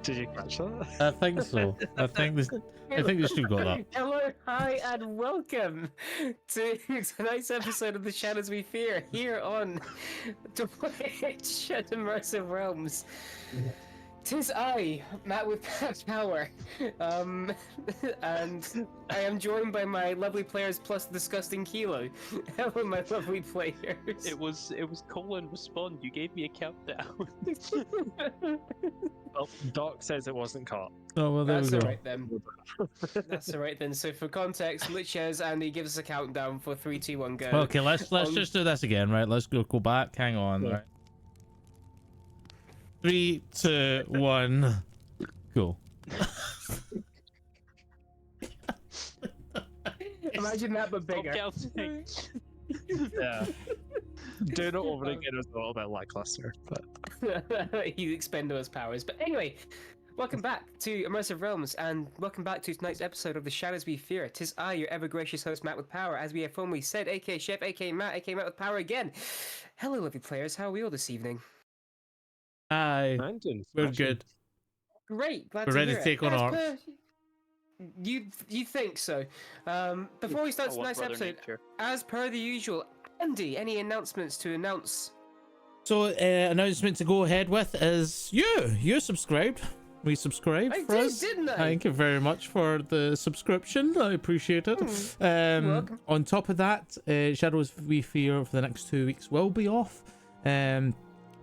Did you catch that? I think so. I think this should got that. Hello, hi, and welcome to tonight's episode of The Shadows We Fear here on Twitch at Immersive Realms. Tis I, Matt with Power, and I am joined by my lovely players plus the disgusting Kilo. Hello, my lovely players. It was call and respond. You gave me a countdown. Well, Doc says it wasn't caught. Oh well, there That's we go. alright then. That's alright then. So for context, Lich's Andy gives us a countdown for 3, 2, 1, go. Okay, let's just do this again, right? Let's go back. Hang on, Yeah. right? 3, 2, 1, go. Imagine that, but Stop bigger. counting. Yeah. Doing it over again was a little bit lackluster, but He expended his powers. But anyway, welcome back to Immersive Realms, and welcome back to tonight's episode of The Shadows We Fear. Tis I, your ever gracious host, Matt with Power, as we have formerly said, aka Chef, aka Matt with Power again. Hello, lovely players. How are we all this evening? Hi, I'm doing we're smashing. good. Great, glad We're to ready hear to it. take on As Arts. per- You think so? Before we start Oh, what tonight's brother episode, nature. as per the usual, Andy, any announcements to announce? So, announcement to go ahead with is you subscribed. We subscribed I for did, us. didn't I? Thank you very much for the subscription. I appreciate it. welcome. On top of that, Shadows We Fear for the next 2 weeks will be off.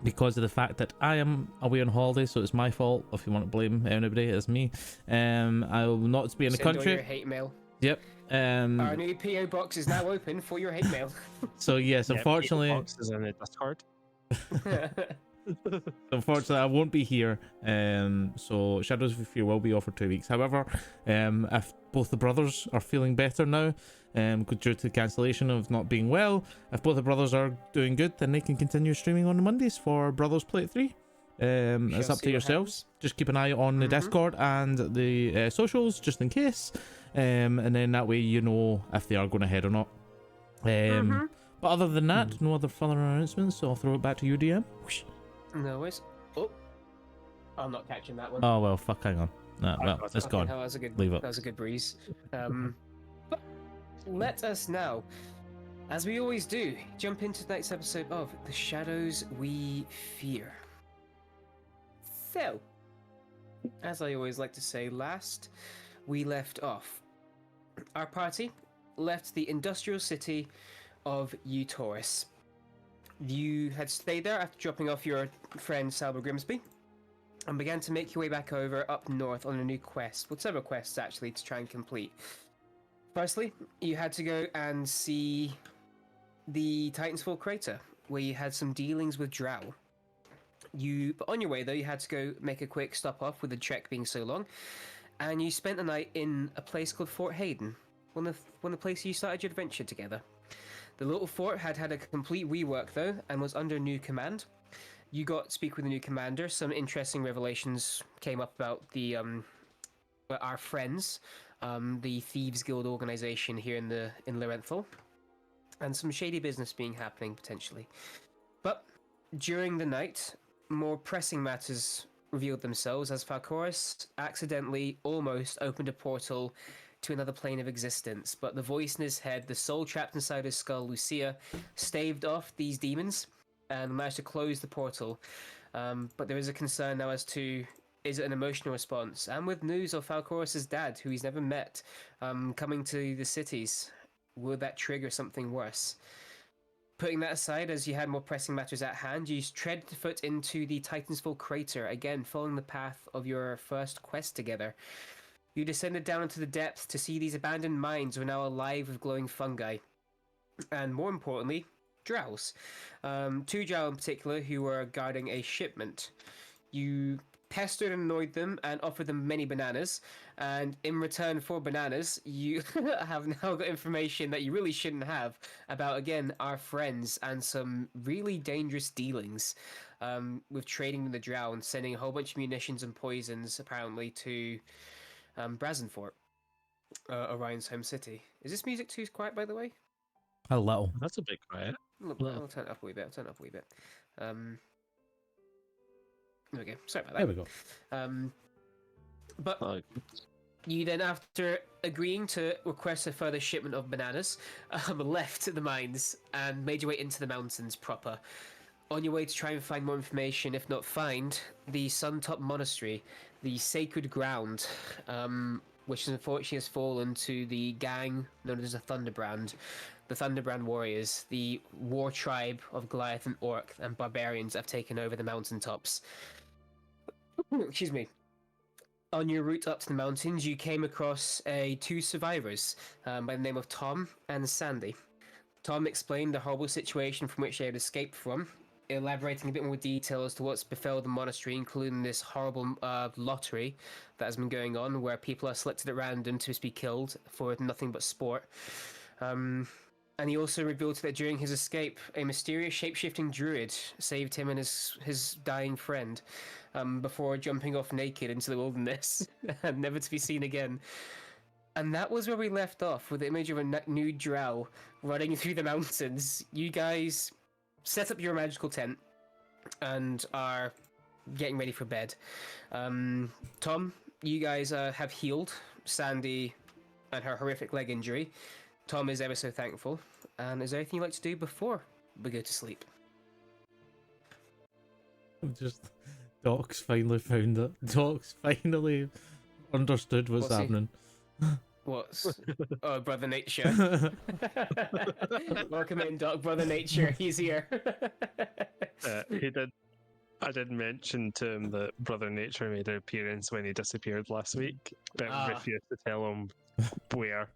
Because of the fact that I am away on holiday, so it's my fault. If you want to blame anybody, it's me. I will not be in the Send all country. your hate mail. Yep. Our new PO box is now open for your hate mail. So yes, Yeah, unfortunately, boxes in the Discord. I won't be here. So Shadows of Fear will be off for 2 weeks. However, if both the brothers are feeling better now, due to the cancellation of not being well, if both the brothers are doing good, then they can continue streaming on the Mondays for Brothers Play 3. It's Shall up see to what yourselves. Just keep an eye on the Mhm. Discord and the socials, just in case. And then that way you know if they are going ahead or not. Mhm. But other than that, no other further announcements, so I'll throw it back to you, DM. Whoosh. No worries. Oh, I'm not catching that one. Oh well, fuck, hang on. Nah, well, got it. it's Okay, gone. That was a good. Leave it. That was a good breeze. But let us now, as we always do, jump into tonight's episode of The Shadows We Fear. So, as I always like to say, last we left off, our party left the industrial city of Eutorus. You had stayed there after dropping off your friend Salva Grimsby, and began to make your way back over up north on a new quest. Well, several quests actually to try and complete. Firstly, you had to go and see the Titansfall crater, where you had some dealings with Drow. But on your way though, you had to go make a quick stop off with the trek being so long, and you spent the night in a place called Fort Hayden, one of the places you started your adventure together. The little fort had a complete rework though, and was under new command. You got to speak with the new commander. Some interesting revelations came up about the our friends, the Thieves Guild organization here in Lorenthal, and some shady business being happening potentially. But during the night, more pressing matters revealed themselves as Falcoris accidentally almost opened a portal to another plane of existence, but the voice in his head, the soul trapped inside his skull, Lucia, staved off these demons and managed to close the portal. But there is a concern now as to, is it an emotional response? And with news of Falcoris' dad, who he's never met, coming to the cities, will that trigger something worse? Putting that aside, as you had more pressing matters at hand, you tread foot into the Titansfall crater, again following the path of your first quest together. You descended down into the depths to see these abandoned mines were now alive with glowing fungi. And more importantly, drows. 2 drow in particular who were guarding a shipment. You pestered and annoyed them and offered them many bananas, and in return for bananas, you have now got information that you really shouldn't have about, again, our friends and some really dangerous dealings with trading with the drow and sending a whole bunch of munitions and poisons, apparently, to Brazenfort, Orion's home city. Is this music too quiet, by the way? A little. That's a bit quiet. I'll turn it up a wee bit. There we go. Sorry about There that. we go. But Like, you then, after agreeing to request a further shipment of bananas, left the mines and made your way into the mountains proper. On your way to try and find more information, if not find, the Suntop Monastery, the sacred ground, which unfortunately has fallen to the gang known as the Thunderbrand. The Thunderbrand warriors, the war tribe of Goliath and Orc and barbarians that have taken over the mountaintops. Excuse me. On your route up to the mountains, you came across two survivors by the name of Tom and Sandy. Tom explained the horrible situation from which they had escaped from, elaborating a bit more detail as to what's befell the monastery, including this horrible lottery that has been going on, where people are selected at random to be killed for nothing but sport. And he also revealed that during his escape, a mysterious shape-shifting druid saved him and his dying friend, before jumping off naked into the wilderness, and never to be seen again. And that was where we left off, with the image of a nude drow running through the mountains. You guys set up your magical tent and are getting ready for bed. Tom, you guys have healed Sandy and her horrific leg injury. Tom is ever so thankful. And is there anything you'd like to do before we go to sleep? Just Doc's finally found it. Doc's finally understood what's What's he- happening. What's... Oh, Brother Nature. Welcome in, Doc. Brother Nature. He's here. he did. I did mention to him that Brother Nature made an appearance when he disappeared last week, but refused to tell him where.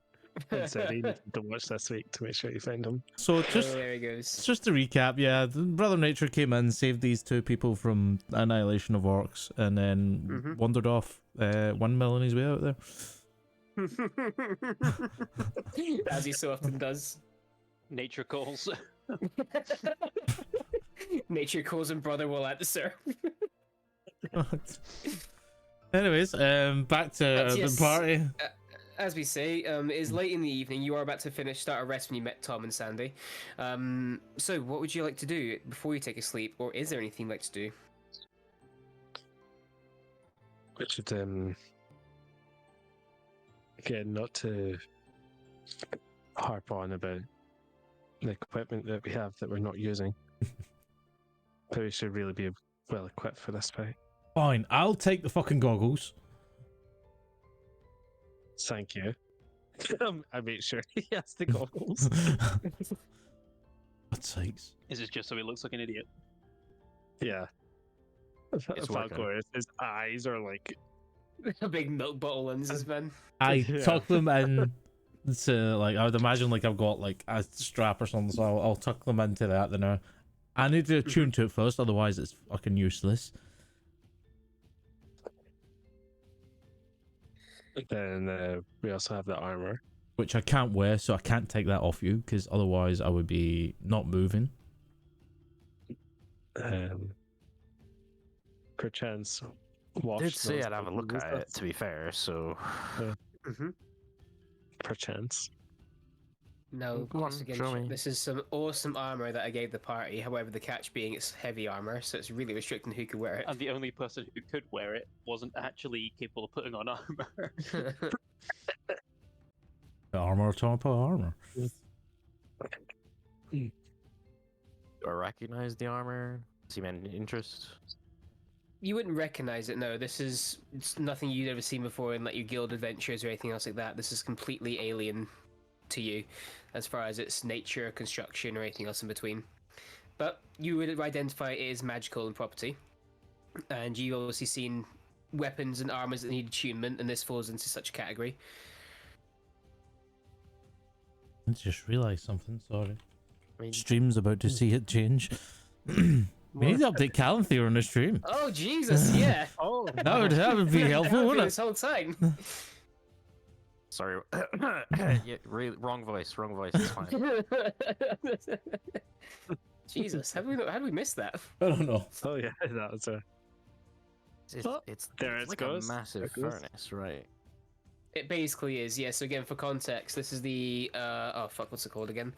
And said he needed to watch this week to make sure he found him. So There he goes. just to recap, yeah, Brother Nature came in, saved these two people from annihilation of orcs, and then wandered off, windmilling his way out there. As he so often does. Nature calls. Nature calls and brother will answer. Anyways, back to the yes. party. As we say, it is late in the evening. You are about to start a rest when you met Tom and Sandy. So what would you like to do before you take a sleep, or is there anything you'd like to do? We should, again, not to harp on about the equipment that we have that we're not using. But we should really be well equipped for this fight. Fine, I'll take the fucking goggles. Thank you. I made sure he has the goggles. God's sakes. Is it just so he looks like an idiot? Yeah. It's working. Falcor, his eyes are like. A big milk bottle lenses, man. I Yeah. tuck them in to, like, I would imagine, like, I've got, like, a strap or something, so I'll tuck them into that, then I need to attune to it first, otherwise it's fucking useless. Then we also have the armor. Which I can't wear, so I can't take that off you, because otherwise I would be not moving. Perchance. I Wash did say those I'd have a look goggles at it, to be fair, so... Perchance. No, Go on, once again, show me. this is some awesome armor that I gave the party. However, the catch being it's heavy armor, so it's really restricting who could wear it. And the only person who could wear it wasn't actually capable of putting on armor. The armor on top of armor. Do I recognize the armor? Seem any interest? You wouldn't recognize it, no. It's nothing you'd ever seen before in like your guild adventures or anything else like that. This is completely alien to you, as far as its nature, construction, or anything else in between. But you would identify it as magical in property, and you've obviously seen weapons and armors that need attunement, and this falls into such a category. I just realised something, sorry. I mean, Stream's about to see it change. We need to update Calanthe on the stream. Oh Jesus, yeah. Oh, That would be helpful, wouldn't This it? whole time. sorry. Yeah, really, wrong voice, it's fine. Jesus, how did we miss that? I don't know. oh yeah, that was a. It's There it's it like goes. a massive There it goes. furnace, right? It basically is, yes. So again, for context, this is the oh fuck, what's it called again?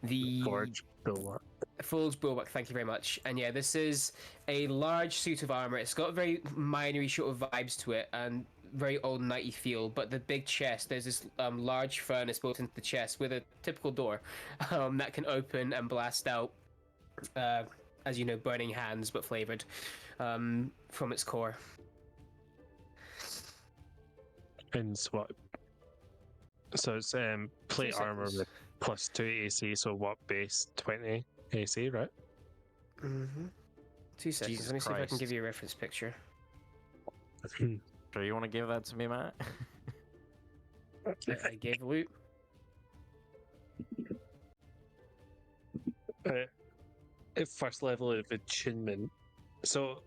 The Forge. The what? Fool's Bulwark, thank you very much. And yeah, this is a large suit of armor. It's got very minery sort of vibes to it and very old nighty feel. But the big chest, there's this large furnace built into the chest with a typical door that can open and blast out, as you know, burning hands but flavored from its core. And what? So it's plate 2 armor seconds. with +2 AC. So what base 20 AC, right? Mm-hmm. 2 seconds. Jesus Let me see if I can Christ. give you a reference picture. Sure, you want to give that to me, Matt? I gave a loot. First level of attunement. So,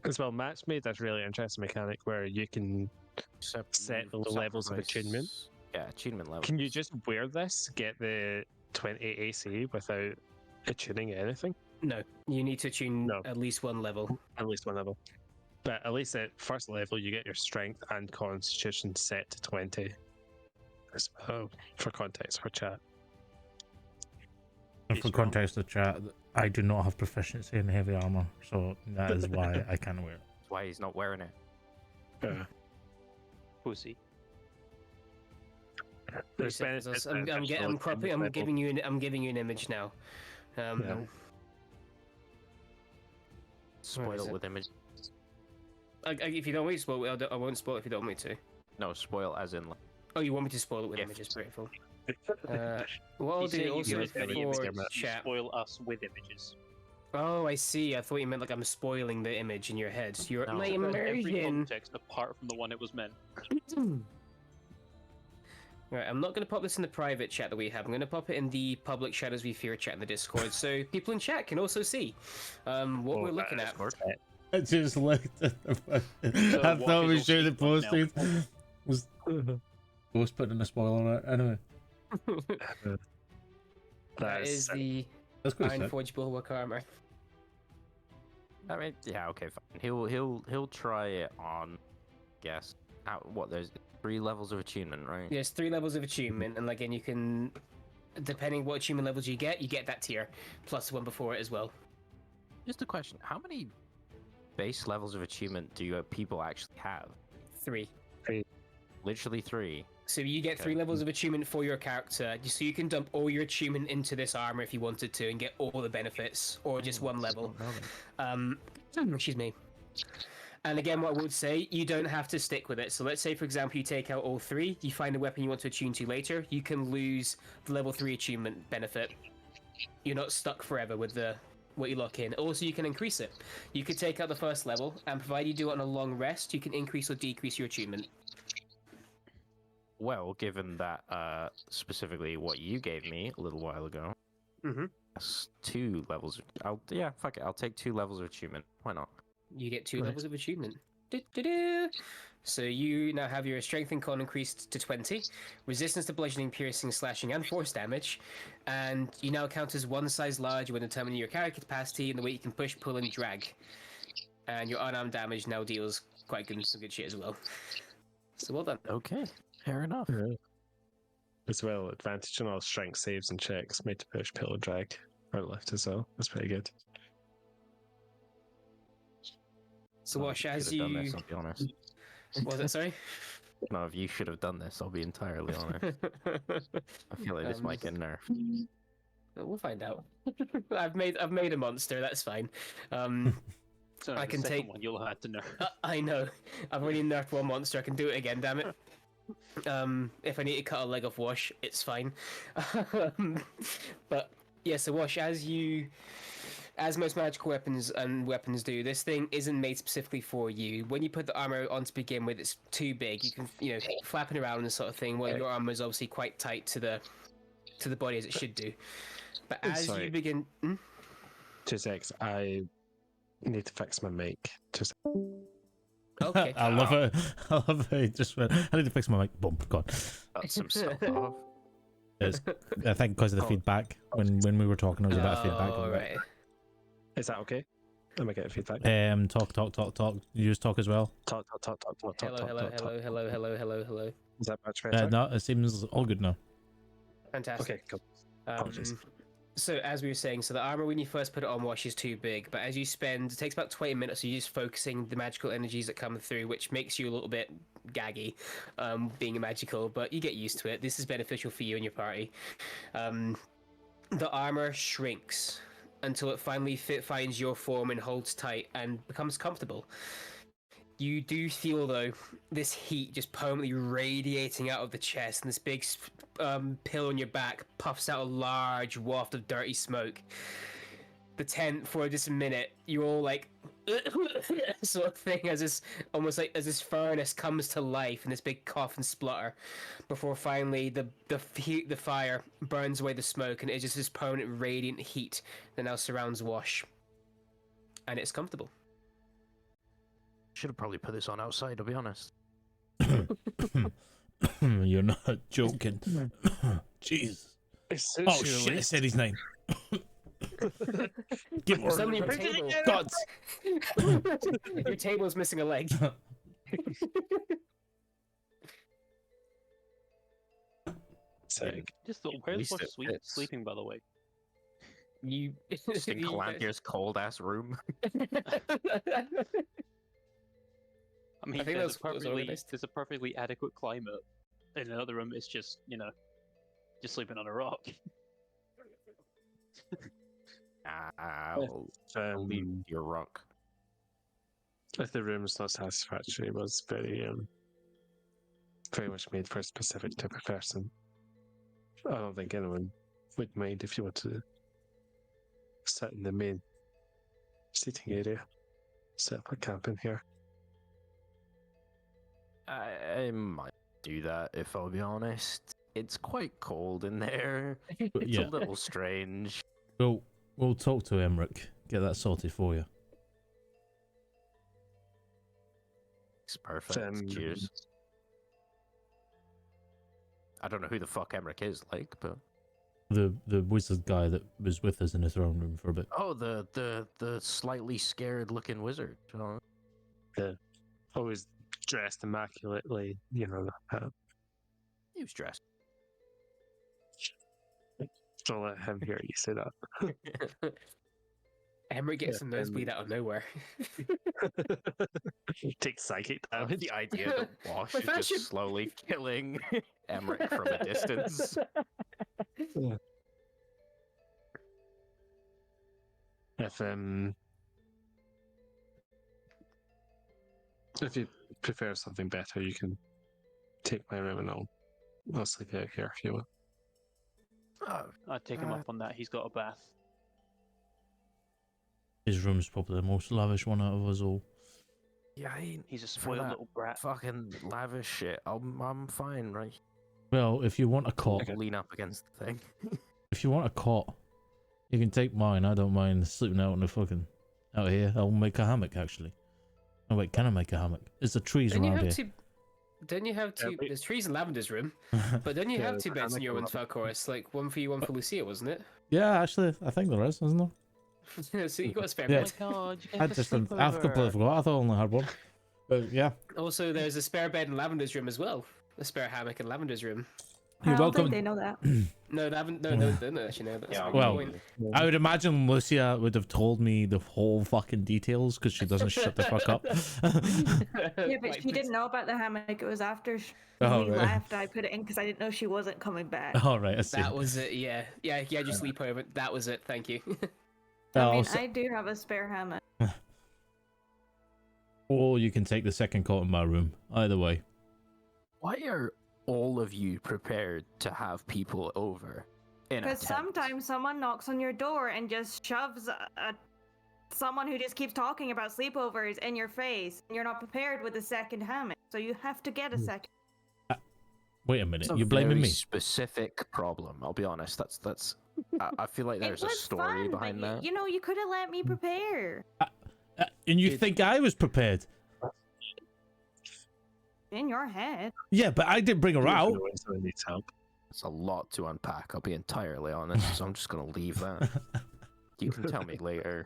as well, Matt's made this really interesting mechanic where you can Except set you the levels of attunement. sacrifice- Yeah, attunement levels. Can you just wear this, get the 20 AC without attuning anything? No, you need to tune No. at least one level. At least one level. But at least at first level, you get your strength and constitution set to 20. As well, for context, for chat. And for It's wrong. context of chat, I do not have proficiency in heavy armor, so that is why I can't wear it. That's why he's not wearing it. Pussy. There's 3 seconds. benefits I'm, and I'm, get, additional I'm, cropping, attunement I'm level. giving you I'm giving you an image now. Yeah. Spoil is it it? with image. If you don't want me to spoil it, I won't spoil it if you don't want me to. No, spoil as in. Like, Oh, you want me to spoil it with Gift. images? Beautiful. What I'll You say do you also give us images, for Matt. You chat. spoil us with images. Oh, I see. I thought you meant like I'm spoiling the image in your head. You're No. my Every immersion. context apart from the one it was meant. Right, I'm not going to pop this in the private chat that we have. I'm going to pop it in the public Shadows We Fear chat in the Discord, so people in chat can also see what we're looking at. I just looked at the I I thought we visual should have feedback now. posted. Was putting a spoiler on it. Anyway, That is the that's quite sick. Ironforge Bulwark armor. I mean, yeah, okay, fine. He'll try it on. Guess what? There's 3 levels of attunement, right? There's 3 levels of attunement, and again, you can, depending what attunement levels you get that tier, plus one before it as well. Just a question: how many base levels of achievement do people actually have? 3. Literally 3. So you get 3 Okay. levels of attunement for your character, so you can dump all your attunement into this armor if you wanted to and get all the benefits, or just one level. Excuse me. And again, what I would say, you don't have to stick with it. So let's say, for example, you take out all 3, you find a weapon you want to attune to later, you can lose the level 3 attunement benefit. You're not stuck forever with what you lock in. Also, you can increase it. You could take out the first level, and provided you do it on a long rest, you can increase or decrease your attunement. Well, given that specifically what you gave me a little while ago, Mm-hmm. that's 2 levels. Fuck it. I'll take 2 levels of achievement. Why not? You get 2 Right. levels of achievement. Du-du-du. So you now have your strength and con increased to 20, resistance to bludgeoning, piercing, slashing, and force damage, and you now count as 1 size larger when determining your character capacity and the way you can push, pull, and drag. And your unarmed damage now deals quite good, some good shit as well. So well done. Okay, fair enough. As well, advantage on all strength saves and checks made to push, pull, drag, or lift as well. That's pretty good. So None of Wash, you as should have done you... this, I'll be honest. What was it, sorry? None of you should have done this. I'll be entirely honest. I feel like this might get nerfed. We'll find out. I've made a monster, that's fine. So I the can second take- one you'll have to know. I know. I've already nerfed one monster. I can do it again. Damn it. If I need to cut a leg off Wash, it's fine. But yeah, so Wash, as most magical weapons do, this thing isn't made specifically for you. When you put the armor on to begin with, it's too big. You can, flapping around and sort of thing. Well, your armor is obviously quite tight to the body as it should do. But as Sorry. you begin, 2 secs. I need to fix my mic. Just okay. I love it. I love it. It just went, I need to fix my mic. Boom, gone. That's some stuff off. It's, I think because of the feedback. When we were talking, there was a bit of feedback. Oh, on right. is that okay? Am I getting feedback? it. Talk. You just talk as well. Talk. Hello. Is that much better? No, it seems all good now. Fantastic. Okay, cool. Apologies. So as we were saying, so the armor when you first put it on Wash is too big, but as you spend, it takes about 20 minutes, so you're just focusing the magical energies that come through, which makes you a little bit gaggy, being magical, but you get used to it. This is beneficial for you and your party. The armor shrinks until it finally finds your form and holds tight and becomes comfortable. You do feel, though, this heat just permanently radiating out of the chest, and this big pill on your back puffs out a large waft of dirty smoke. The tent, for just a minute, you're all like, sort of thing, as this almost like as this furnace comes to life and this big cough and splutter, before finally the fire burns away the smoke, and it's just this permanent radiant heat that now surrounds Wash, and it's comfortable. Should have probably put this on outside, to be honest. You're not joking. Jeez. Oh shit! I said his name. Give me Suddenly your table. Gods. Your table is missing a leg. Just thought, where's Wash sleeping, by the way? You Just in Calanthir's cold ass room. I mean, I think there's that was organized. a perfectly adequate climate. In another room, it's just, just sleeping on a rock. I'll leave your rock. If the room's not satisfactory, it was very much made for a specific type of person. I don't think anyone would mind if you want to sit in the main seating area, set up a camp in here. I might do that, if I'll be honest. It's quite cold in there. It's Yeah. a little strange. We'll talk to Emmerich. Get that sorted for you. It's perfect. Cheers. I don't know who the fuck Emmerich is, like, but The wizard guy that was with us in the throne room for a bit. oh, the slightly scared looking wizard. Oh. Always dressed immaculately, He was dressed. Don't let him hear you say that. Emmerich gets a nosebleed out of nowhere. Take psychic I damage. love the idea that Wash My is just fashion- slowly killing Emmerich from a distance. If you prefer something better, you can take my room and I'll sleep out here if you want. Oh, I'd take him up on that. He's got a bath. His room's probably the most lavish one out of us all. yeah, I ain't He's a for spoiled that little brat. fucking lavish shit. I'm fine, right? Well, if you want a cot, I'll lean up against the thing. if you want a cot, you can take mine. I don't mind sleeping out in the fucking out here. I'll make a hammock actually. Oh wait, can I make a hammock? There's the trees Don't you around have here. two? Don't you have two? wait. There's trees in Lavender's room, but don't you Yeah, have there's two a beds in hammock your in one's Falcoris? Like one for you, one for Lucia, wasn't it? Yeah, actually, I think there is, isn't there? So you got a spare Yeah. bed. God, you I just I completely forgot. I thought I only had one. But yeah, Also, there's a spare bed in Lavender's room as well. A spare hammock in Lavender's room. you're I don't welcome. think they know that. No, they haven't. No, they don't actually know. That's a good well, point. I would imagine Lucia would have told me the whole fucking details because she doesn't shut the fuck up. Yeah, but she didn't know about the hammock. It was after Oh, we right. left. I put it in because I didn't know she wasn't coming back. All right, I see. That was it. Yeah, just sleep over. That was it. Thank you. I Oh, mean, so- I do have a spare hammock. Or you can take the second cot in my room. Either way. Why are all of you prepared to have people over in a Because tent? sometimes someone knocks on your door and just shoves someone who just keeps talking about sleepovers in your face, and you're not prepared with a second hammock, so you have to get a second. Wait a minute. It's a You're blaming very me? specific problem. I'll be honest. That's. I feel like there's It a was story fun, behind but that. you know, you could have let me prepare. And you Dude. think I was prepared? In your head. Yeah, but I didn't bring her out. Someone needs help. It's a lot to unpack. I'll be entirely honest. So I'm just gonna leave that. You can tell me later.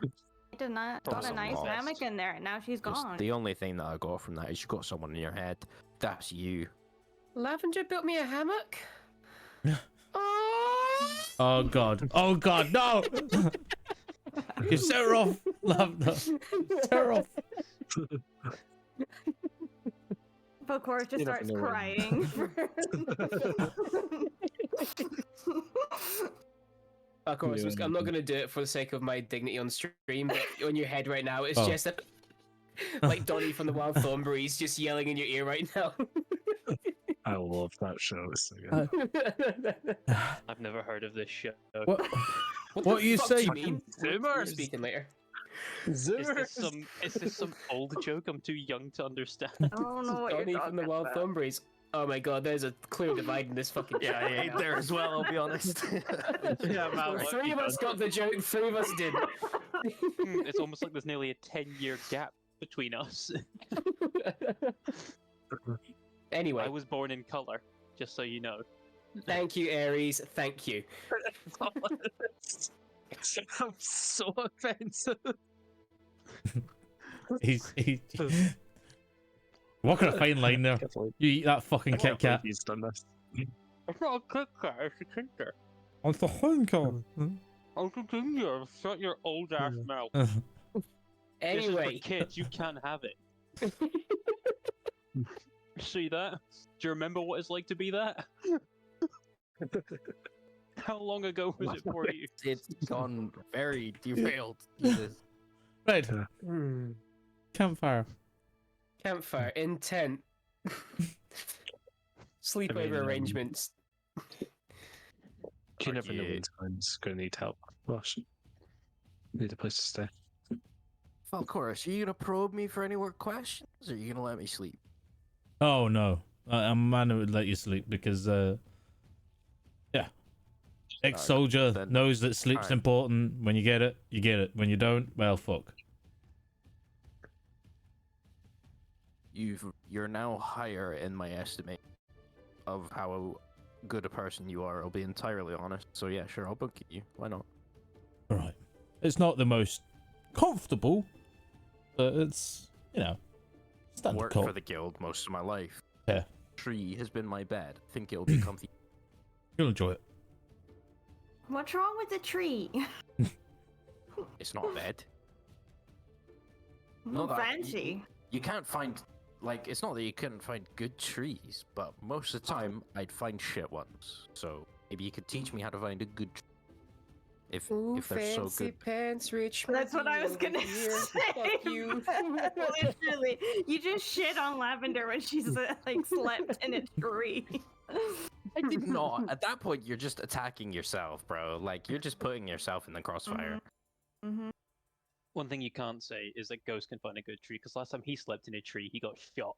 I did not That got was a a nice lot. hammock in there, and now she's Just gone. the only thing that I got from that is you got someone in your head. That's you. Lavender built me a hammock. Oh. Oh god. Oh god, no! You set her off, Lavender. Set her off. Pokora just You never starts know when- crying. Of course, Yeah, I'm not going to do it for the sake of my dignity on stream, but on your head right now, it's Oh. just like Donnie from the Wild Thornberries just yelling in your ear right now. I love that show. It's so good. I've never heard of this show. What? What What the you fuck say? do you mean? We're Zoomers. speaking later. Is this some old joke I'm too young to understand? I don't know what Donnie you're from the talking Wild about. Thornberries. Oh my god, there's a clear divide in this fucking Yeah, I ate there as well, I'll be honest. Yeah, man. Well, three of us got the joke, three of us didn't. It's almost like there's nearly a 10-year gap between us. Anyway, I was born in color, just so you know. thank you, Aries. Thank you. I'm so offensive. He's walking a fine line there. You eat that fucking Kit Kat. He's done this. It's not a Kit Kat, it's a Kinder. On the honker. I'll continue. Shut your old ass mouth. Anyway, This is for kids, you can't have it. See that? Do you remember what it's like to be that? How long ago was it for you? It's gone very derailed. Jesus. Right. Campfire. campfire, intent, sleepover arrangements. You never know yeah. when time's gonna need help. Gosh. Need a place to stay. Falcoris, are you gonna probe me for any more questions, or are you gonna let me sleep? Oh no. I'm a man who would let you sleep because yeah. Ex-soldier then- knows that sleep's alright. important. When you get it, you get it. When you don't, well fuck. You're now higher in my estimate of how good a person you are. I'll be entirely honest. So yeah, sure, I'll book you. Why not? Alright. It's not the most comfortable, but it's, you know, standard Worked cop. for the guild most of my life. Yeah. Tree has been my bed. I think it'll be comfy. You'll enjoy it. What's wrong with the tree? It's not a bed. No, that- fancy. You can't find, like, it's not that you couldn't find good trees, but most of the time I'd find shit ones. So maybe you could teach me how to find a good tree. If they're so good. pants, rich. That's what I was gonna here. say. Fuck you. Literally, you just shit on Lavender when she's like slept in a tree. I did not. At that point, you're just attacking yourself, bro. Like, you're just putting yourself in the crossfire. Mm-hmm. One thing you can't say is that Ghost can find a good tree, because last time he slept in a tree, he got shot.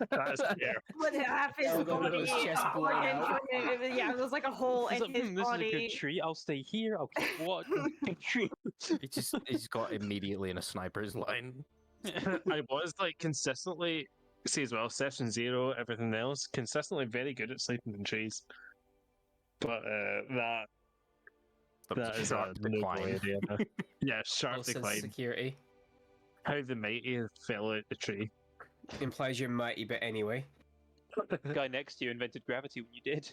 That's fair. With half his Yeah, body. his chest blown like, out. yeah, it was like a hole He's in like, his this is a good body. tree, I'll stay here, I'll keep watching the tree. He's got immediately in a sniper's line. I was like consistently, see as well, session 0, everything else, consistently very good at sleeping in trees. But that That was a is sharp a noble decline. idea. Yeah, sharp False sense of decline. security How the mighty fell out the tree. implies you're mighty, but anyway. The guy next to you invented gravity when you did.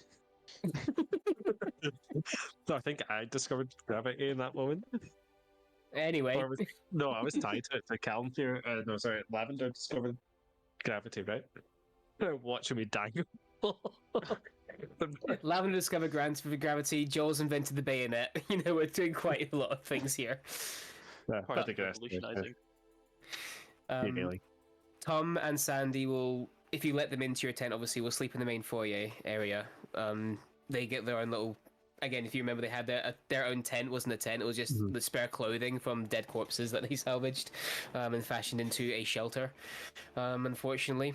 So I think I discovered gravity in that moment. Anyway, Or no, I was tied to it. So Callum here, no, sorry, Lavender discovered gravity, right? Watching me dangle. Lavender discovered gravity. Joel's invented the bayonet. You know, we're doing quite a lot of things here. Yeah, Part I of digress. revolutionizing. Um, Tom and Sandy will, if you let them into your tent, obviously, will sleep in the main foyer area. They get their own little. Again, if you remember, they had their own tent. Wasn't a tent. It was just the spare clothing from dead corpses that they salvaged and fashioned into a shelter. Unfortunately,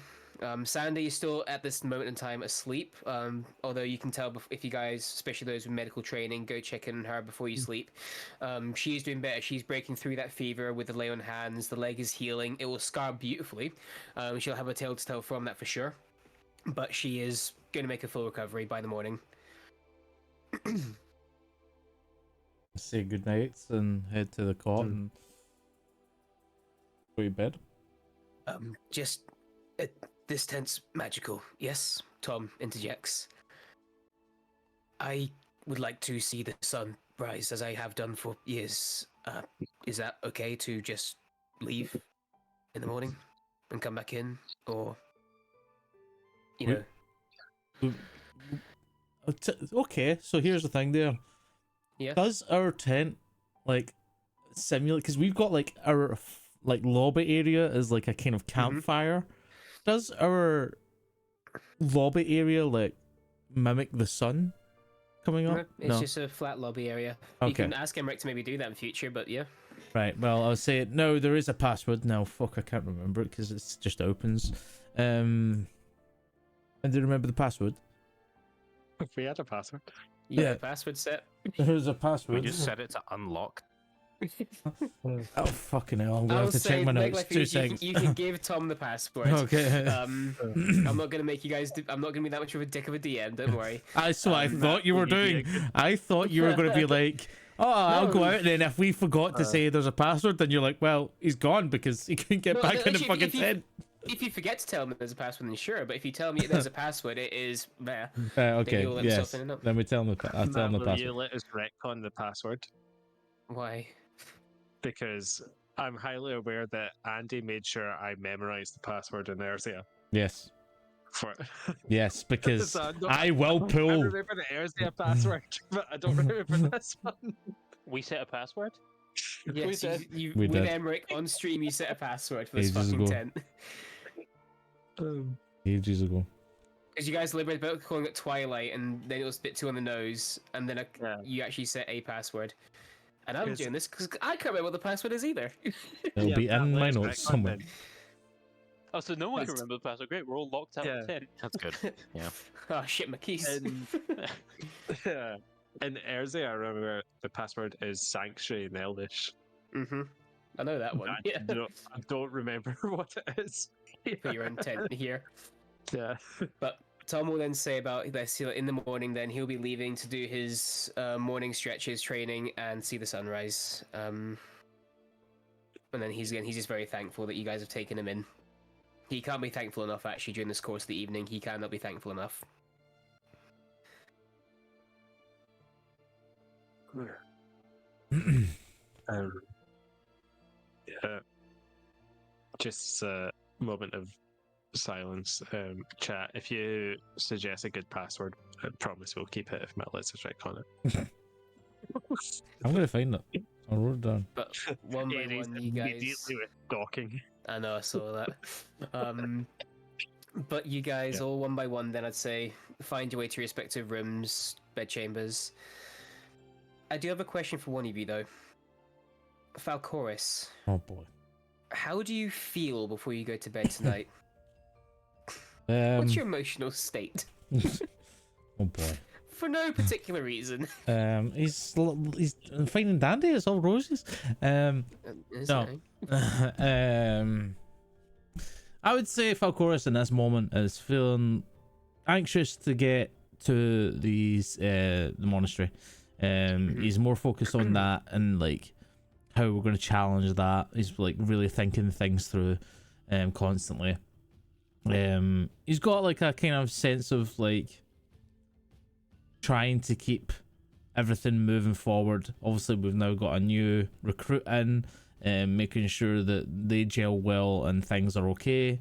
Sandy is still at this moment in time asleep. Although you can tell if you guys, especially those with medical training, go check in on her before you sleep. She is doing better. She's breaking through that fever with the lay on hands. The leg is healing. It will scar beautifully. She'll have a tale to tell from that for sure. But she is going to make a full recovery by the morning. Say good nights and head to the cot and go to bed. Just this tent's magical. Yes, Tom interjects. I would like to see the sun rise as I have done for years. Is that okay to just leave in the morning and come back in, or you know? Okay, so here's the thing there. Yeah. Does our tent like simulate? Because we've got like our like lobby area is like a kind of campfire. Does our lobby area like mimic the sun coming up? It's just a flat lobby area. Okay. You can ask Emmerich to maybe do that in future, but yeah. Right. Well, I'll say no. There is a password now. Fuck, I can't remember it because it just opens. And do you remember the password? If we had a password. Yeah. Password set. There's a password. We just set it to unlock. Oh fucking hell! I'm gonna I'll have to say, check my like, notes. you, 2 seconds. you can give Tom the password. Okay. I'm not gonna make you guys. I'm not gonna be that much of a dick of a DM. Don't worry. That's what I thought you were doing. I thought you were going to be like, oh, I'll go out, and then if we forgot to say there's a password, then you're like, well, he's gone because he couldn't get No, back in the actually, fucking if you- tent. If you forget to tell me there's a password, then sure. But if you tell me there's a password, it is there. Okay, he'll let himself yes. in and out. Then we tell him I'll tell him the Will password. you let us retcon the password? Why? Because I'm highly aware that Andy made sure I memorized the password in Erzia. Yes. For Yes, because So I will I pull. remember the Erzia password, but I don't remember this one. We set a password. Yes, did. you We with did. Emmerich on stream, you set a password for this Ages fucking ago. tent. Ages ago. Because you guys liberated about calling it Twilight, and then it was a bit too on the nose, and then Yeah. you actually set a password. And I'm Yes. doing this because I can't remember what the password is either. It'll be Matt, in let my us notes retcon somewhere. then. Oh, so no one can That's- remember the password. Great, we're all locked out of Yeah. the tent. That's good. Yeah. Oh shit, my keys. And yeah. In Erzia, I remember the password is Sanctuary in Elvish. I know that one. Yeah. I don't remember what it is. For your intent here. Yeah. But Tom will then say about this in the morning. Then he'll be leaving to do his morning stretches, training, and see the sunrise. And then he's just very thankful that you guys have taken him in. He can't be thankful enough actually during this course of the evening. He cannot be thankful enough. Yeah. Just a moment of silence. Chat. If you suggest a good password, I promise we'll keep it. If Matt lets us retcon it. I'm gonna find it. I'll wrote it down. But one by Aries one, you guys. immediately with stalking. I know, I saw that. But you guys, all one by one, then I'd say, find your way to your respective rooms, bedchambers. I do have a question for one of you, though. Falcoris, Oh boy. how do you feel before you go to bed tonight? Um. What's your emotional state? Oh boy. For no particular reason. He's fine and dandy. It's all roses. Is No. it? I would say Falcoris in this moment is feeling anxious to get to the monastery. He's more focused on that and like how we're going to challenge that. He's like really thinking things through constantly. He's got like a kind of sense of like trying to keep everything moving forward. Obviously we've now got a new recruit in, making sure that they gel well and things are okay,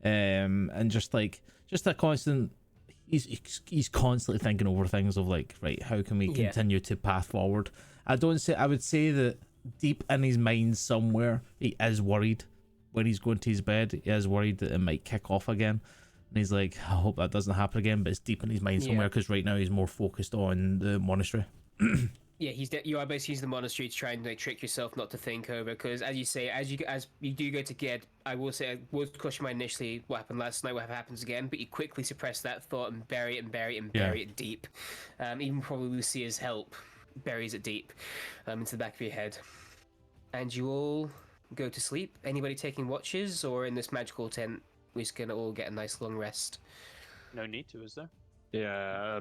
and just a constant, he's constantly thinking over things of like, right, how can we continue to path forward. I would say that deep in his mind somewhere he is worried when he's going to his bed. He is worried that it might kick off again, and he's like, I hope that doesn't happen again, but it's deep in his mind somewhere because right now he's more focused on the monastery. Yeah, you are basically using the monastery to try and like, trick yourself not to think over. Because as you say, as you do go to bed, I will say I was question my initially what happened last night, what happens again, but you quickly suppress that thought and bury it and bury it and bury it deep. Even probably Lucia's help buries it deep into the back of your head, and you all go to sleep. Anybody taking watches, or in this magical tent, we're just gonna all get a nice long rest? No need to, is there? Yeah.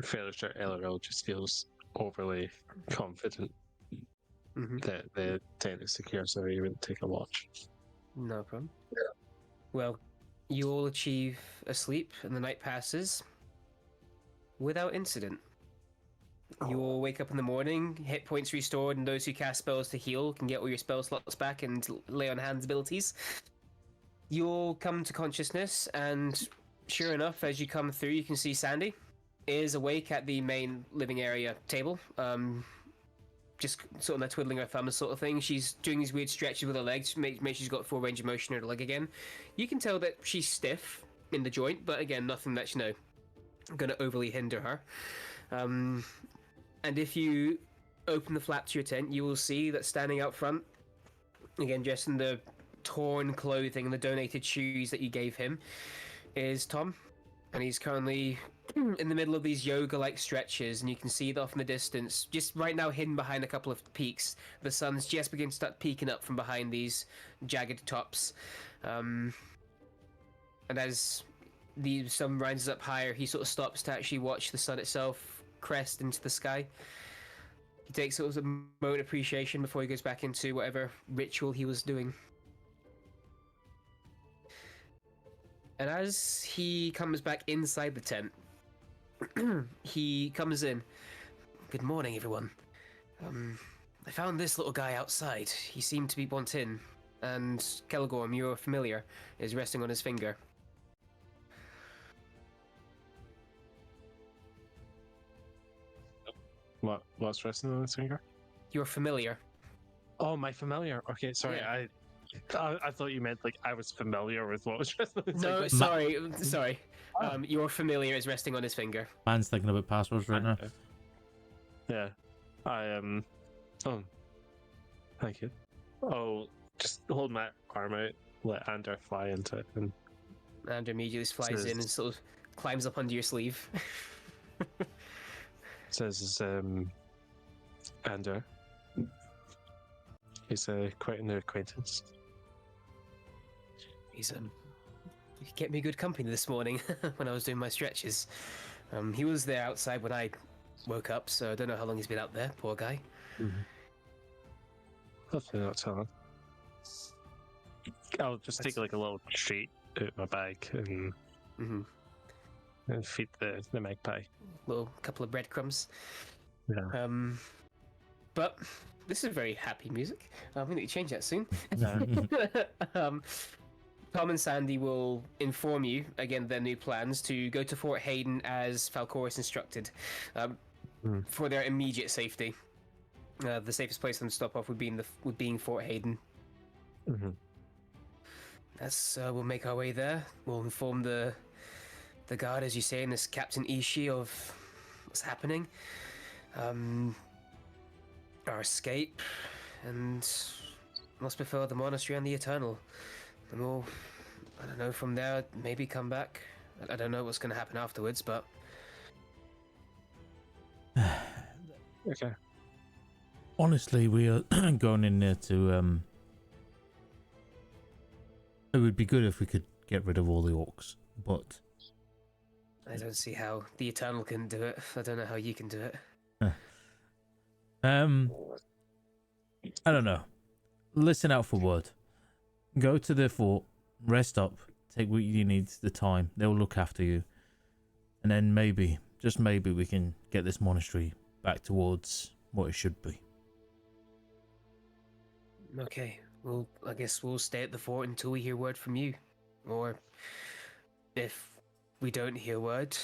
Fairly sure LRL just feels overly confident that the tent is secure, so he wouldn't take a watch. No problem. Well, you all achieve a sleep, and the night passes without incident. You will wake up in the morning, hit points restored, and those who cast spells to heal can get all your spell slots back and lay on hands abilities. You'll come to consciousness, and sure enough, as you come through, you can see Sandy is awake at the main living area table. Just sort of like twiddling her thumbs sort of thing. She's doing these weird stretches with her legs, make sure she's got full range of motion in her leg again. You can tell that she's stiff in the joint, but again, nothing that's, going to overly hinder her. And if you open the flap to your tent, you will see that standing out front, again, dressed in the torn clothing and the donated shoes that you gave him, is Tom. And he's currently in the middle of these yoga-like stretches, and you can see it off in the distance, just right now hidden behind a couple of peaks. The sun's just beginning to start peeking up from behind these jagged tops. And as the sun rises up higher, he sort of stops to actually watch the sun itself crest into the sky. He takes sort of a moment of appreciation before he goes back into whatever ritual he was doing. And as he comes back inside the tent, he comes in. Good morning, everyone. I found this little guy outside. He seemed to be want in, and Kelgorm, your familiar, is resting on his finger. What's resting on his finger? Your familiar. Oh, my familiar. Okay, sorry. Yeah. I thought you meant like I was familiar with what was resting on his No, finger. sorry. Your familiar is resting on his finger. Man's thinking about passwords right now. Yeah. Oh. Thank you. Oh, just hold my arm out, let Ander fly into it, and And immediately flies in and sort of climbs up under your sleeve. says, Ander. He's quite a new acquaintance. He's he kept me good company this morning when I was doing my stretches. He was there outside when I woke up, so I don't know how long he's been out there, poor guy. Hopefully not so long. I'll just take like a little treat out of my bag and feed the magpie. Little couple of breadcrumbs. Yeah. But this is very happy music. We need to change that soon. Tom and Sandy will inform you, again, their new plans to go to Fort Hayden as Falcoris instructed, for their immediate safety. The safest place for them to stop off would be in Fort Hayden. We'll make our way there. We'll inform the guard, as you say, and this Captain Ishii of what's happening, our escape, and must befell the monastery and the Eternal. And we'll, I don't know, from there, maybe come back. I don't know what's going to happen afterwards, but... Okay. Honestly, we are going in there to, it would be good if we could get rid of all the orcs, but... I don't see how the Eternal can do it. I don't know how you can do it. I don't know. Listen out for word. Go to the fort, rest up, take what you need, the time. They'll look after you. And then maybe, just maybe, we can get this monastery back towards what it should be. Okay, well, I guess we'll stay at the fort until we hear word from you. Or, if we don't hear word,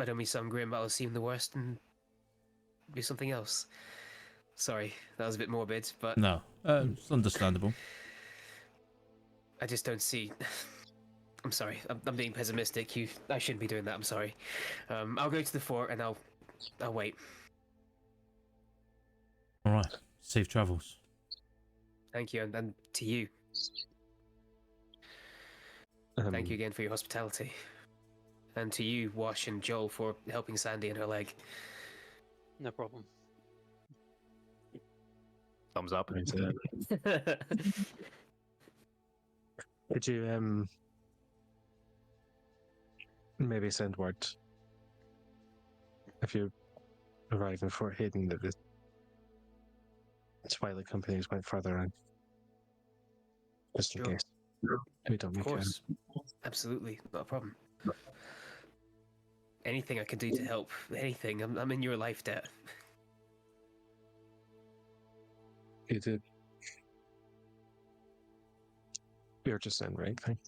I don't mean some grim, but I'll seem the worst and do something else. Sorry, that was a bit morbid, but... No, it's understandable. I just don't see... I'm sorry, I'm being pessimistic. I shouldn't be doing that, I'm sorry. I'll go to the fort and I'll wait. Alright, safe travels. Thank you, and to you. Thank you again for your hospitality. And to you, Wash and Joel, for helping Sandy and her leg. No problem. Thumbs up. Could you maybe send word if you arrive in Fort Hayden that the Twilight companies went further in, just in Sure. case we don't Of make it. course. Absolutely, not a problem. anything I can do to help. Anything. I'm in your life debt. You did. You're just saying the right thing.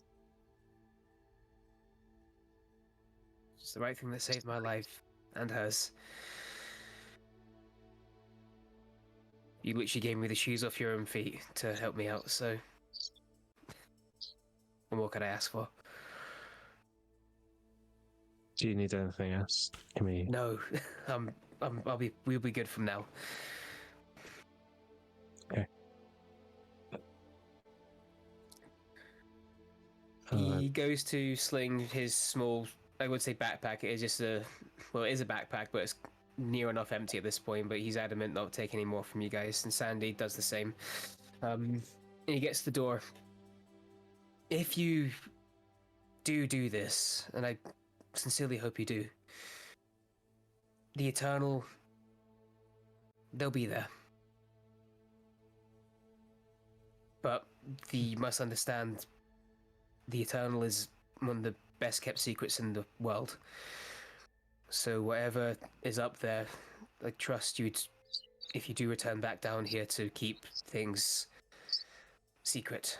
It's the right thing that saved my life and hers. You literally gave me the shoes off your own feet to help me out, so what more could I ask for? Do you need anything else? Can we? No, we'll be good from now. Okay. He goes to sling his small, I would say backpack. It is just it is a backpack, but it's near enough empty at this point. But he's adamant not to take any more from you guys, and Sandy does the same. And he gets to the door. If you do this, and I sincerely hope you do, the Eternal, they'll be there. But you must understand, the Eternal is one of the best kept secrets in the world. So whatever is up there, I trust you, if you do return back down here, to keep things secret.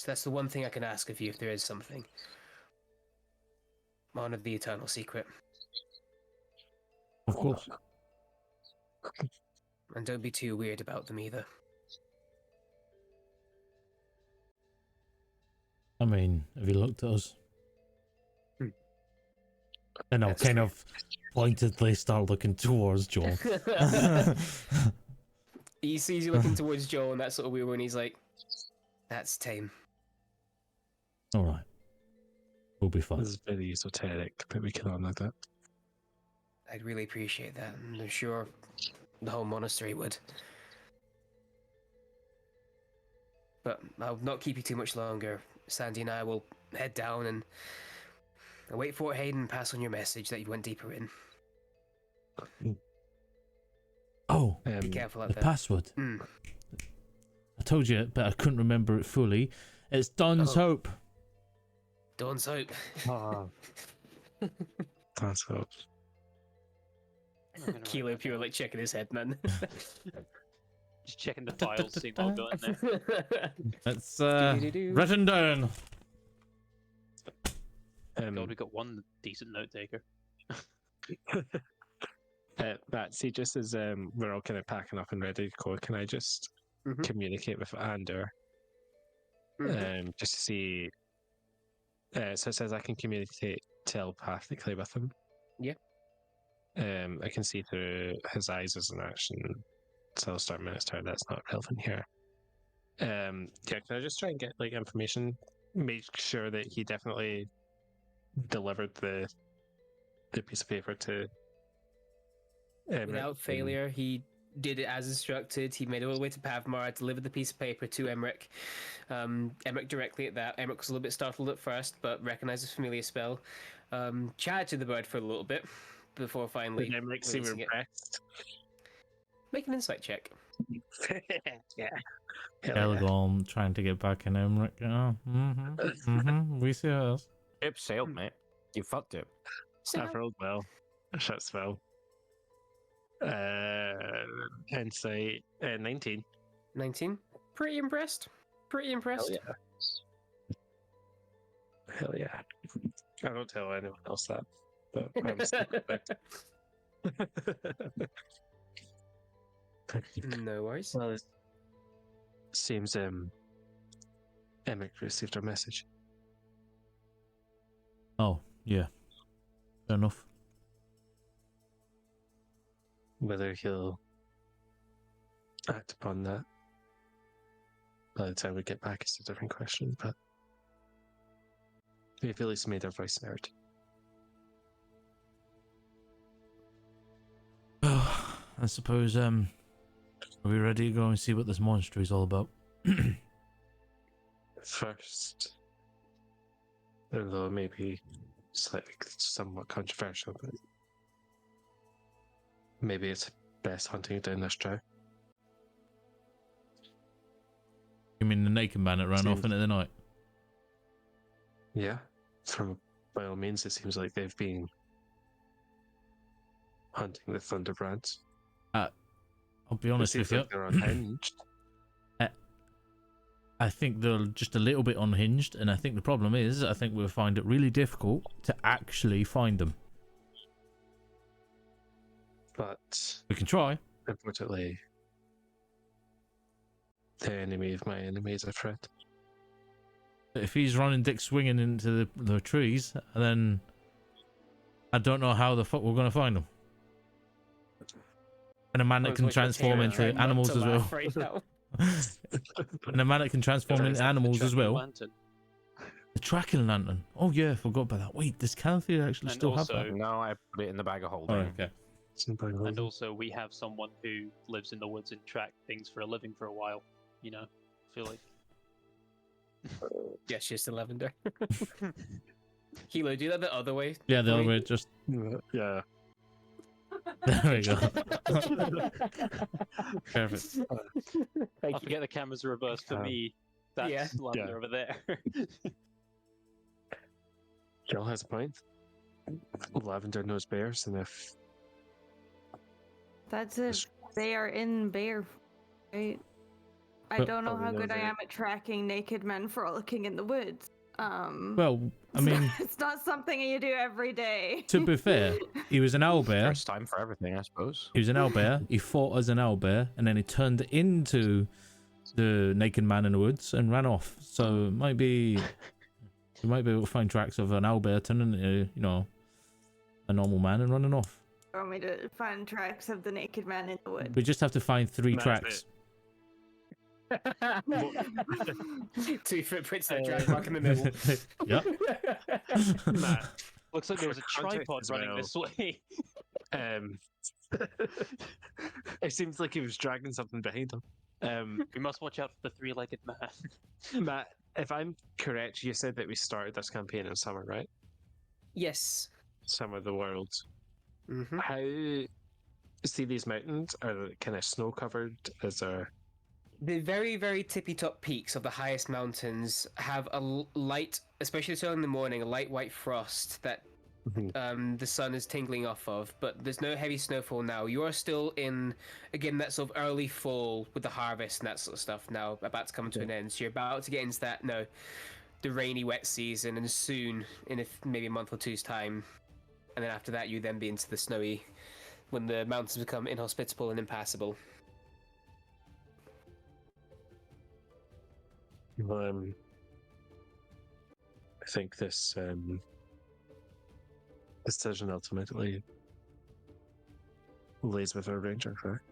That's the one thing I can ask of you, if there is something. Honor the Eternal secret. Of course. And don't be too weird about them either. I mean, have you looked at us? And I'll That's kind true. of pointedly start looking towards Joel. He sees you looking towards Joel and that sort of weird, and he's like, that's tame. All right. We'll be fine. This is very esoteric, but we can honor that. I'd really appreciate that, and I'm sure the whole monastery would. But I'll not keep you too much longer. Sandy and I will head down and wait for Hayden and pass on your message that you went deeper in. Oh, Be careful out the there. password. Mm. I told you it, but I couldn't remember it fully. It's Don's Oh. Hope. Dawn's Hope. Oh. That's hope. Kilo pure like checking his head, man. Just checking the files, seeing what I've got in there. It's Do-do-do-do. written down. God, we got one decent note taker. Batsy, just as we're all kind of packing up and ready to go, can I just Mhm. communicate with Ander? Mhm. Just to see. So it says I can communicate telepathically with him. Yeah. I can see through his eyes as an action. So I'll start minister. That's not relevant here. Yeah, can I just try and get like information? Make sure that he definitely delivered the piece of paper to. Without failure, he did it as instructed. He made it all the way to Pavmar, delivered the piece of paper to Emmerich. Emmerich directly at that. Emmerich was a little bit startled at first, but recognized the familiar spell. Chatted to the bird for a little bit before finally Emmerich seemed releasing it. impressed. Make an insight check. Yeah. Hell yeah. Elgon trying to get back in Emmerich. Oh, we see us. Ship sailed, mate. You fucked it. I've rolled well. Shots well. Insight 19. 19. Pretty impressed. Pretty impressed. Hell yeah. Hell yeah. I don't tell anyone else that, but I'm No worries. Well, it seems Emmett received our message. Oh, yeah. Fair enough. Whether he'll act upon that by the time we get back is a different question, but we've at least made our voice heard. Well, I suppose, are we ready to go and see what this monster is all about? First, although it may be slightly somewhat controversial, but maybe it's best hunting down this drow. You mean the naked man that ran off Seems- into the night? Yeah, by all means, it seems like they've been hunting the Thunderbrands. I'll be It honest seems with you. like they're unhinged. I think they're just a little bit unhinged, and I think the problem is, I think we'll find it really difficult to actually find them. But We can try. unfortunately, the enemy of my enemy is a threat. But if he's running dick swinging into the trees, then I don't know how the fuck we're gonna find him. And a man that can transform into animals as well. Right now. And a man that can transform into animals as well. Lantern. The tracking lantern. Oh yeah, I forgot about that. Wait, does Canthe actually And still have also- that? No, I put it in the bag of holding. Oh, okay. And also, we have someone who lives in the woods and track things for a living for a while. You know, I feel like Yes, just the lavender. Hilo, do that the other way. Yeah, the other Wait. way. Just Yeah. there we go. Perfect. I'll get the cameras reversed for me. That's Yeah. lavender Yeah. over there. Jill has a point. Lavender knows bears, and if That's it. They are in bear, right? I But- don't know Oh, we how know good I that. am at tracking naked men frolicking in the woods. Well, I mean, it's not something you do every day. to be fair, he was an owlbear. First time for everything, I suppose. He was an owlbear. He fought as an owlbear, and then he turned into the naked man in the woods and ran off. So it might be, you might be able to find tracks of an owlbear turning into, you know, a normal man and running off. You want me to find tracks of the naked man in the woods? We just have to find 3 That's tracks. 2 footprints and a drag mark in the middle. Yep. Matt, Looks like there was a For context tripod as running well. this way. um, it seems like he was dragging something behind him. We must watch out for the three-legged man. Matt, if I'm correct, you said that we started this campaign in summer, right? Yes. Summer of the world. Mm-hmm. How see these mountains are kind of snow covered? Is there? The very, very tippy top peaks of the highest mountains have a light, especially so in the morning, a light white frost that the sun is tingling off of, but there's no heavy snowfall now. You are still in, again, that sort of early fall with the harvest and that sort of stuff now, about to come to an end. So you're about to get into that, the rainy, wet season, and soon, in maybe a month or two's time, and then after that, you then be into the snowy, when the mountains become inhospitable and impassable. I think this decision ultimately lays with our ranger, correct?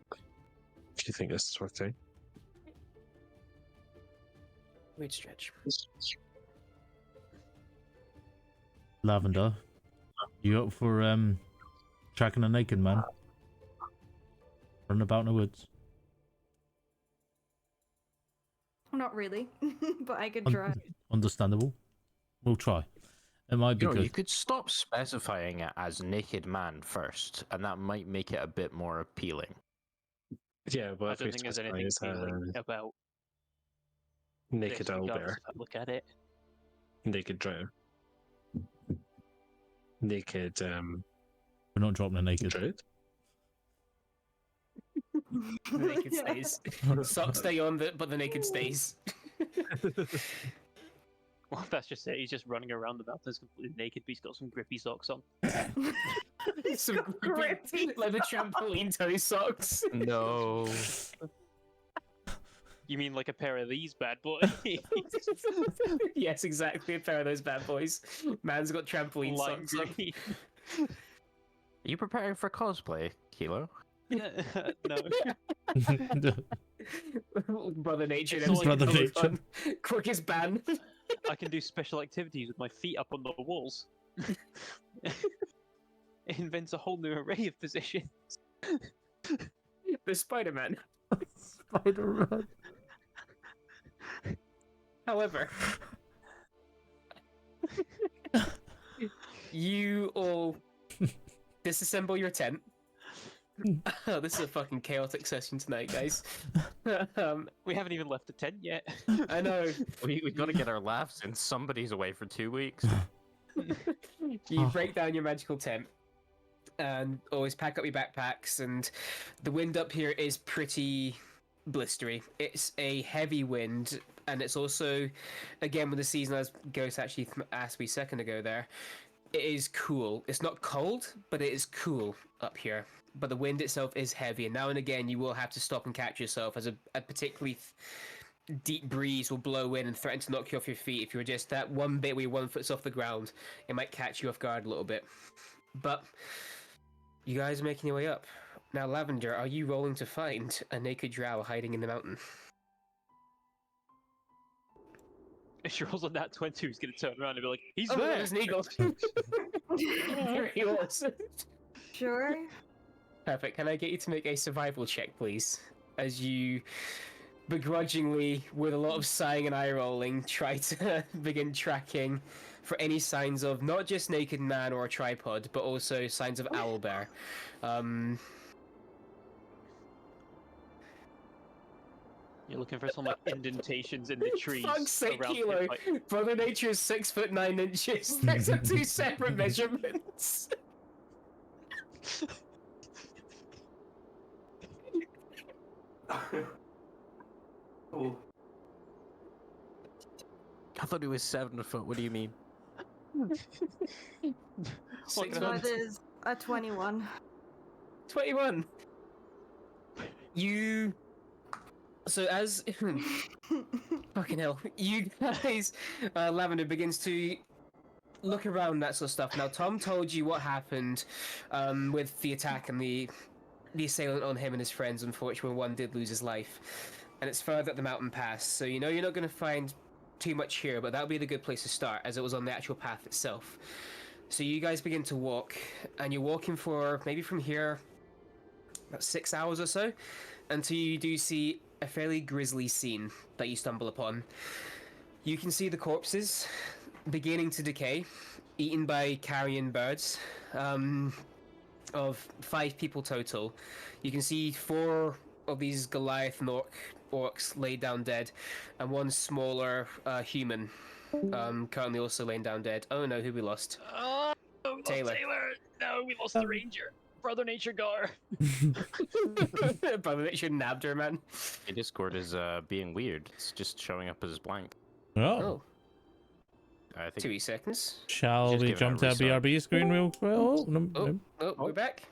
If you think this is worth doing. Weird stretch. Lavender, you up for tracking a naked man running about in the woods? Not really, but I could Un- try. Understandable. We'll try. It might be You know, good. you could stop specifying it as naked man first, and that might make it a bit more appealing. Yeah, but I if don't we think there's specify anything it's, appealing about naked this, owl regardless bear, of how I look at it. naked drow, naked We're not dropping a naked. druid. The naked stays. Socks stay on, but the naked stays. Well, that's just it. He's just running around the mountains completely naked, but he's got some grippy socks on. Some grippy leather trampoline toe socks. No. You mean like a pair of these bad boys? Yes, exactly. A pair of those bad boys. Man's got trampoline Light socks on. green. Are you preparing for cosplay, Kilo? No. Brother Nature. It's never all seen Brother color Nature. fun. Quickest ban. I can do special activities with my feet up on the walls. It invents a whole new array of positions. The Spider-Man. Spider-Man. However, you all disassemble your tent. Oh, this is a fucking chaotic session tonight, guys. We haven't even left the tent yet. I know. We got to get our laughs in. Somebody's away for 2 weeks. You break down your magical tent, and always pack up your backpacks. And the wind up here is pretty blistery. It's a heavy wind, and it's also, again, with the season, as Ghost actually asked me a second ago there, it is cool. It's not cold, but it is cool up here. But the wind itself is heavy, and now and again you will have to stop and catch yourself, as a particularly deep breeze will blow in and threaten to knock you off your feet. If you're just that one bit where your 1 foot's off the ground, it might catch you off guard a little bit. But you guys are making your way up. Now, Lavender, are you rolling to find a naked drow hiding in the mountain? If she rolls on that 20, he's gonna turn around and be like, he's Oh, there! there's an eagle. There he was. Sure. Perfect. Can I get you to make a survival check, please? As you begrudgingly, with a lot of sighing and eye rolling, try to begin tracking for any signs of not just naked man or a tripod, but also signs of owlbear. You're looking for some like indentations in the trees. Fuck's sake, around Kilo. him, like- Brother Nature is 6'9". Those are two separate measurements. Oh. I thought he was 7 foot. What do you mean? Six What So foot. it is a 21. 21. You. So as fucking hell, you guys, Lavender begins to look around that sort of stuff. Now, Tom told you what happened with the attack and the assailant on him and his friends. Unfortunately, one did lose his life, and it's further up the mountain pass. So you know you're not going to find too much here, but that would be the good place to start, as it was on the actual path itself. So you guys begin to walk, and you're walking for maybe from here about 6 hours or so, until you do see a fairly grisly scene that you stumble upon. You can see the corpses beginning to decay, eaten by carrion birds, of 5 people total. You can see 4 of these Goliath orcs laid down dead, and 1 smaller human currently also laying down dead. Oh no, who we lost? Oh, we lost Taylor. Taylor! No, we lost the ranger. Brother Nature got her. Brother Nature nabbed her, man. My Discord is being weird. It's just showing up as blank. Oh, Oh, I think 2 seconds. shall Just we give it jump a to a restart. BRB screen real quick? Oh, no, Oh, no. oh, we're back.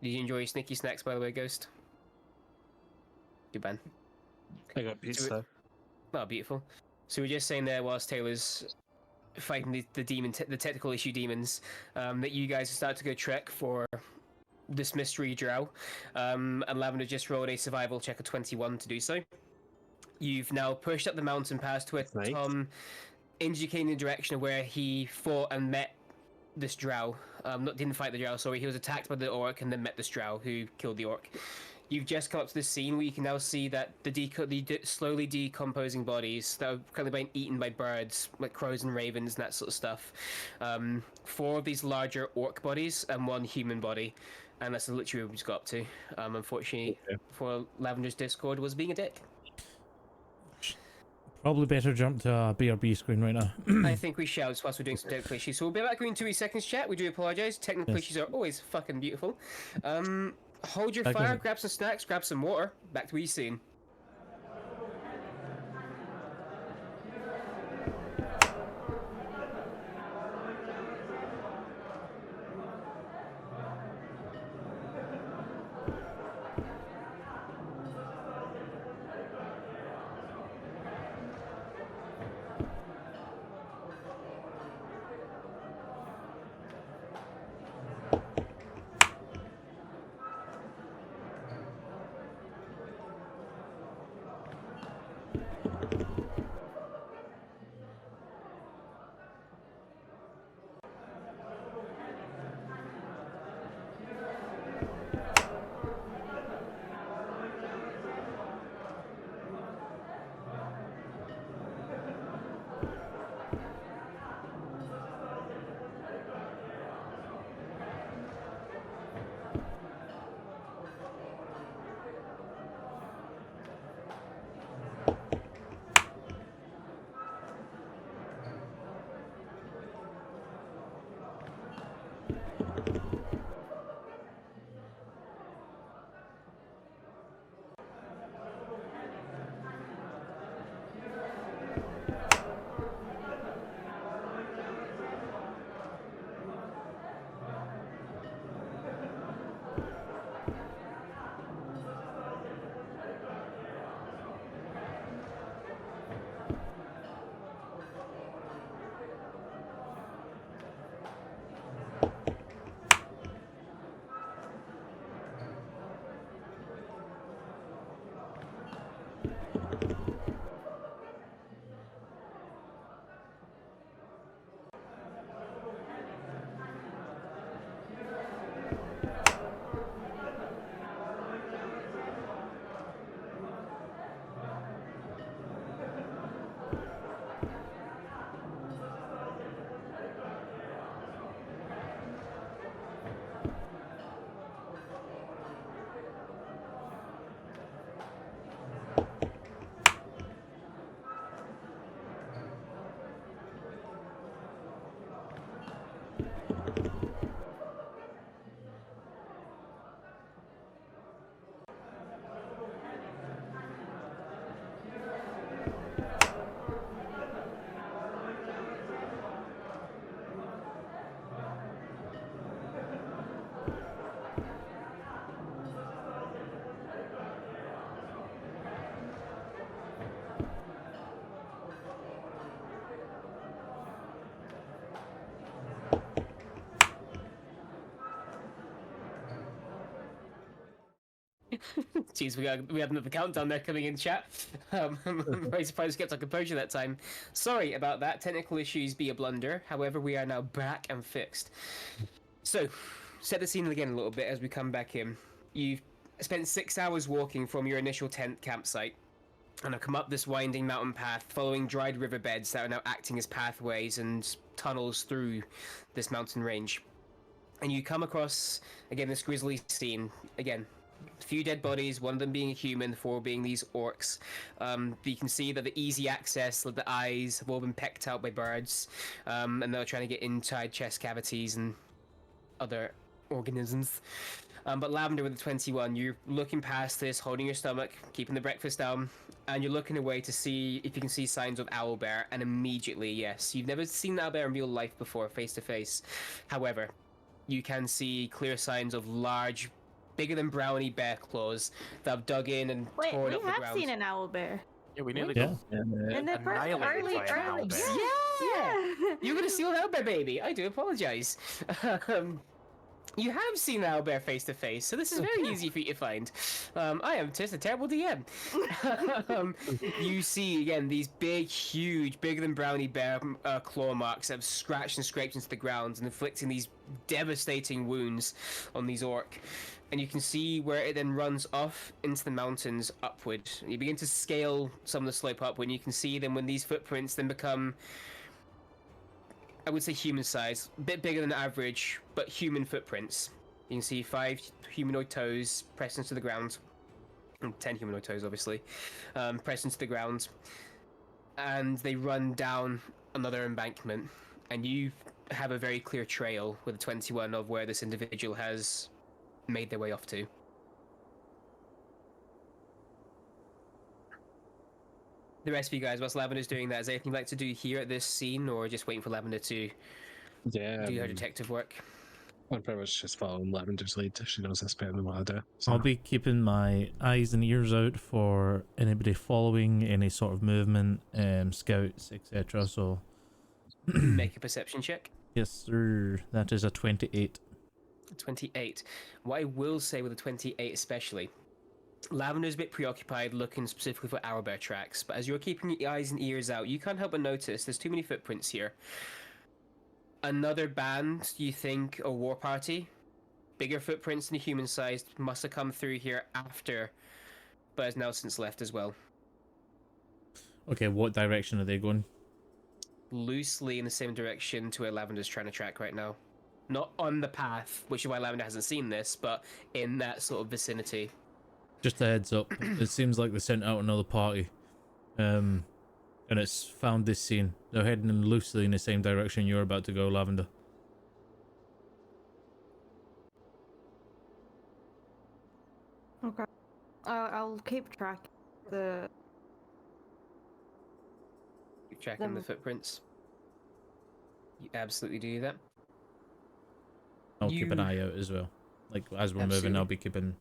Did you enjoy your sneaky snacks, by the way, Ghost? Good man. I got pizza. Oh, beautiful. So we're just saying there, whilst Taylor's fighting the demon, the technical issue demons, that you guys start to go trek for this mystery drow, and Lavender just rolled a survival check of 21 to do so. You've now pushed up the mountain pass to where That's nice. Tom indicating the direction of where he fought and met this drow. Didn't fight the drow, sorry. He was attacked by the orc and then met this drow who killed the orc. You've just come up to this scene where you can now see that the slowly decomposing bodies that are currently being eaten by birds, like crows and ravens and that sort of stuff. 4 of these larger orc bodies and 1 human body. And that's literally what we just got up to. Unfortunately, for Lavender's Discord was being a dick. Probably better jump to a BRB screen right now. I think we shall, whilst we're doing some technical issues. So we'll be back in 2 seconds, chat. We do apologise. Technical Yes. issues are always fucking beautiful. Hold your Back fire, on it. grab some snacks, grab some water. Back to you soon. Jeez, we had another countdown there coming in chat. I'm very surprised we kept our composure that time. Sorry about that. Technical issues be a blunder. However, we are now back and fixed. So, set the scene again a little bit as we come back in. You've spent 6 hours walking from your initial tent campsite and have come up this winding mountain path, following dried riverbeds that are now acting as pathways and tunnels through this mountain range. And you come across, again, this grisly scene. Again, a few dead bodies, one of them being a human, 4 being these orcs. You can see that the easy access, the eyes have all been pecked out by birds, and they're trying to get inside chest cavities and other organisms. But Lavender with the 21, you're looking past this, holding your stomach, keeping the breakfast down, and you're looking away to see if you can see signs of owlbear, and immediately, yes, you've never seen owlbear in real life before, face to face. However, you can see clear signs of large, bigger than brownie bear claws that have dug in and Wait, torn we up the have ground. seen an owl bear. Yeah, we nearly Yeah. got In the annihilated early, by an owl bear. Yeah. You're gonna steal an owlbear, baby. I do apologize. You have seen an owlbear face to face, so this is very easy for you to find. I am just a terrible DM. You see again these big, huge, bigger than brownie bear claw marks that have scratched and scraped into the ground and inflicting these devastating wounds on these orc. And you can see where it then runs off into the mountains upward. You begin to scale some of the slope upward, and you can see then when these footprints then become, I would say, human size, a bit bigger than average, but human footprints. You can see 5 humanoid toes pressed into the ground, and 10 humanoid toes, obviously, pressed into the ground, and they run down another embankment. And you have a very clear trail with a 21 of where this individual has made their way off to. The rest of you guys, whilst Lavender's doing that, is there anything you'd like to do here at this scene, or just waiting for Lavender to Yeah, do her detective work? I'm pretty much just following Lavender's lead. She knows this better than what I do. So. I'll be keeping my eyes and ears out for anybody following, any sort of movement, scouts, etc. So, Make a perception check. yes, sir. That is a 28. 28. What I will say with a 28 especially, Lavender's a bit preoccupied looking specifically for owlbear tracks, but as you're keeping your eyes and ears out, you can't help but notice there's too many footprints here. Another band, you think, a war party, bigger footprints than human sized, must have come through here after, but has now since left as well. Okay, what direction are they going? Loosely in the same direction to where Lavender's trying to track right now. Not on the path, which is why Lavender hasn't seen this, but in that sort of vicinity. Just a heads up. It seems like they sent out another party, and it's found this scene. They're heading in loosely in the same direction you're about to go, Lavender. Okay. I'll keep track. The Keep tracking the Them- footprints. You absolutely do that. I'll keep an You- eye out as well. Like as we're moving, I'll Absolutely. be keeping.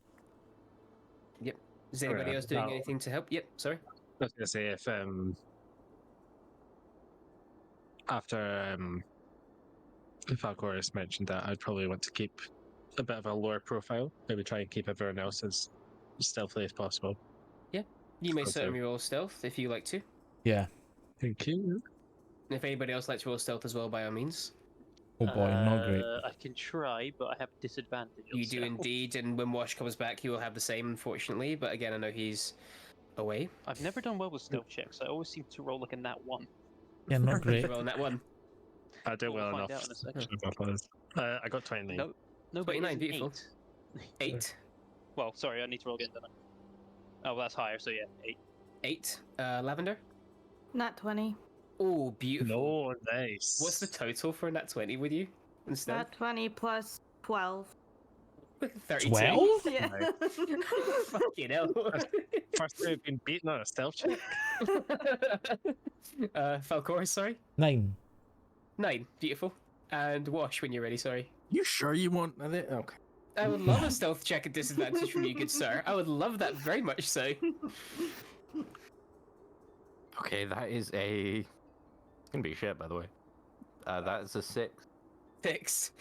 Yep. Is anybody Alright, else doing now- anything to help? Yep. Sorry. I was gonna say if after Falcoris mentioned that, I'd probably want to keep a bit of a lower profile. Maybe try and keep everyone else as stealthily as possible. You may Okay. certainly roll stealth if you like to. Yeah. Thank you. And if anybody else likes to roll stealth as well, by all means. Oh boy, not great. I can try, but I have disadvantage. on You do stealth. indeed, and when Wash comes back, he will have the same, unfortunately. But again, I know he's away. I've never done well with stealth checks. I always seem to roll like a nat 1. Yeah, not great. Rolling that one. I did We'll well find enough. out in a second. I got 29. No, no, but it 29, is an beautiful. 8. 8. Well, sorry, I need to roll again, don't I? Oh, well, that's higher, so yeah, 8. 8. Lavender. Nat 20. Oh, beautiful. No, nice. What's the total for a nat 20 with you instead? Nat 20 plus 12. 32. 12? Yeah. Fucking hell. First time I've been beaten on a stealth check? Falcor, sorry. 9. 9. Beautiful. And Wash when you're ready, sorry. You sure you want that? Okay. I would love a stealth check at disadvantage from you, good sir. I would love that very much so. Okay, that is a. It's gonna be shit, by the way. That is a 6. 6.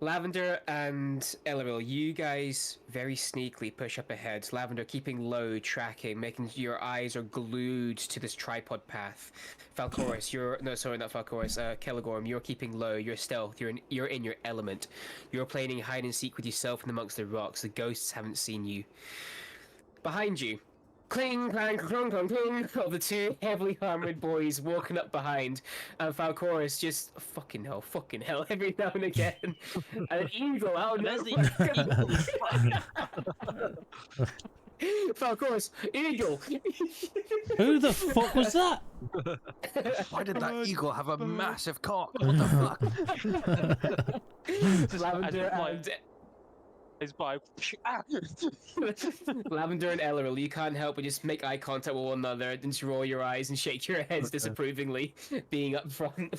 Lavender and Elleril, you guys very sneakily push up ahead. Lavender keeping low, tracking, making sure your eyes are glued to this tripod path. Falcoris, not Falcoris. Kelagorm, you're keeping low. You're stealth. You're in your element. You're playing hide and seek with yourself and amongst the rocks. The ghosts haven't seen you. Behind you, cling, clang, clong, clong, cling of the two heavily armored boys walking up behind, and Falcoris just fucking hell, every now and again. An eagle out of There's the nowhere. Falcoris, eagle. Who the fuck was that? Why did that eagle have a massive cock? What the fuck? Lavender as and Is by. Ah! Lavender and Elleril, you can't help but just make eye contact with one another and just roll your eyes and shake your heads disapprovingly, being up front.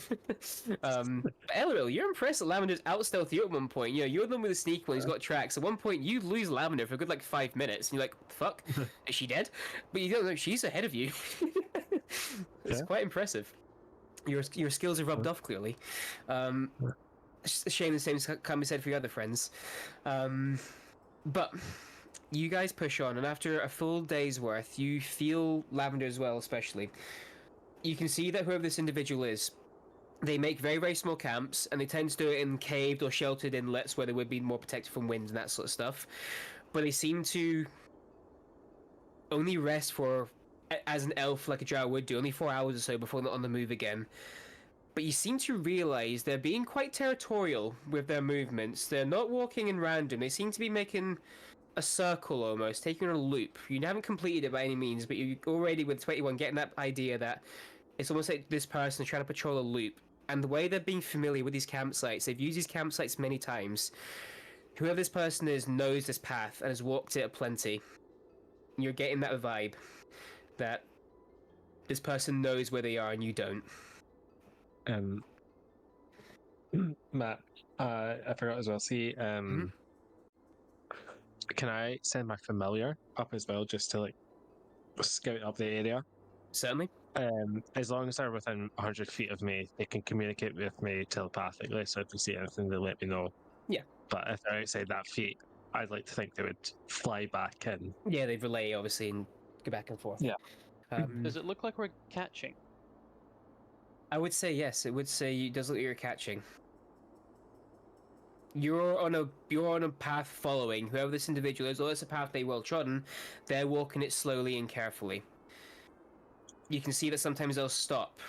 Elleril, you're impressed that Lavender's out stealth you at one point. You know, you're the one with the sneak one who's got tracks. At one point, you lose Lavender for a good like 5 minutes, and you're like, "Fuck, is she dead?" But you don't know she's ahead of you. It's Yeah. quite impressive. Your skills are rubbed off clearly. It's a shame the same can't be said for your other friends. But you guys push on, and after a full day's worth, you feel Lavender as well, especially. You can see that whoever this individual is, they make very, very small camps, and they tend to do it in caved or sheltered inlets where they would be more protected from wind and that sort of stuff. But they seem to only rest for, as an elf like a drow would do, only 4 hours or so before they're on the move again. But you seem to realize they're being quite territorial with their movements. They're not walking in random. They seem to be making a circle almost, taking a loop. You haven't completed it by any means, but you're already with 21 getting that idea that it's almost like this person is trying to patrol a loop. And the way they're being familiar with these campsites, they've used these campsites many times. Whoever this person is knows this path and has walked it aplenty. You're getting that vibe that this person knows where they are and you don't. Matt, I forgot as well. See, can I send my familiar up as well, just to like scout up the area? Certainly. As long as they're within 100 feet of me, they can communicate with me telepathically. So if they see anything, they let me know. Yeah. But if they're outside that feet, I'd like to think they would fly back in. Yeah, they relay obviously and go back and forth. Yeah. Does it look like we're catching? I would say yes. It would say it does look like you're catching. You're on a path following whoever this individual is. Although it's a path they well trodden, they're walking it slowly and carefully. You can see that sometimes they'll stop,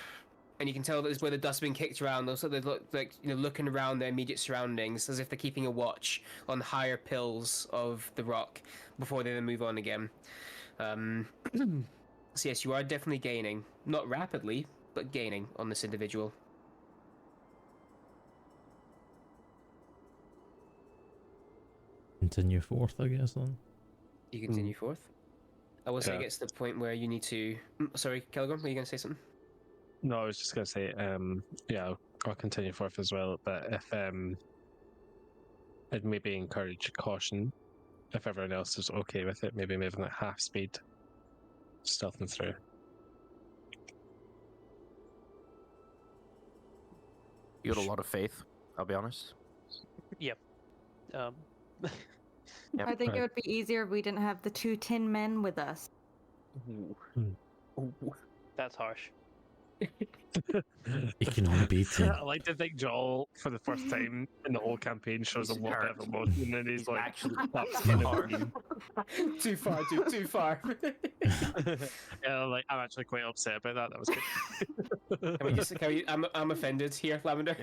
and you can tell that it's where the dust's been kicked around. Also, they look like looking around their immediate surroundings as if they're keeping a watch on higher pills of the rock before they then move on again. So yes, you are definitely gaining, not rapidly, but gaining on this individual. Continue forth, I guess, then. You continue forth. I will say it Yeah. gets to the point where you need to. Sorry, Kelgorm, were you going to say something? No, I was just gonna say, yeah, I'll continue forth as well. But if I'd maybe encourage caution if everyone else is okay with it. Maybe moving at half speed, stealthing through. You got a lot of faith, I'll be honest. Um, Yep. I think Right. it would be easier if we didn't have the 2 tin men with us. that's harsh. It can only be 10. I like to think Joel, for the first time in the whole campaign, shows a He's lot hurt. of emotion, and he's He's like, actually "That's kind of hard. mean." Too far, dude. Too far. Yeah, like I'm actually quite upset about that. That was good. I'm offended here, Lavender.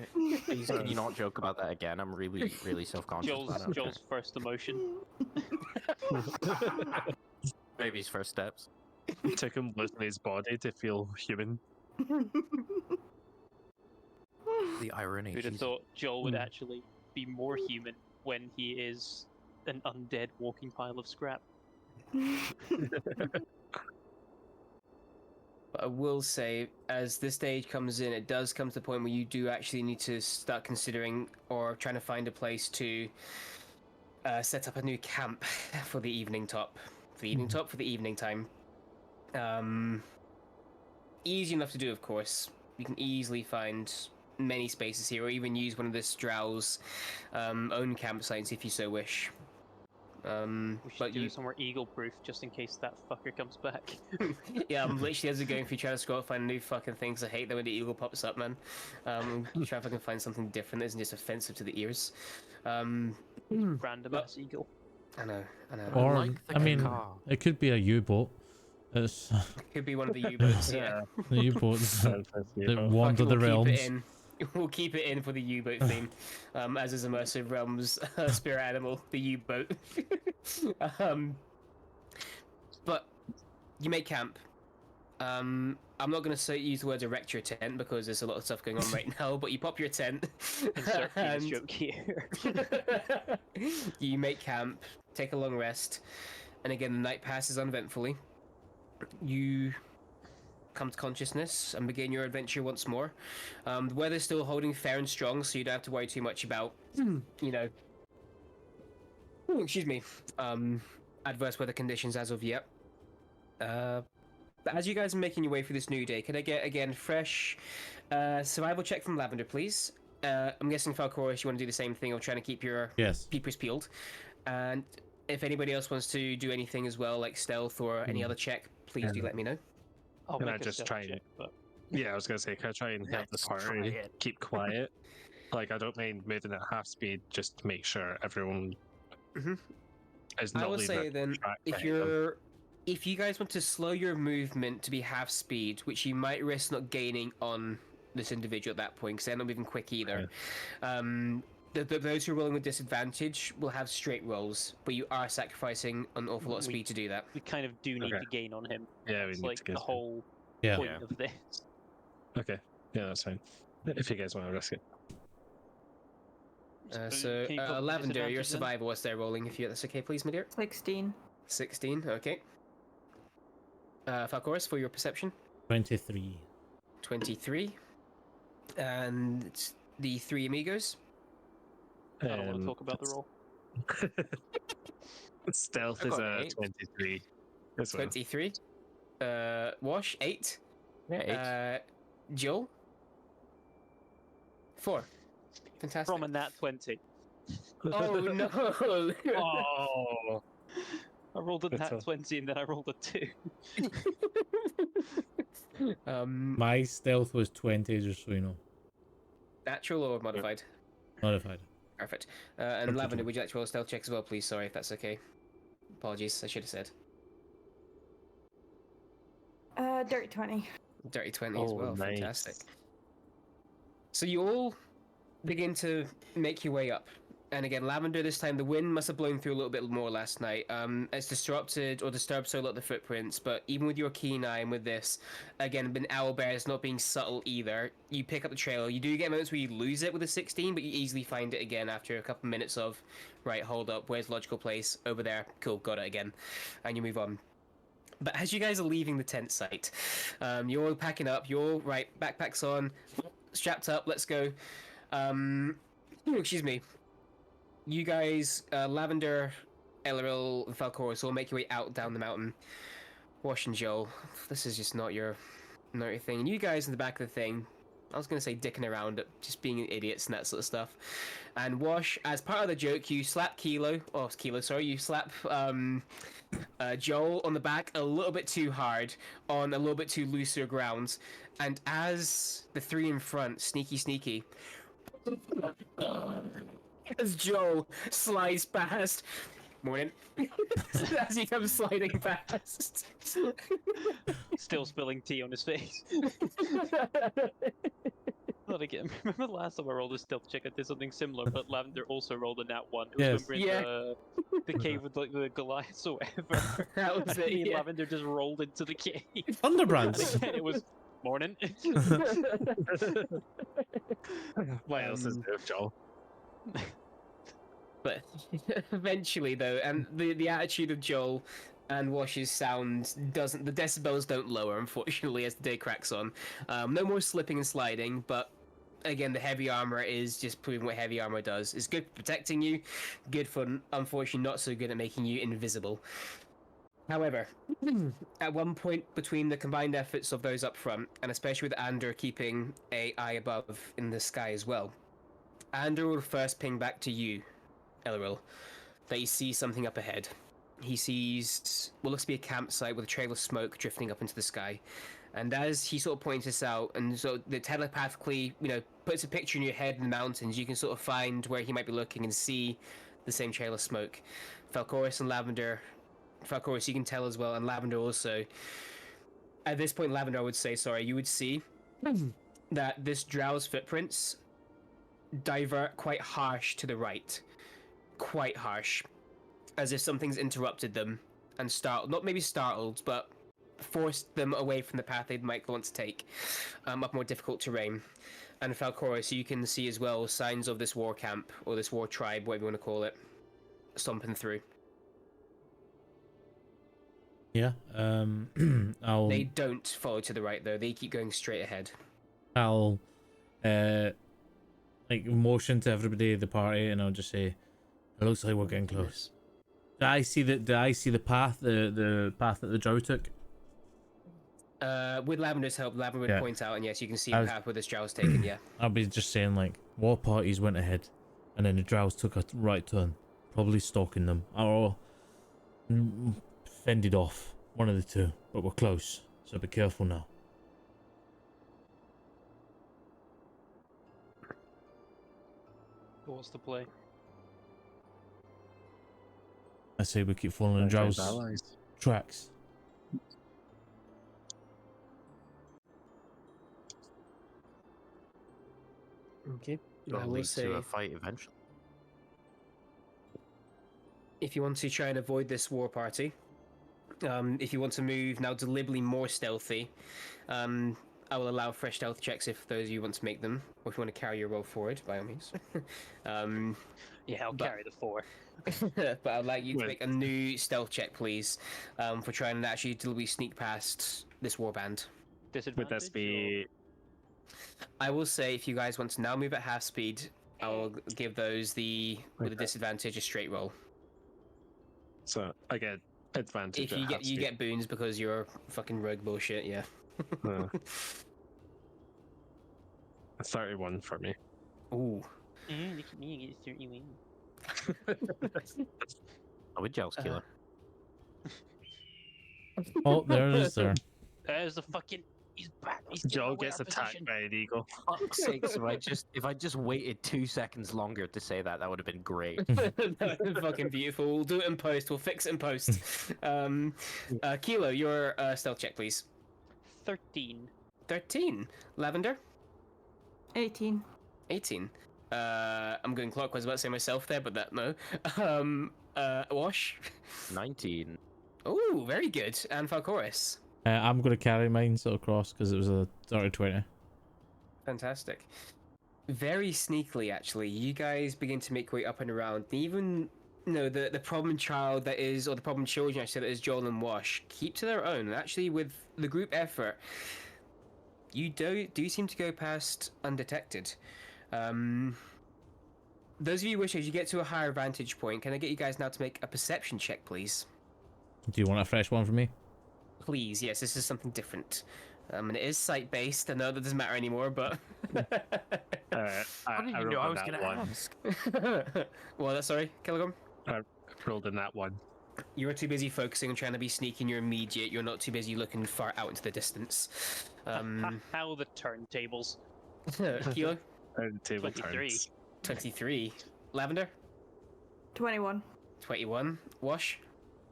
Please, can you not joke about that again? I'm really, really self-conscious about it. Joel's first emotion. Baby's first steps. It took him losing his body to feel human. The irony. Who'd have Jesus. thought Joel would Hmm. actually be more human when he is an undead walking pile of scrap? But I will say, as this stage comes in, it does come to the point where you do actually need to start considering or trying to find a place to set up a new camp for the evening top. For the evening top, for the evening time. Easy enough to do, of course. You can easily find many spaces here, or even use one of the Strau's own campsites if you so wish. We should But do you it somewhere eagle-proof, just in case that fucker comes back. yeah, I'm literally as we're going through trying to scroll find new fucking things. I hate that when the eagle pops up, man. Try if I can find something different that isn't just offensive to the ears. Random But- ass eagle. I know. Or, like the I mean, car. it could be a U-boat. It's Could be one of the U-boats. Yeah, the U-boats Sounds that beautiful. wander the Fucking we'll keep it realms. in. We'll keep it in for the U-boat theme, as is Immersive Realms spirit animal, the U-boat. But you make camp. I'm not going to use the words erect your tent because there's a lot of stuff going on right now. But you pop your tent. Insert penis and- joke here. You make camp, take a long rest, and again the night passes uneventfully. You come to consciousness and begin your adventure once more. The weather's still holding fair and strong, so you don't have to worry too much about, excuse me, adverse weather conditions as of yet. But as you guys are making your way through this new day, can I get, again, fresh survival check from Lavender, please? I'm guessing, Falcoris, you want to do the same thing of trying to keep your Yes. peepers peeled. And if anybody else wants to do anything as well, like stealth or any other check, please do let me know. I'll Can I make a just stealth try and- check, but Yeah, I was gonna say, can I try and help the Let's try party it. keep quiet? Like, I don't mind moving at half speed, just to make sure everyone Mhm. is I not will leaving say a then, track if behind them. you guys want to slow your movement to be half speed, which you might risk not gaining on this individual at that point, because they're not moving quick either. Those who are rolling with disadvantage will have straight rolls, but you are sacrificing an awful lot of We- speed to do that. we kind of do need Okay. to gain on him. Yeah, we It's need like to get the whole Yeah. point Yeah. of this. Okay, yeah, that's fine. If you guys want to risk it. So, Can you put the Lavender, your disadvantage then? survival, what's their rolling, if that's okay, please, my dear? 16. 16, okay. Falcoris, for your perception? 23. 23. And it's the three amigos. I don't want to talk about the roll. Stealth I is got a an 8. 23 as well. 23. Wash, 8. Yeah, 8. Joel? 4. Fantastic. From a nat 20. Oh no! Oh, I rolled a That's nat a- 20 and then I rolled a 2. My stealth was 20, just so you know. Natural or modified? Modified. Perfect. And 22. Lavender, would you like to roll a stealth check as well, please? Sorry if that's okay. Apologies, I should have said. Dirty 20. Dirty 20 as Oh, well, nice. fantastic. So you all begin to make your way up. And again, Lavender, this time the wind must have blown through a little bit more last night. It's disturbed so a lot of the footprints, but even with your keen eye and with this, again, been owlbears not being subtle either, you pick up the trail. You do get moments where you lose it with a 16, but you easily find it again after a couple minutes of, right, hold up, where's logical place? Over there, cool, got it again. And you move on. But as you guys are leaving the tent site, you're all packing up, you're all, right, backpacks on, strapped up, let's go. Excuse me. You guys, Lavender, Elleril, and Falcoris all make your way out down the mountain. Wash and Joel, this is just not your thing. And you guys in the back of the thing, I was going to say dicking around, just being idiots and that sort of stuff. And Wash, as part of the joke, you slap you slap Joel on the back a little bit too hard on a little bit too looser grounds. And as the three in front, sneaky, as Joel slides past. Morning. As he comes sliding past. Still spilling tea on his face. Not again. Remember the last time I rolled a stealth check, I did something similar, but Lavender also rolled a nat 1. It was Yes. when we were in the cave with like the Goliaths or whatever. That was it, Me and yeah. Lavender just rolled into the cave. Thunderbrands. And it was morning. What else is new, Joel? But eventually, though, and the attitude of Joel and Wash's sound doesn't. The decibels don't lower, unfortunately, as the day cracks on. No more slipping and sliding, but again, the heavy armor is just proving what heavy armor does. It's good for protecting you, good for, unfortunately, not so good at making you invisible. However, at one point between the combined efforts of those up front, and especially with Ander keeping an eye above in the sky as well, Ander will first ping back to you, Elleril, that he sees something up ahead. He sees what looks to be a campsite with a trail of smoke drifting up into the sky. And as he sort of points this out, and so the telepathically, puts a picture in your head in the mountains, you can sort of find where he might be looking and see the same trail of smoke. Falcoris and Lavender. Falcoris, you can tell as well, and Lavender also. At this point, Lavender, I would say, you would see that this drow's footprints divert quite harsh to the right. Quite harsh. As if something's interrupted them and not maybe startled, but forced them away from the path they might want to take, up more difficult terrain. And Falcoris, you can see as well signs of this war camp, or this war tribe, whatever you want to call it, stomping through. Yeah. They don't follow to the right, though. They keep going straight ahead. I'll motion to everybody at the party, and I'll just say, "It looks like we're getting close." Do I see the path, the path that the drow took? With Lavender's help, Lavender would Yeah. point out, and yes, you can see the path where this drow's taken. Yeah. I'll be just saying, war parties went ahead, and then the drows took a right turn, probably stalking them, or fended off, one of the two. But we're close, so be careful now. What's the play? I say we keep following the drows' tracks. Okay. I It'll will lead say, to a fight eventually. if you want to try and avoid this war party, if you want to move now deliberately more stealthy, I will allow fresh stealth checks if those of you want to make them, or if you want to carry your roll forward, by all means. Yeah, I'll carry the 4. But I'd like you to make a new stealth check, please, for trying to actually deliberately sneak past this warband. Would this be... I will say, if you guys want to now move at half speed, I will give those with a disadvantage a straight roll. So I get advantage. If you get boons because you're fucking rogue bullshit, yeah. 31 for me. Ooh. Look at me, I get 31. I would jealous killer. Oh, there it is. There. There's a fucking. He's back. Joel gets attacked by an eagle. Fuck's sakes, if I just waited 2 seconds longer to say that, that would have been great. Fucking beautiful. We'll do it in post. We'll fix it in post. Kilo, your stealth check, please. 13. 13. Lavender? 18. 18. I'm going clockwise. I was about to say myself there, but that no. Wash. 19. Oh, very good. And Falcoris. I'm going to carry mine so across because it was a dirty 20. Fantastic. Very sneakily, actually, you guys begin to make your way up and around. Even the problem child that is, or the problem children, I should say, that is Joel and Wash, keep to their own. And actually, with the group effort, you do seem to go past undetected. Those of you wish, as you get to a higher vantage point, can I get you guys now to make a perception check, please? Do you want a fresh one from me? Please, yes, this is something different. And it is site-based. I know that doesn't matter anymore, but... How did you know I was going to ask? Well, sorry, Killigorm? I rolled in that one. You were too busy focusing on trying to be sneaky in your immediate. You're not too busy looking far out into the distance. How the turntables. Kilo? Table 23. turns. 23. Lavender? 21. 21. Wash?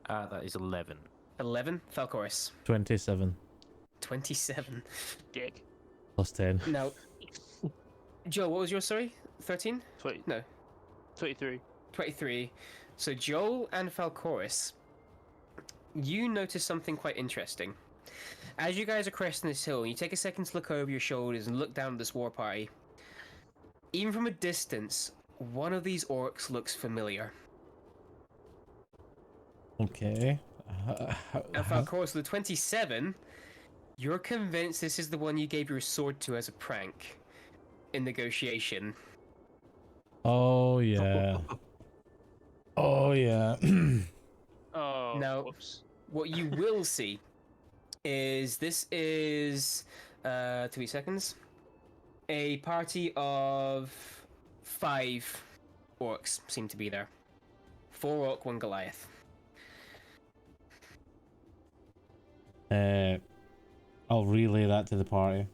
That is 11. 11. Falcoris? 27 27. Dick. plus 10. Now, Joe, what was your, sorry? 13? 20, No. 23. 23. So Joel and Falcoris, you notice something quite interesting. As you guys are cresting this hill, you take a second to look over your shoulders and look down at this war party. Even from a distance, one of these orcs looks familiar. Okay. And Falcoris, with the 27, you're convinced this is the one you gave your sword to as a prank in negotiation. Oh, yeah. Oh, yeah. Oh, Now- whoops. What you will see is this is 2 seconds. A party of 5 orcs seem to be there. 4 orc, 1 Goliath. I'll relay that to the party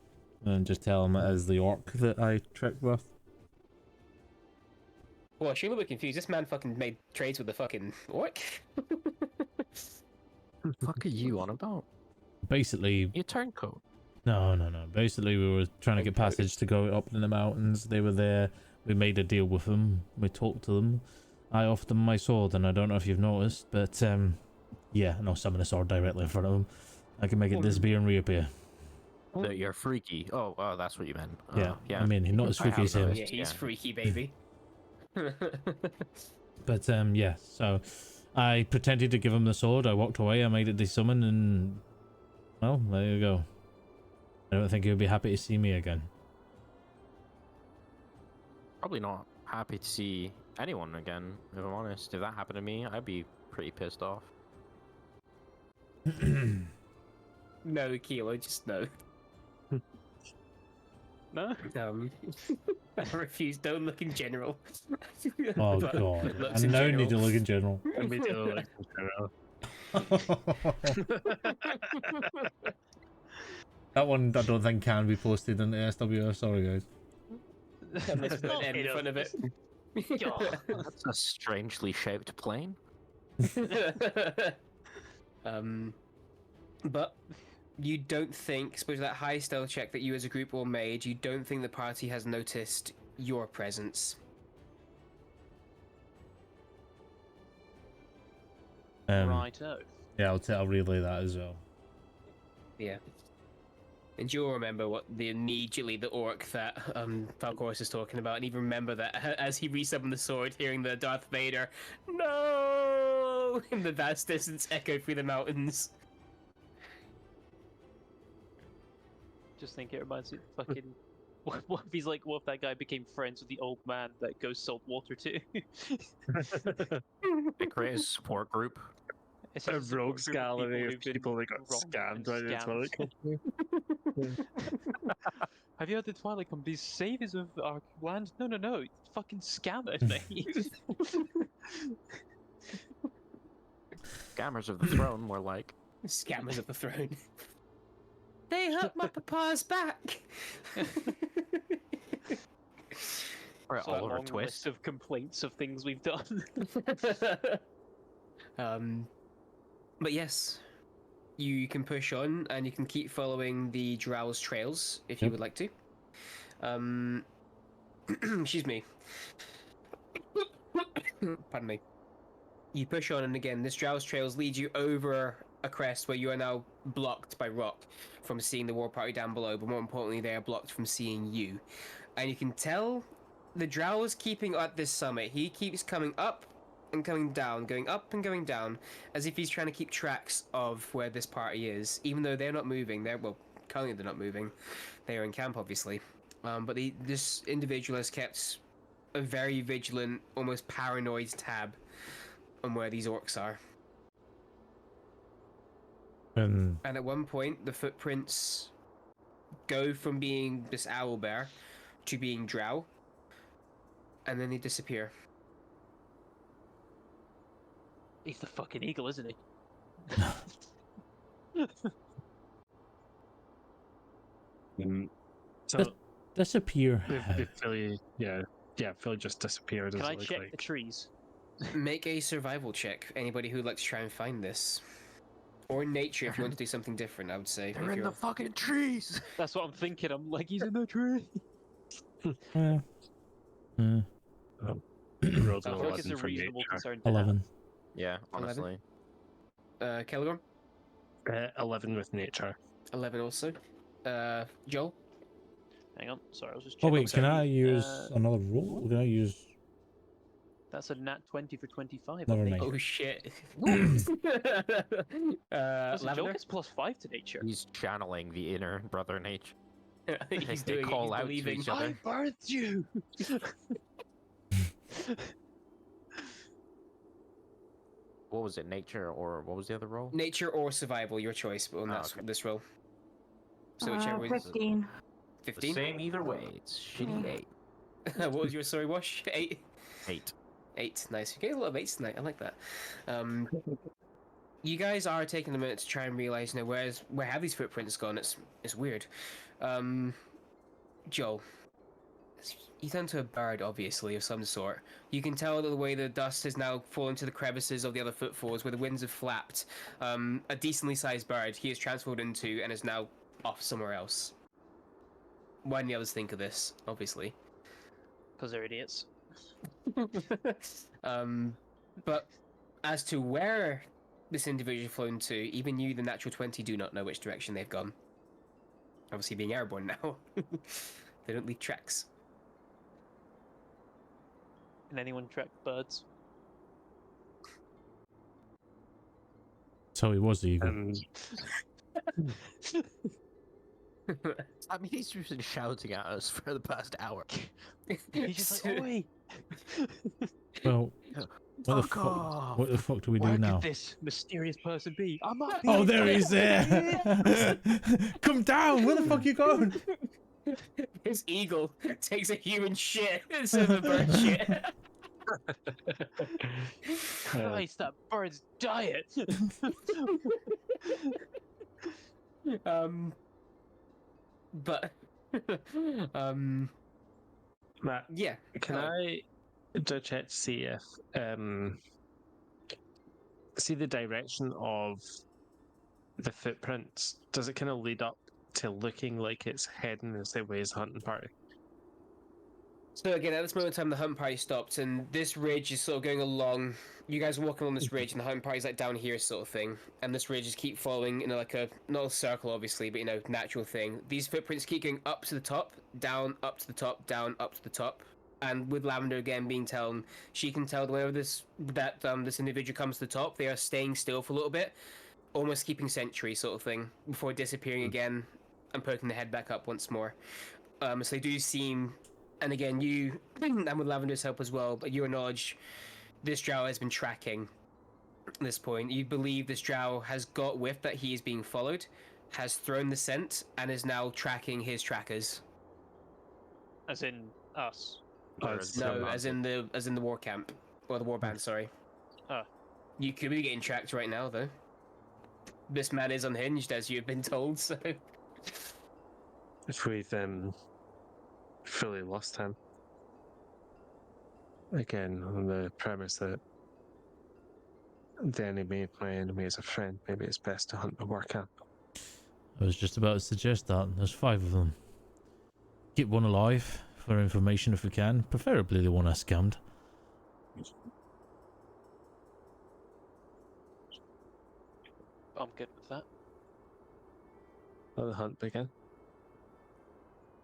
and just tell them it is the orc that I tricked with. Well, you're a little bit confused. This man fucking made trades with the fucking orc. Fuck are you on about? Basically, You turncoat. no. Basically, we were trying to get passage to go up in the mountains. They were there. We made a deal with them. We talked to them. I offered them my sword, and I don't know if you've noticed, but yeah, no, summon a sword directly in front of them. I can make it disappear and reappear. That you're freaky. Oh, that's what you meant. Yeah, yeah. I mean, not as I freaky have as him. noticed. Yeah, he's Yeah. freaky, baby. But yeah, so I pretended to give him the sword. I walked away. I made it desummon, and well, there you go. I don't think he would be happy to see me again. Probably not happy to see anyone again, if I'm honest. If that happened to me, I'd be pretty pissed off. No, Kilo, just no. No? I refuse. Don't look in general. Oh But god, looks I in now need to general. look in general. Immediately like in general. That one I don't think can be posted on the SWR. Sorry guys. Let's put an M in front of it. That's a strangely shaped plane. But you don't think, suppose that high stealth check that you as a group all made, you don't think the party has noticed your presence. Righto. Yeah, I'll relay that as well. Yeah. And you'll remember what immediately the orc that Falcoris is talking about, and even remember that as he resummoned the sword, hearing the Darth Vader "No!" in the vast distance echo through the mountains. Just think it reminds me of fucking. What if he's like, what if that guy became friends with the old man that goes saltwater too? They create a support group. It's A just support rogues group of gallery who've of been people that got wronged scammed and by the Twilight Company. Have you heard the Twilight Company's saviors of our land? No, it's fucking scammers, mate. Scammers of the throne, more like. Scammers of the throne. They hurt my papa's back. Or So a all over long twist. list of complaints of things we've done. But yes, you can push on and you can keep following the Drow's trails if you Yep. would like to. Excuse me. Pardon me. You push on, and again, this Drow's trails lead you over a crest where you are now blocked by rock from seeing the war party down below, but more importantly, they are blocked from seeing you. And you can tell the Drow is keeping at this summit. He keeps coming up and coming down, going up and going down, as if he's trying to keep tracks of where this party is, even though they're not moving. Well, currently they're not moving. They are in camp, obviously. But this individual has kept a very vigilant, almost paranoid tab on where these orcs are. And at one point, the footprints go from being this owlbear to being Drow, and then they disappear. He's the fucking eagle, isn't he? So Disappear. they Philly, Philly just disappeared. Can does I it look check like. the trees? Make a survival check. Anybody who'd like to try and find this. Or nature if you want to do something different, I would say. They're if in you're- the fucking trees. That's what I'm thinking. I'm like, he's in the tree. Yeah. Yeah. Rolled I an feel like it's 11 a for reasonable nature. concern to have. 11. Yeah, 11? honestly. Kelegorm? 11 with nature. 11 also. Joel? Hang on, sorry, I was just Oh checking. wait, can I use Uh, another roll? Can I use That's a nat 20 for 25. Never I mind. think. Oh shit. Listen, Joel Lavender? gets +5 to nature. He's channeling the inner brother nature. He's They doing call it, out to he's believing. each other. I birthed you! What was it, nature or what was the other role? Nature or survival, your choice, but on Oh, that's okay. this roll. So whichever is 15. 15. The same either way. It's shitty 8. What was your story, Wash? 8? 8. 8, nice. You get a lot of 8s tonight, I like that. You guys are taking a minute to try and realize, where have these footprints gone? It's weird. Joel, you turn to a bird, obviously, of some sort. You can tell that the way the dust has now fallen to the crevices of the other footfalls, where the winds have flapped. A decently sized bird he is transformed into and is now off somewhere else. Why didn't the others think of this? Obviously. Because they're idiots. But as to where this individual flown to, even you, the natural 20, do not know which direction they've gone. Obviously being airborne now. They don't leave tracks. Can anyone track birds? So he was the eagle. I mean, he's just been shouting at us for the past hour. He's just like, oi! Well, what the Fuck fuck? off. What the fuck do we do Where now? could this mysterious person be? I'm up Oh, here! there he's there! Come down! Where the fuck you going? His eagle takes a human shit instead of a bird shit. Christ, that bird's diet! But Matt, yeah. can I do a check to see if see the direction of the footprints? Does it kind of lead up to looking like it's heading the same way as the hunting party? So again, at this moment in time, the hunt party stopped, and this ridge is sort of going along. You guys are walking on this ridge, and the hunt party's like down here, sort of thing. And this ridge just keep following in like a not a circle, obviously, but natural thing. These footprints keep going up to the top, down, up to the top, down, up to the top. And with Lavender again being told, she can tell whenever this individual comes to the top, they are staying still for a little bit, almost keeping sentry, sort of thing, before disappearing again and poking the head back up once more. So they do seem. And again, you, and with Lavender's help as well, but you acknowledge this drow has been tracking at this point. You believe this drow has got whiff that he is being followed, has thrown the scent, and is now tracking his trackers. As in us. Or As- No, as in the war camp. Or the war band, sorry. Ah. You could be getting tracked right now, though. This man is unhinged, as you've been told, so... If we've fully lost him. Again, on the premise that the enemy of my enemy is a friend, maybe it's best to hunt the war camp. I was just about to suggest that. There's 5 of them. Keep one alive for information if we can. Preferably the one I scammed. I'm good with that. Let the hunt begin.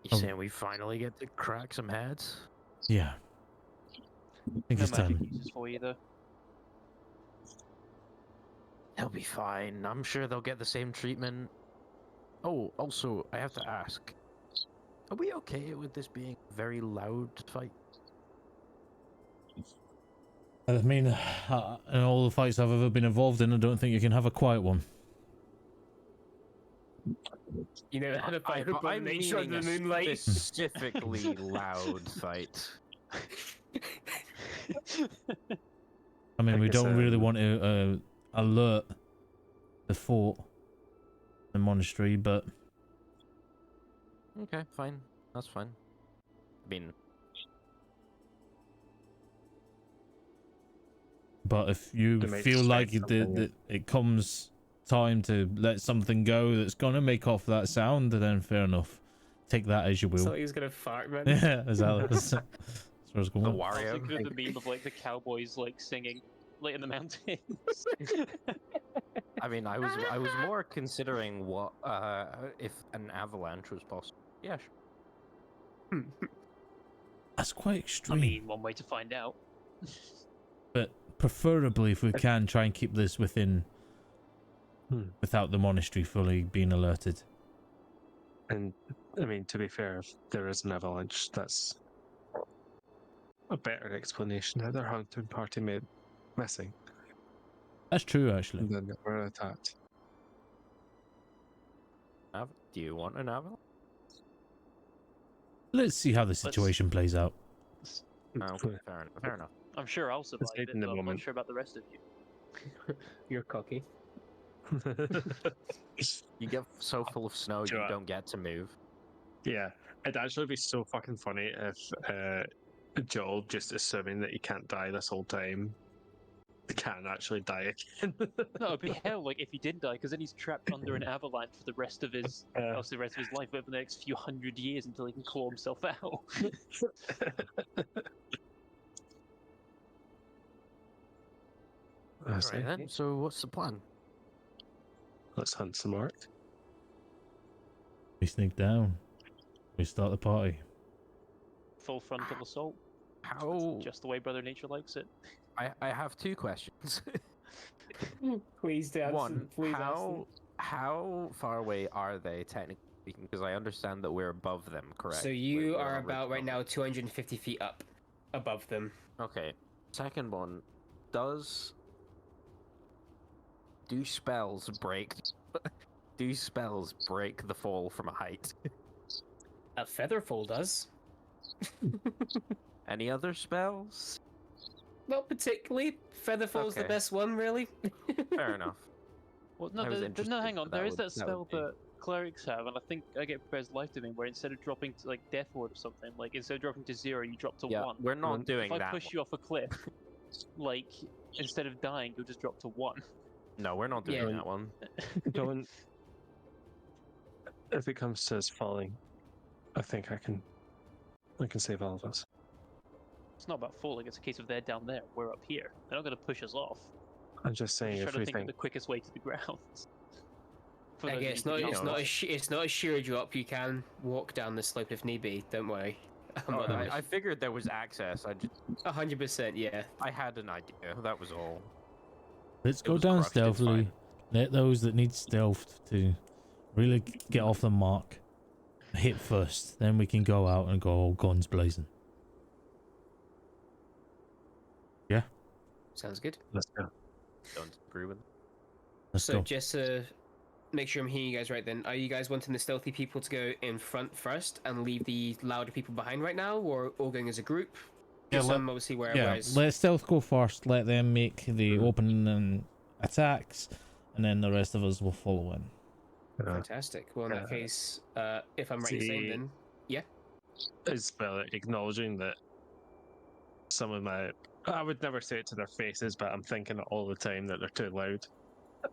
You Oh. saying we finally get to crack some heads? Yeah. I think No it's magic time. uses for you though. They'll be fine. I'm sure they'll get the same treatment. Oh, also, I have to ask. Are we okay with this being a very loud fight? I mean, in all the fights I've ever been involved in, I don't think you can have a quiet one. You never had a fight with Brother I'm Nature under meaning the a moonlight. specifically loud fight. I mean, Like we I don't really said- want to alert the fort, the monastery, but Okay, fine. That's fine. I mean, if you They might feel like strike something, it comes time to let something go that's gonna make off that sound, then fair enough. Take that as you So will. he was gonna fart, man. Yeah, exactly. That's where I was the going. I was Wario. thinking of the meme of like the cowboys like singing like in the mountains. I mean, I was more considering what if an avalanche was possible. Yeah, sure. That's quite I extreme. mean, one way to find out. But preferably, if we can, try and keep this within, without the monastery fully being alerted. And I mean, to be fair, if there is an avalanche, that's a better explanation that their hunting party made missing That's true, actually. than they were attacked. Do you want an avalanche? Let's see how the situation plays out. Oh, okay, fair enough. Fair enough. I'm sure I'll survive hate it, in the but I'm not moment. sure about the rest of you. You're cocky. You get so full of snow, Do you I- don't get to move. Yeah, it'd actually be so fucking funny if Joel, just assuming that he can't die this whole time, can actually die again. No, it'd be hell like if he did die, because then he's trapped under an avalanche for the rest of his, the rest of his life, over the next few hundred years until he can claw himself out. I see. Right then. So what's the plan? Let's hunt some orc. We sneak down. We start the party. Full frontal assault, How? just the way Brother Nature likes it. I have two questions. Please answer. One, Please ask how far away are they technically speaking? Because I understand that we're above them, correct? So you We're are over about right top. now 250 feet up above them. Okay. Second one, do spells break? Do spells break the fall from a height? A featherfall does. Any other spells? Not particularly. Featherfall's the Okay. best one, really. Fair enough. Well, I no, was no, interested, hang on. but There is would- that would spell be- that clerics have, and I think I get Prepared's Life Domain, where instead of dropping to like Death Ward or something, like instead of dropping to 0, you drop to Yeah, 1. we're not doing If I that. push you off a cliff, like instead of dying, you'll just drop to 1. No, we're not doing Yeah. that one. Don't. If it comes to us falling, I think I can save all of us. It's not about falling. It's a case of they're down there, we're up here. They're not going to push us off. I'm just I'm saying, just if trying we to think of think, the quickest way to the ground. For those Again, of it's you not. who It's don't not. know. It's not a sheer drop. You can walk down the slope if need be. Don't worry. I'm Oh, not that I figured there was access. 100%. Yeah. I had an idea. That was all. Let's It go was down crushed, it's stealthily. fine. Let those that need stealth to really get off the mark hit first. Then we can go out and go all guns blazing. Sounds good. let's go. Don't agree with. Let's So go. just to make sure I'm hearing you guys right, then, are you guys wanting the stealthy people to go in front first and leave the louder people behind right now, or all going as a group? Yeah, Just let- obviously where. Yeah, whereas- let stealth go first. Let them make the Mhm. opening and attacks, and then the rest of us will follow in. Fantastic. Well, in that case, if I'm right in saying, see- then Is well acknowledging that some of my, I would never say it to their faces, but I'm thinking it all the time that they're too loud.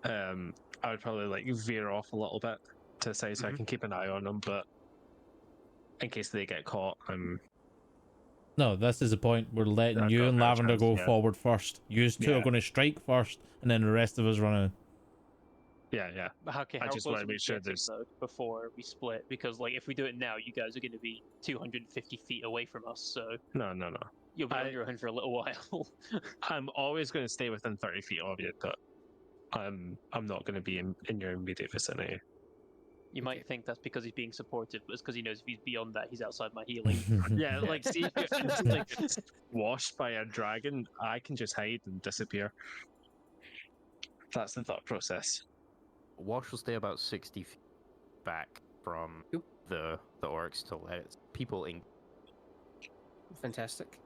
I would probably like veer off a little bit to the side so I Mhm. can keep an eye on them, but in case they get caught, I'm No, this is the point. We're letting I've you got and no Lavender chance, go yeah. forward first. You two are Yeah. going to strike first, and then the rest of us run in. Yeah. Okay, I how just close wanna are we make sure getting, there's- though, before we split? Because like if we do it now, you guys are going to be 250 feet away from us, so No. you'll be on I- your own for a little while. I'm always going to stay within 30 feet of you, but I'm not going to be in your immediate vicinity. You might think that's because he's being supportive, but it's because he knows if he's beyond that, he's outside my healing. Yeah, like see if your instinct gets washed by a dragon, I can just hide and disappear. That's the thought process. Wash will stay about 60 feet back from Cool. the orcs to let people in. Fantastic.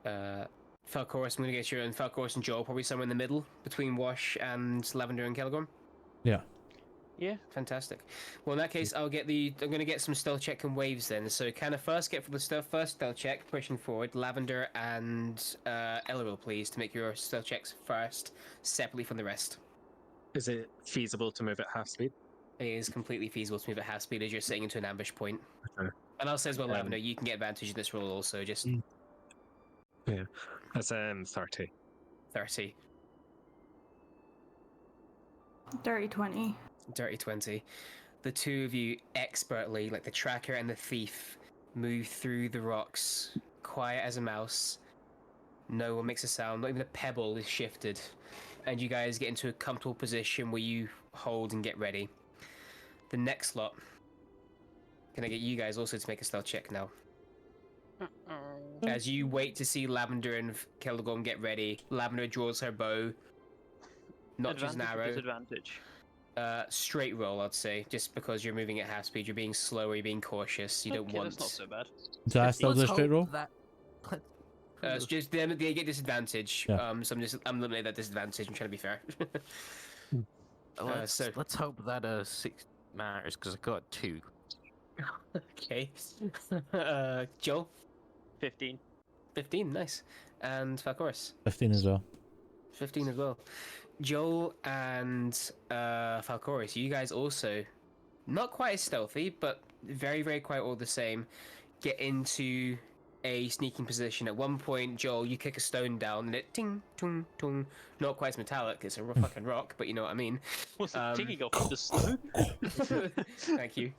Falcoris, I'm going to get you, and Falcoris and Joel probably somewhere in the middle between Wash and Lavender and Caligorn. Yeah. Yeah. Fantastic. Well, in that case, I'm going to get some stealth check and waves then. So, can I first get for the first stealth check, pushing forward, Lavender and Elleril, please, to make your stealth checks first, separately from the rest. Is it feasible to move at half speed? It is completely feasible to move at half speed as you're sitting into an ambush point. Okay. And I'll say as well, Lavender, you can get advantage in this roll also, just Yeah. That's 30. 30. Dirty 20. Dirty 20. The two of you expertly, like the tracker and the thief, move through the rocks, quiet as a mouse. No one makes a sound, not even a pebble is shifted. And you guys get into a comfortable position where you hold and get ready. The next lot. Can I get you guys also to make a stealth check now? As you wait to see Lavender and Keldorgon get ready, Lavender draws her bow. Not just an Advantage or arrow. disadvantage? Straight roll, I'd say, just because you're moving at half speed, you're being slower, you're being cautious. You don't Okay, want. that's not so bad. So I still do a Let's straight hope roll? That... It's just they get disadvantage. Yeah. So I'm eliminating that disadvantage. I'm trying to be fair. so- let's hope that 6 matters because I got 2. Okay. Joel, 15. 15, nice, and Falcoris, 15 as well. 15 as well. Joel and Falcoris, you guys also not quite as stealthy, but very, very quiet all the same. Get into a sneaking position. At one point, Joel, you kick a stone down and it ting, tung, tung. Not quite as metallic, it's a fucking rock, but you know what I mean. What's it tinging off of the snow? Thank you.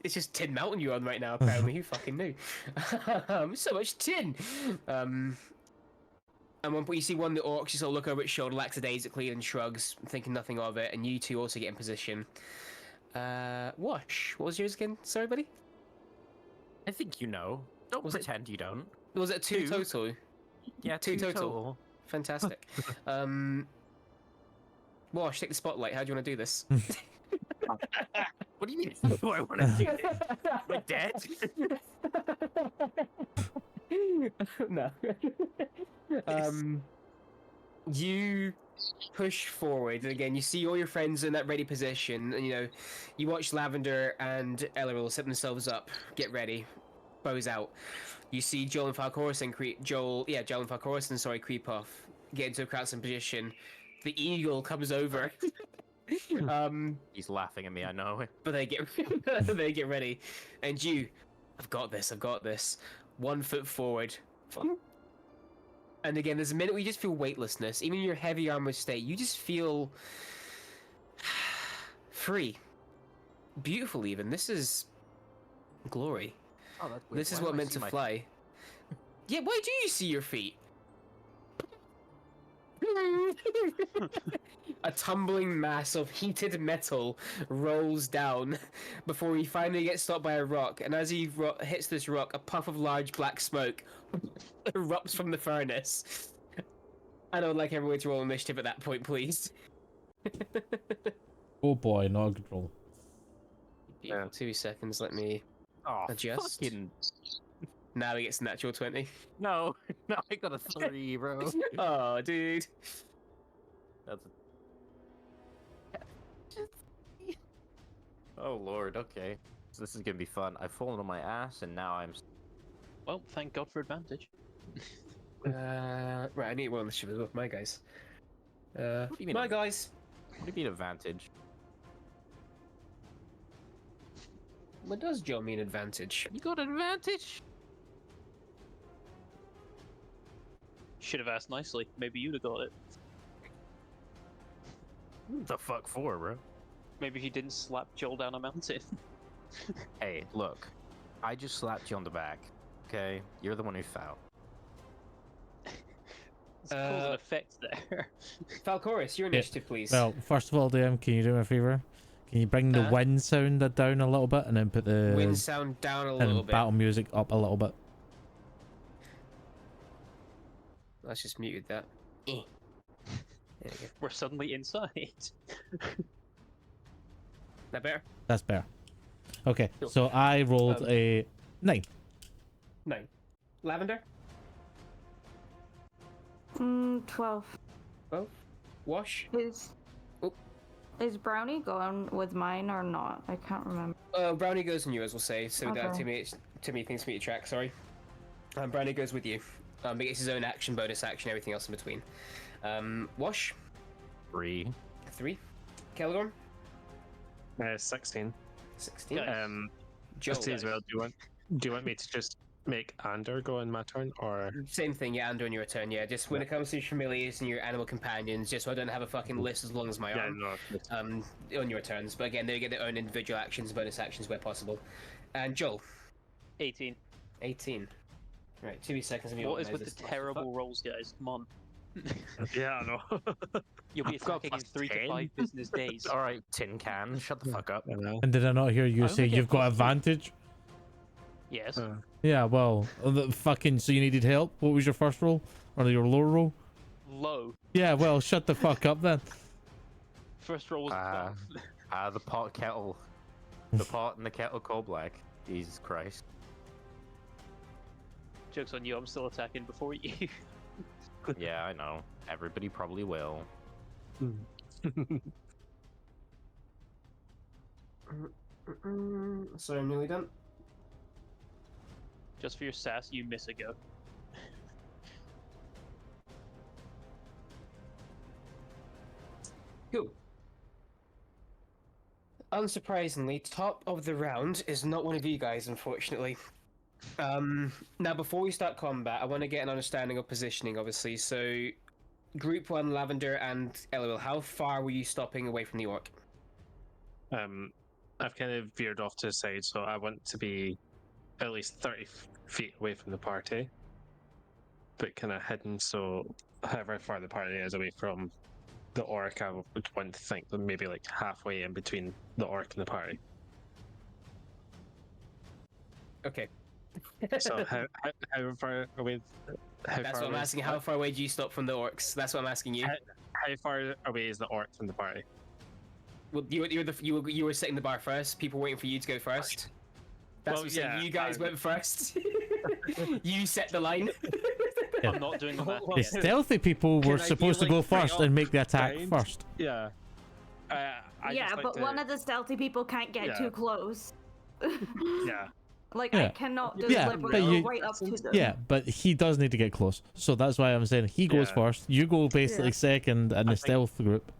It's just Tin Mountain you're on right now, apparently. Who fucking knew? So much tin! And one point you see one of the orcs, you sort of look over its shoulder lackadaisically and shrugs, thinking nothing of it, and you two also get in position. Wash, what was yours again? Sorry, buddy? I think you know. Don't Was it- pretend you don't. Was it two 2? total? Yeah, Two 2 total. Fantastic. Wash, take the spotlight. How do you want to do this? What do you mean? Do I want to do this? Am I dead? No. You push forward, and again, you see all your friends in that ready position, and you watch Lavender and Elleril set themselves up, get ready, bows out. You see Joel and Falcorison creep off, get into a crouching position. The eagle comes over. He's laughing at me, I know. But they get they get ready, and I've got this. 1 foot forward, and again, there's a minute where you just feel weightlessness. Even in your heavy armor state, you just feel free, beautiful. Even this is glory. Oh, that's weird. This is Why what do I meant see to my- fly. Yeah, why do you see your feet? A tumbling mass of heated metal rolls down before he finally gets stopped by a rock, and as he hits this rock, a puff of large black smoke erupts from the furnace. And I would like everyone to roll initiative at that point, please. Oh boy, not a good roll. Yeah. 2 seconds, let me... Oh, Adjust. fucking... Now he gets a natural 20. No, no, I got a 3, bro. Oh, dude. That's Oh lord, okay. So this is gonna be fun. I've fallen on my ass and now I'm... Well, thank God for advantage. Right, I need one initiative with my guys. What do you mean? My guys. What do you mean advantage? What does Joe mean advantage? You got an advantage? Should have asked nicely. Maybe you'd have got it. What the fuck for, bro? Maybe he didn't slap Joel down a mountain. Hey, look. I just slapped you on the back. Okay? You're the one who fell. It's cause and effect there. Falcoris, your initiative, please. Well, first of all, DM, can you do me a favor? Can you bring the wind sound down a little bit and then put the wind sound down a little bit. battle music up a little bit? Let's just mute that. There we go. We're suddenly inside. That better? That's better. Okay, Cool. so I rolled a 9. 9. Lavender? 12. 12. Wash? Is Brownie going with mine or not? I can't remember. Brownie goes on you, as we'll say. So that Okay. too many things for me to track, sorry. Brownie goes with you. He gets his own action, bonus action, everything else in between. Wash? 3. 3. Kelgorm? 16. 16. Nice. Joel, Just as well. Do you want me to just make Ander go in my turn, or Same thing, yeah, Andrew on your turn, yeah. Just when it comes to your familiars and your animal companions, just so I don't have a fucking list as long as my yeah, arm. no, On your turns. But again, they get their own individual actions, bonus actions where possible. And Joel, 18. 18. Right, 2 seconds. What is with the terrible rolls, guys? Come on. yeah, I know. You'll be I've got attacking in plus 3 to 10. 5 business days. Alright, tin can, shut the fuck up. I know. And did I not hear you I say only get you've got plus two. advantage? Yes. Yeah, well, so you needed help? What was your first roll? Or your lower roll? Low. Yeah, well, shut the fuck up then. First roll was Ah. 12. The pot kettle. The pot and the kettle coal black. Jesus Christ. Joke's on you, I'm still attacking before you. Yeah, I know. Everybody probably will. So I'm nearly done. Just for your sass, you miss a go. Cool. Unsurprisingly, top of the round is not one of you guys, unfortunately. Now, before we start combat, I want to get an understanding of positioning, obviously. So, Group 1, Lavender and Elwil, how far were you stopping away from the orc? I've kind of veered off to the side, so I want to be at least 30 feet away from the party, but kind of hidden, so however far the party is away from the orc, I would want to think that maybe like halfway in between the orc and the party. Okay. So how far away? That's what I'm asking. How far away do you stop from the orcs? That's what I'm asking you. How far away is the orc from the party? Well, you were setting the bar first. People waiting for you to go first. That's Well, what I'm saying. yeah, You guys went first. You set the line. I'm not doing the math The yet. stealthy people Can were I be, supposed to like, go straight first up and make the attack behind? first. Yeah. I yeah, just like but to, one of the stealthy people can't get Yeah. too close. yeah. Like, Yeah. I cannot Yeah, deliberately but go you- right up to them. Yeah, but he does need to get close. So that's why I'm saying he goes Yeah. first. You go basically Yeah. second in the think- stealth group.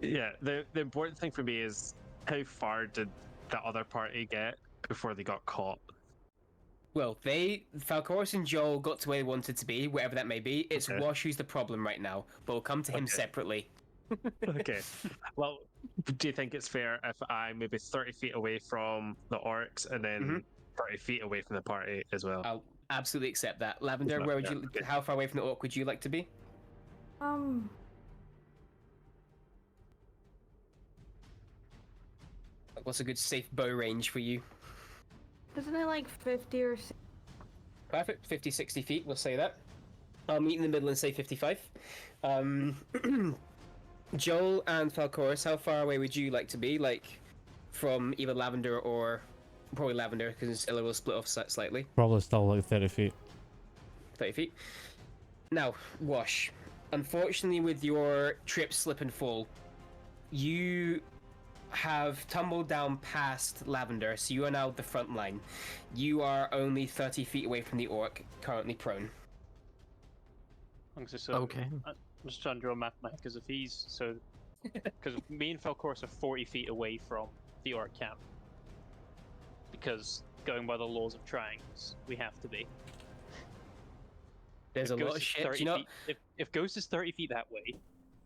Yeah, the important thing for me is how far did the other party get before they got caught? Well, Falcoris and Joel got to where they wanted to be, wherever that may be. It's Okay. Wash who's the problem right now, but we'll come to him Okay. separately. Okay. Well, do you think it's fair if I'm maybe 30 feet away from the orcs and then 30 feet away from the party as well? I'll absolutely accept that. Lavender, Yeah, where would yeah, you? okay. How far away from the orc would you like to be? What's a good safe bow range for you? Isn't it like 50 or 60? Perfect, 50, 60 feet, we'll say that. I'll meet in the middle and say 55. Joel and Falcoris, how far away would you like to be? Like, from either Lavender or... Probably Lavender, because Illa will split off slightly. Probably still like 30 feet. 30 feet. Now, Wash. Unfortunately, with your trip, slip, and fall, you have tumbled down past Lavender, so you are now the front line. You are only 30 feet away from the orc, currently prone. I'm just, Okay. I'm just trying to draw a map now, because if he's so, because me and Falcoris are 40 feet away from the orc camp, because going by the laws of triangles, we have to be. There's If a lot Ghost of is shit. 30 You know, feet, if Ghost is 30 feet that way,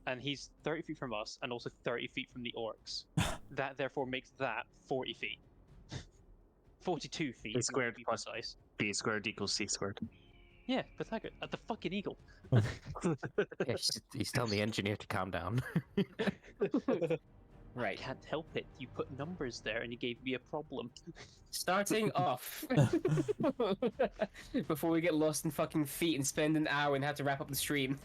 and he's 30 feet from us, and also 30 feet from the orcs, that therefore makes that 40 feet. 42 feet. A squared to be plus precise. B squared equals C squared. Yeah, Pythagoras. The fucking eagle. Yeah, he's telling the engineer to calm down. right. Can't help it. You put numbers there and you gave me a problem. Starting off, before we get lost in fucking feet and spend an hour and have to wrap up the stream,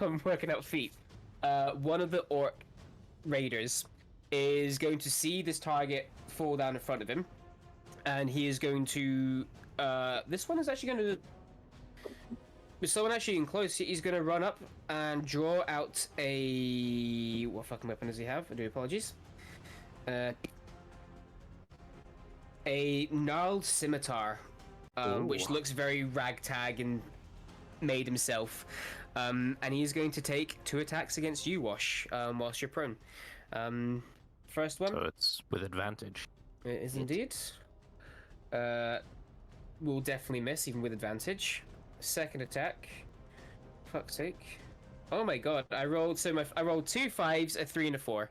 I'm working out feet. One of the orc raiders is going to see this target fall down in front of him, and he is going to. This one is actually going to. With someone actually in close, he's going to run up and draw out a. What fucking weapon does he have? I do apologies. A gnarled scimitar, which looks very ragtag and made himself. And he's going to take 2 attacks against you, Wash, whilst you're prone. First one. So it's with advantage. It is indeed. Will definitely miss, even with advantage. Second attack. Fuck's sake. Oh my god, I rolled 2 5s, a 3, and a 4.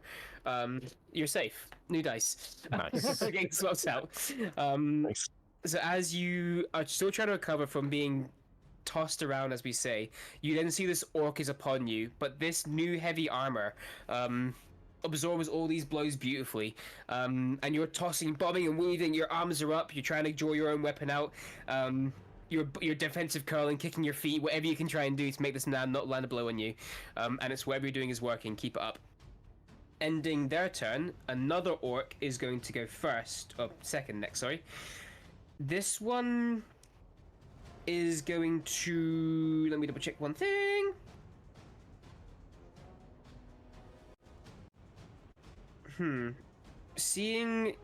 You're safe. New dice. Nice. Getting swapped out. Nice. So as you are still trying to recover from being tossed around, as we say, you then see this orc is upon you, but this new heavy armor absorbs all these blows beautifully. And you're tossing, bobbing, and weaving. Your arms are up. You're trying to draw your own weapon out. Your defensive curling, kicking your feet, whatever you can try and do to make this man not land a blow on you. And it's whatever you're doing is working. Keep it up. Ending their turn, another orc is going to go second next, sorry. This one is going to... Let me double check one thing. Seeing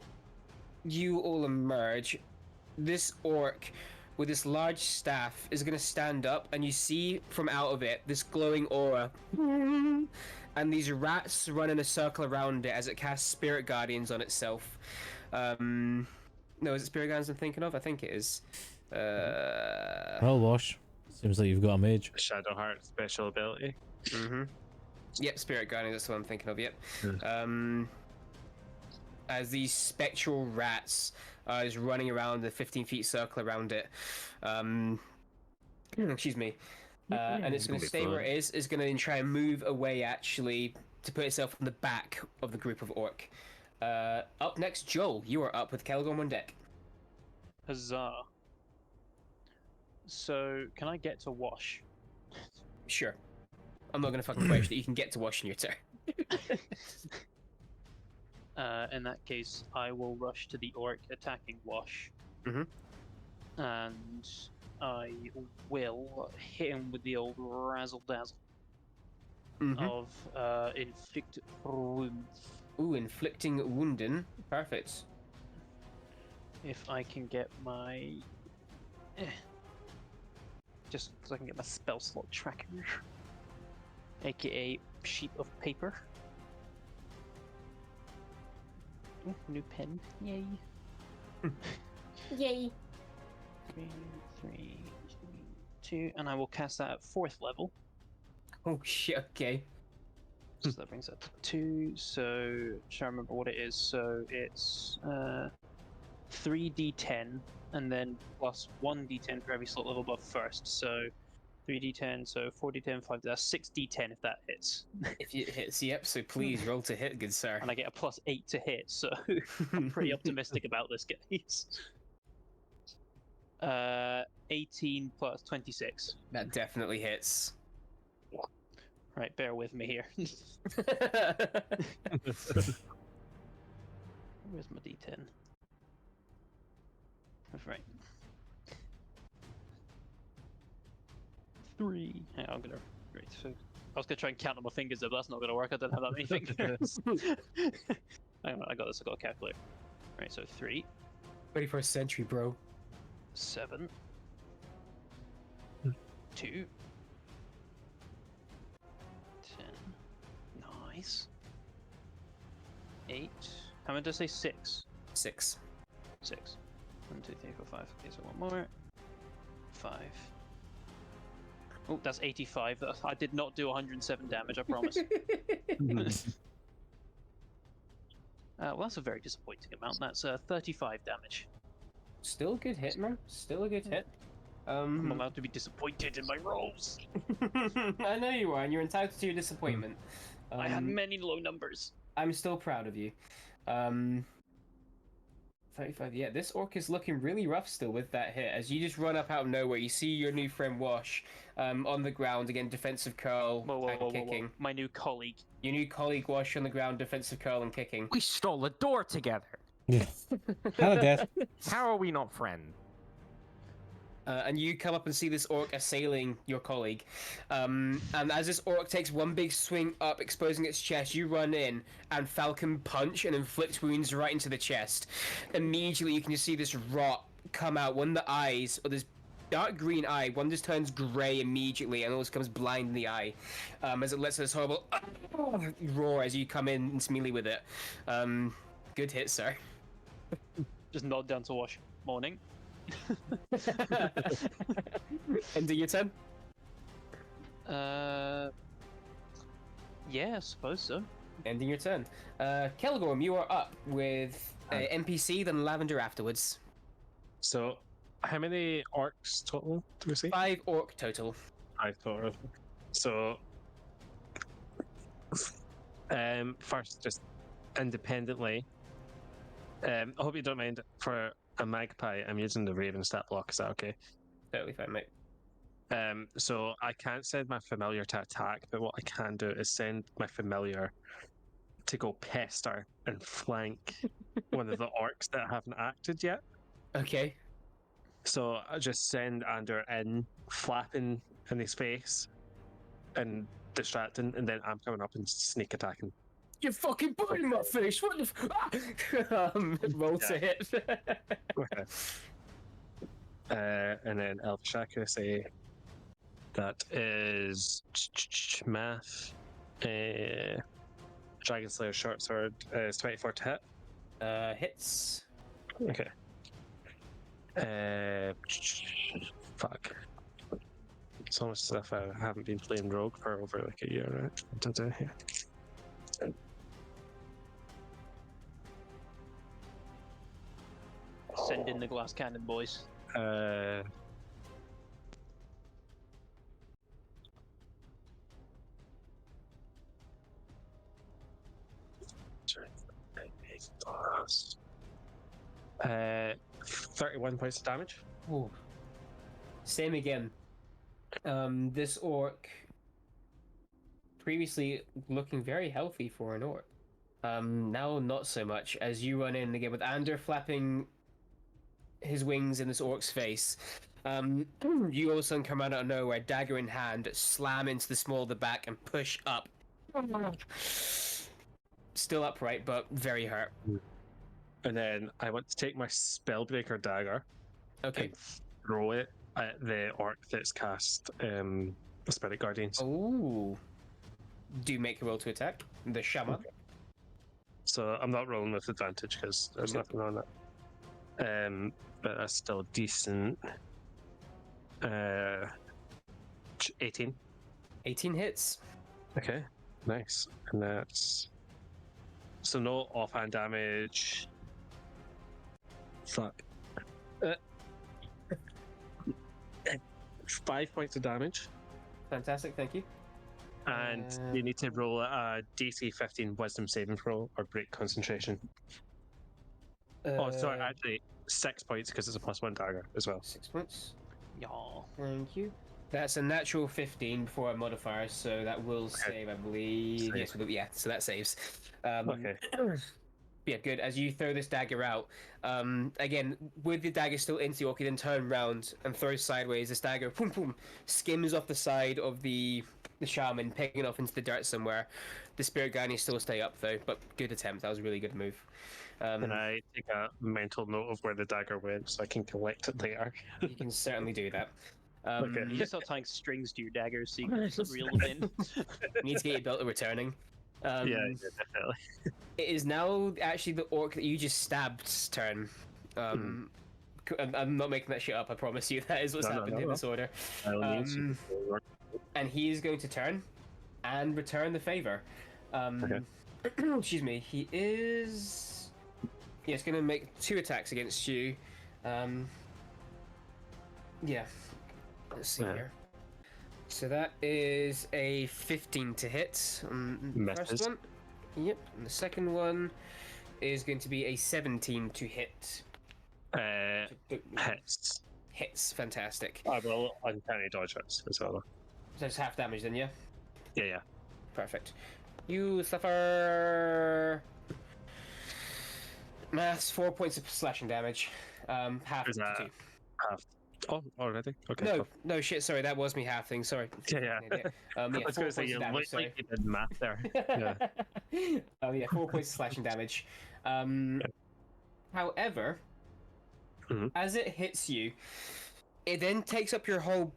you all emerge, this orc with this large staff is going to stand up, and you see from out of it this glowing aura. And these rats run in a circle around it as it casts Spirit Guardians on itself. No, is it Spirit Guardians I'm thinking of? I think it is. Well, Wash, seems like you've got a mage. Shadowheart special ability. Yep, Spirit Guardians, that's what I'm thinking of, yep. As these spectral rats are just running around the 15 feet circle around it. Excuse me. And it's going to stay where it is going to try and move away, actually, to put itself on the back of the group of orc. Up next, Joel, you are up with Kelgorm on deck. Huzzah. So, can I get to Wash? Sure. I'm not going to fucking question it. You can get to Wash in your turn. In that case, I will rush to the orc attacking Wash. And I will hit him with the old razzle dazzle of inflict wounds. Ooh, inflicting wounding. Perfect. If I can get my just so I can get my spell slot tracker, aka sheet of paper. Ooh, new pen, yay! Yay. 3, 2, and I will cast that at 4th level. Oh shit, okay. So that brings that to 2. So, try to remember what it is. So it's 3d10, and then plus 1d10 for every slot level above first. So 3d10, so 4d10, 5. That's 6d10 if that hits. If it hits, yep. So please roll to hit, good sir. And I get a plus 8 to hit. So I'm pretty optimistic about this, guys. 18 plus 26. That definitely hits. Right, bear with me here. Where's my d10? Right. 3. Hang on, I'm gonna. Right, so I was gonna try and count on my fingers, but that's not gonna work. I don't have that many fingers. Hang on, I got this. I got a calculator. Right, so 3. 21st century, bro. 7. 2. 10. Nice. 8. How many did I say? 6. 6. 6. 1, 2, 3, 4, 5. Okay, so one more. 5. Oh, that's 85. I did not do 107 damage, I promise. Well, that's a very disappointing amount. That's 35 damage. Still a good hit, man. Still a good hit. I'm allowed to be disappointed in my rolls. I know you are, and you're entitled to your disappointment. I had many low numbers. I'm still proud of you. 35. Yeah, this orc is looking really rough still with that hit. As you just run up out of nowhere, you see your new friend Wash on the ground again, defensive curl and kicking. My new colleague. Your new colleague Wash on the ground, defensive curl and kicking. We stole a door together. Yeah. Kind of dead. How are we not friends? And you come up and see this orc assailing your colleague. And as this orc takes one big swing up, exposing its chest, you run in and Falcon punch and inflict wounds right into the chest. Immediately, you can just see this rot come out. One of the eyes, or this dark green eye, one just turns grey immediately and almost becomes blind in the eye. As it lets this horrible roar as you come in immediately with it. Good hit, sir. Just nod down to Wash. Morning. Ending your turn? Yeah, I suppose so. Ending your turn. Kelgorm, you are up with NPC, then Lavender afterwards. So, how many orcs total do we see? 5 orc total. 5 total. So, first, just independently, I hope you don't mind for a magpie. I'm using the Raven stat block. Is that okay? Totally fine, mate. So I can't send my familiar to attack, but what I can do is send my familiar to go pester and flank one of the orcs that haven't acted yet. Okay. So I just send Ander in, flapping in his face and distracting, and then I'm coming up and sneak attacking. You're fucking putting in my face! What the roll to hit. Okay. And then Elvish accuracy. That is math. Dragon Slayer short sword is 24 to hit. Hits. Okay. Fuck. It's almost as if I haven't been playing Rogue for over like a year, right? Yeah. Send in the glass cannon, boys. Uh, 31 points of damage. Ooh. Same again. This orc, previously looking very healthy for an orc, now not so much, as you run in again with Ander flapping his wings in this orc's face. You all of a sudden come out of nowhere, dagger in hand, slam into the small of the back and push up. Still upright, but very hurt. And then I want to take my Spellbreaker dagger Okay. and throw it at the orc that's cast Spirit Guardians. Ooh. Do make a roll to attack. The Shaman. So I'm not rolling with advantage because there's nothing on that. But that's still decent. 18. 18 hits. Okay, nice. And that's... So no offhand damage. Fuck. 5 points of damage. Fantastic, thank you. And you need to roll a DC 15 Wisdom saving throw or break concentration. Sorry, actually 6 points because it's a +1 dagger as well. 6 points. Y'all. Thank you. That's a natural 15 before a modifier, so that will save, I believe. Save. Yes, yeah, so that saves. Okay. Yeah, good. As you throw this dagger out, again, with the dagger still into the orc, you then turn round and throw sideways. This dagger, boom, boom, skims off the side of the shaman, picking off into the dirt somewhere. The spirit guardian still stay up, though, but good attempt. That was a really good move. Can I take a mental note of where the dagger went so I can collect it later? You can certainly do that. Okay. You just start tying strings to your daggers so you can just reel them in. You need to get your belt of returning. Yeah, definitely. It is now actually the orc that you just stabbed's turn. I'm not making that shit up, I promise you. That is what's happened in this order. I will need and he is going to turn and return the favor. Excuse me. He is. Yeah, he's going to make 2 attacks against you. Yeah. Let's see here. So that is a 15 to hit on the first one. Yep. And the second one is going to be a 17 to hit. Hits. Hits. Fantastic. I will uncanny dodge hits as well. So it's half damage then, yeah? Yeah. Perfect. You suffer mass 4 points of slashing damage. Half Is to that 2. half? Oh, already? Okay. No, cool. no shit. Sorry, that was me halving. Sorry. Yeah. Yeah, I was 4 going to say, points you of damage. look Sorry. like you did math there. Yeah. Yeah, 4 points of slashing damage. However, as it hits you, it then takes up your whole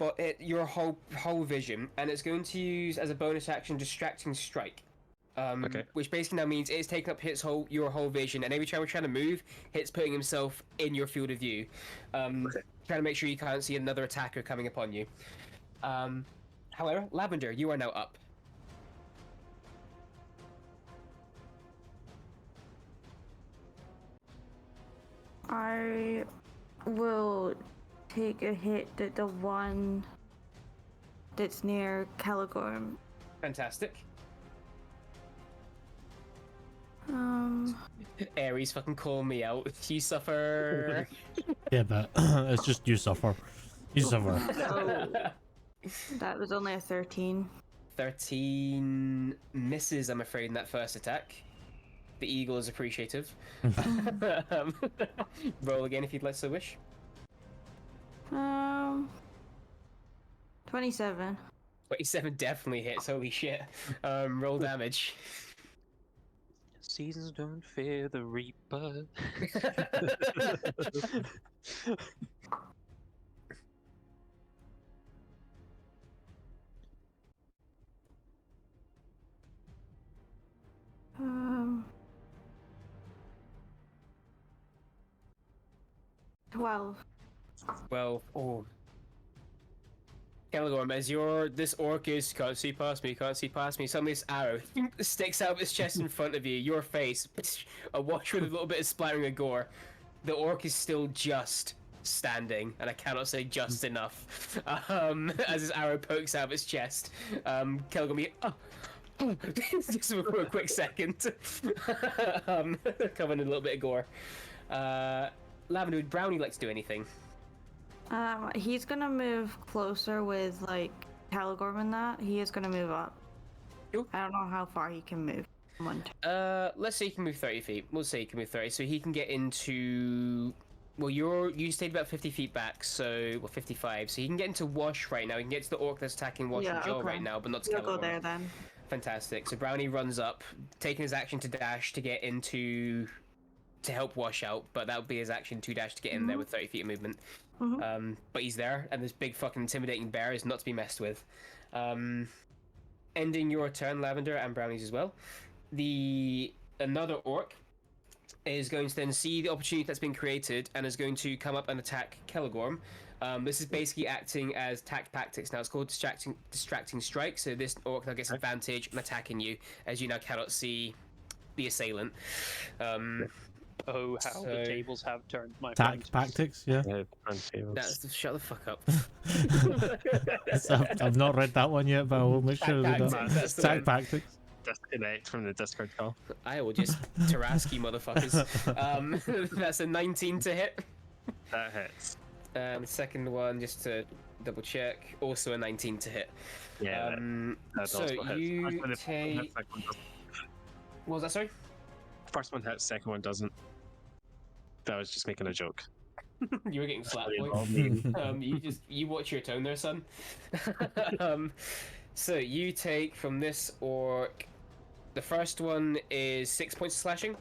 whole vision, and it's going to use as a bonus action distracting strike. Which basically now means it's taking up your whole vision, and every time we're trying to move, Hit's putting himself in your field of view, trying to make sure you can't see another attacker coming upon you. However, Lavender, you are now up. I will take a hit at the one that's near Caligorm. Fantastic. Ares, fucking call me out. You suffer. Yeah, but it's just you suffer. You suffer. That was only a 13. 13 misses, I'm afraid, in that first attack. The eagle is appreciative. Roll again if you'd like so wish. 27. 27 definitely hits, holy shit. Roll damage. Seasons don't fear the reaper. Um, 12. Well, oh. Caligorm, as this orc is can't see past me, suddenly this arrow sticks out of its chest in front of you, your face, awash with a little bit of splattering of gore. The orc is still just standing, and I cannot say just enough, as this arrow pokes out of its chest. Caligorm, just for a quick second, covered in a little bit of gore. Lavender, would Brownie like to do anything? He's gonna move closer with, like, Caligorm and that. He is gonna move up. Cool. I don't know how far he can move. in one turn. Let's say he can move 30 feet. We'll say he can move 30, so he can get into... Well, you stayed about 50 feet back, so... Well, 55, so he can get into Wash right now. He can get to the orc that's attacking Wash and Joe right now, but not to We'll Caligorm. go there then. Fantastic. So Brownie runs up, taking his action to dash to get into... to help Wash out, but that would be his action to dash to get in there with 30 feet of movement. But he's there, and this big fucking intimidating bear is not to be messed with. Ending your turn, Lavender, and Brownies as well. Another orc is going to then see the opportunity that's been created and is going to come up and attack Caligorm. This is basically acting as tactics now. It's called distracting strike, so this orc now gets advantage on attacking you, as you now cannot see the assailant. Oh, how the tables have turned, my friend. Tactics, yeah. Shut the fuck up. I've not read that one yet, but I will make sure Tactics, that tactics. Disconnect from the Discord call. I will just Tarask you motherfuckers. That's a 19 to hit. That hits. The second one, just to double check, also a 19 to hit. Yeah. That so also hits. you First one take... hits, second one doesn't. What was that, sorry? First one hits, second one doesn't. That was just making a joke. You were getting slapped, boy. All me. You watch your tone there, son. So you take from this orc. The first one is 6 points of slashing.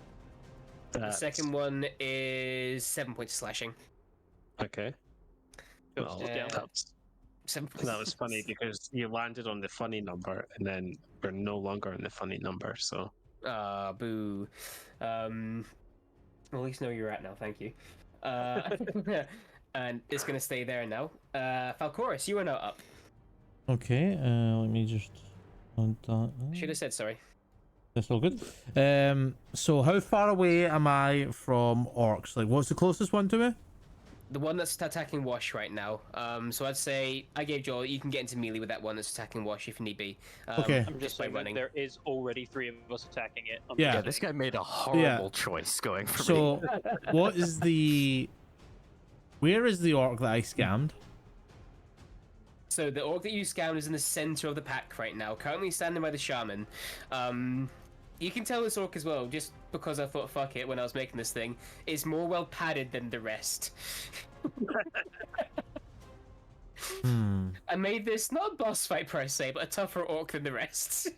The second one is 7 points of slashing. Okay. Well, that was funny because you landed on the funny number and then we're no longer on the funny number, so. Boo. Well, at least know where you're at now, thank you. And it's going to stay there now. Falcoris, you are now up. Okay, let me just. Should have said sorry. That's all good. So how far away am I from orcs? Like, what's the closest one to me? The one that's attacking Wash right now. So I'd say I gave Joel. You can get into melee with that one that's attacking Wash if need be. Okay. I'm just by saying that running. there is already 3 of us attacking it. Yeah. Yeah, this guy made a horrible choice going for me. So, what is the? Where is the orc that I scammed? So the orc that you scammed is in the center of the pack right now, currently standing by the shaman. You can tell this orc as well, just because I thought fuck it when I was making this thing, is more well padded than the rest. I made this not a boss fight per se, but a tougher orc than the rest.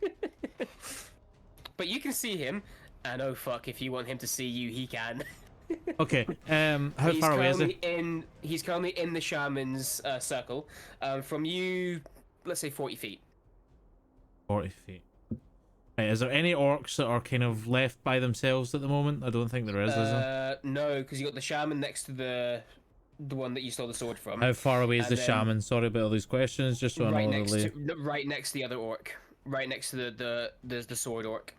But you can see him, and oh fuck, if you want him to see you, he can. Okay. How far away is he? He's currently in the shaman's circle. From you, let's say 40 feet. 40 feet. Right, is there any orcs that are kind of left by themselves at the moment? I don't think there is there? No, because you got the shaman next to the one that you stole the sword from. How far away is and the then shaman? Sorry about all these questions, just so I know right next to the other orc. Right next to the sword orc.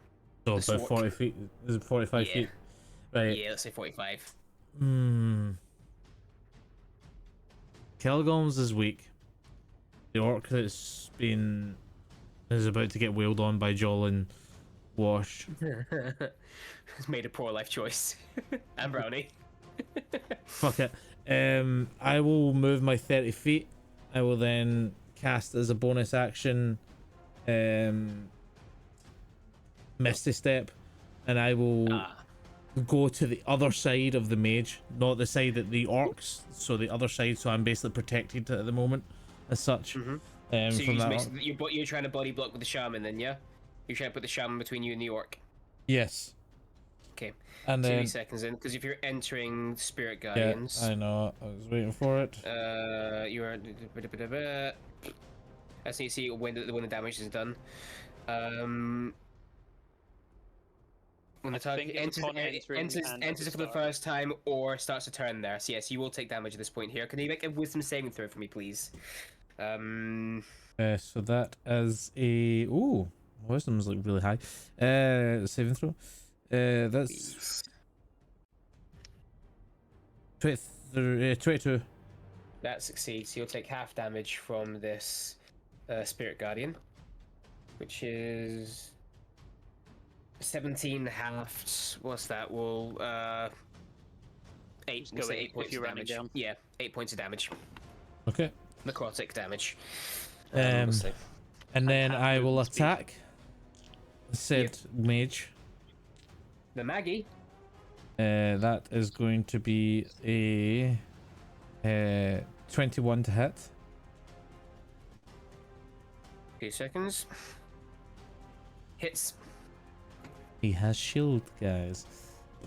So the about sword. 40 feet. Is it 45 Yeah. feet? Right. Yeah, let's say 45. Kelgom's is weak. The orc that's been is about to get wailed on by Joel and Wash. Has made a poor life choice. And Brownie. Fuck it. I will move my 30 feet. I will then cast as a bonus action Misty Step, and I will go to the other side of the mage, not the side that the orcs, so the other side, so I'm basically protected at the moment as such. So From you're, that you're trying to body block with the shaman then, yeah? You're trying to put the shaman between you and the orc. Yes. Okay. And 2 then seconds in, because if you're entering Spirit yeah, Guardians, I know. I was waiting for it. you're. Let's see when the damage is done. When the target enters it for the first time or starts a turn there. So yes, you will take damage at this point here. Can you make a wisdom saving throw for me, please? So that is a wisdom's like really high. Saving throw. That's 22. That succeeds. So you'll take half damage from this Spirit Guardian, which is 17 halved. What's that? Well, 8. Go 8 points if of you're damage. rounding down. Yeah, 8 points of damage. Okay. Necrotic damage. And then half I will movement speed. attack said mage. The Maggie. That is going to be a 21 to hit. 2 seconds. Hits. He has shield, guys.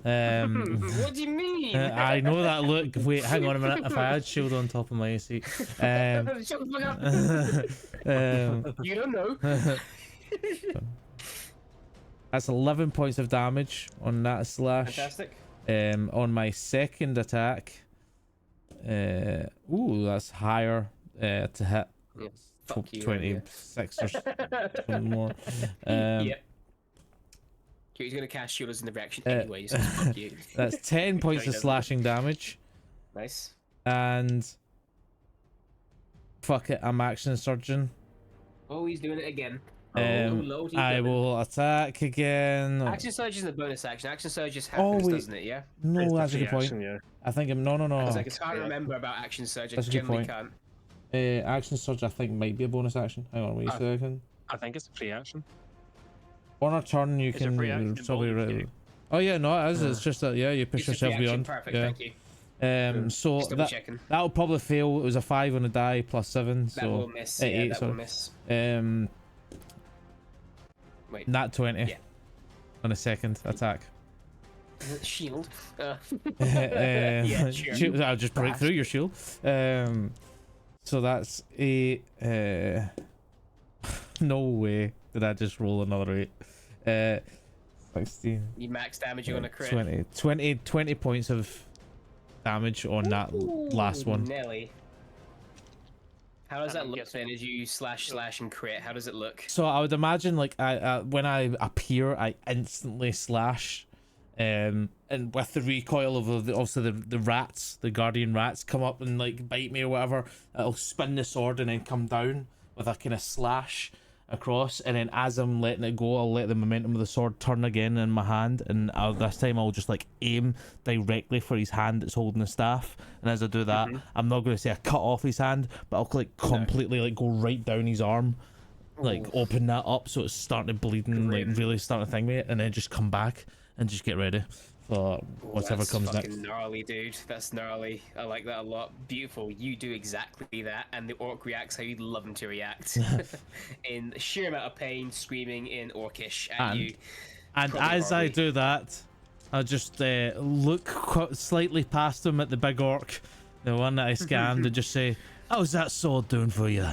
What do you mean? I know that look. Wait, hang on a minute. If I had shield on top of my AC, Shut the fuck up. You don't know. That's 11 points of damage on that slash. Fantastic. On my second attack, that's higher to hit. Yeah, fuck you, 26 or something more. Yeah. He's gonna cast shielders in the reaction anyway, so fuck you. That's 10 points of slashing damage. Nice. And fuck it, I'm action surgeon. Oh, he's doing it again. Lord, I will attack again. Action surge is a bonus action. Action surge just Oh, happens, wait. doesn't it? Yeah. No, It's that's a free good point. action, yeah. I think I'm no. I was like, I can't remember about action surge. I That's a good generally point. can't. Action surge, I think, might be a bonus action. Hang on, wait a second. I think it's a free action. On a turn, you Is it can free action probably. involved, Jake? Oh yeah, no, it is. It's just that you push It's a free yourself action. beyond. Perfect. Yeah. Thank you. So Just double checking. that'll probably fail. It was a 5 on a die plus 7, That will so miss. 8, Yeah, that sorry. will miss. Wait. Nat 20 Yeah. on a second attack. Shield. Yeah, sure. I'll just break through your shield. So that's a no way did I just roll another 8. 16. You max damage you on a crit. 20 points of damage on that last one. Nelly. How does And that I'm look guessing- then as you slash and crit? How does it look? So I would imagine like when I appear, I instantly slash, and with the recoil of obviously the rats, the guardian rats come up and like bite me or whatever, it'll spin the sword and then come down with a kind of slash across, and then as I'm letting it go, I'll let the momentum of the sword turn again in my hand, and this time I'll just like aim directly for his hand that's holding the staff, and as I do that, I'm not going to say I cut off his hand, but I'll like completely like go right down his arm, like Ooh. open that up so it's starting to bleed and like Grim. really starting to thing with it, and then just come back and just get ready for whatever That's comes fucking next. gnarly, dude. That's gnarly. I like that a lot. Beautiful. You do exactly that, and the orc reacts how you'd love him to react. In sheer amount of pain, screaming in orcish at you. And Probably as I Harvey. do that, I just look slightly past him at the big orc, the one that I scanned, and just say, "How's that sword doing for you?"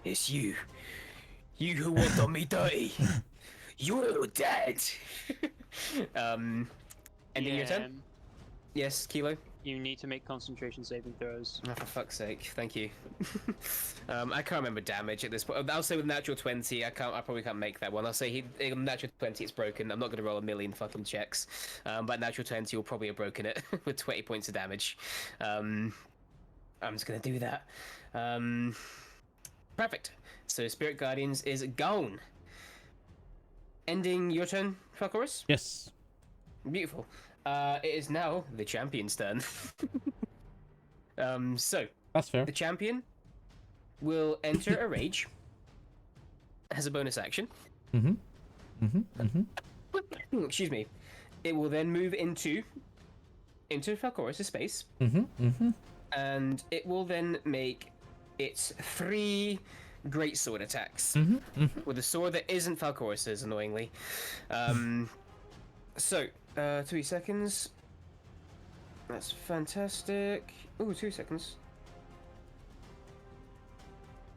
It's you. You who want on me dirty. You're dead. Ending your turn? Ian, Yes, Kilo? you need to make concentration saving throws. Oh, for fuck's sake, thank you. I can't remember damage at this point. I'll say with natural 20, I probably can't make that one. I'll say natural 20, it's broken. I'm not gonna roll a million fucking checks. But natural 20 will probably have broken it with 20 points of damage. I'm just gonna do that. Perfect. So Spirit Guardians is gone. Ending your turn, Falcorus? Yes. Beautiful. It is now the champion's turn. So That's fair. the champion will enter a rage as a bonus action. Excuse me. It will then move into Falcorus' space, and it will then make its 3 greatsword attacks with a sword that isn't Falcorus's, annoyingly. So 2 seconds. That's fantastic. Ooh, 2 seconds.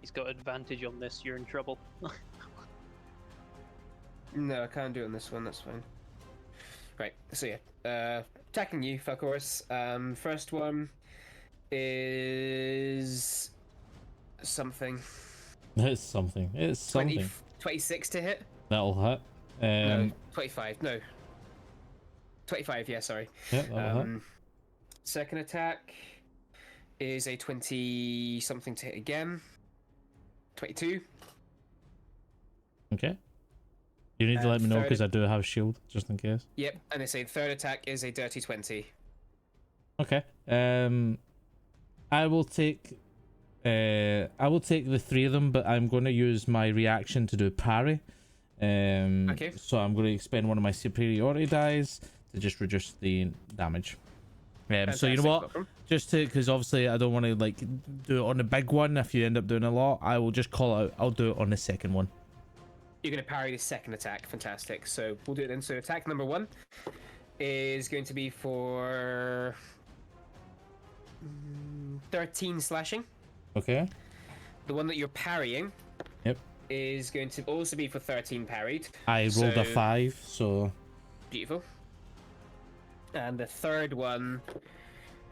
He's got advantage on this. You're in trouble. No, I can't do it on this one. That's fine. Right. So yeah, attacking you, Falcorus. First one is something. It's something. It's something. 26 to hit. That'll hit. No, 25. No. 25. Yeah, sorry. Yeah, that'll hit. Second attack is a 20 something to hit again. 22. Okay. You need to and let me know third- because I do have shield, just in case. Yep, and they say third attack is a dirty 20. Okay. I will take the 3 of them, but I'm going to use my reaction to do parry. Okay. So I'm going to expend one of my superiority dice to just reduce the damage. So you know Fantastic, what? Fulcrum. Just to, because obviously I don't want to like do it on the big one. If you end up doing a lot, I will just call out. I'll do it on the second one. You're going to parry the second attack. Fantastic. So we'll do it then. So attack number 1 is going to be for 13 slashing. Okay. The one that you're parrying Yep. is going to also be for 13 parried. I rolled a So- 5, so Beautiful. And the third one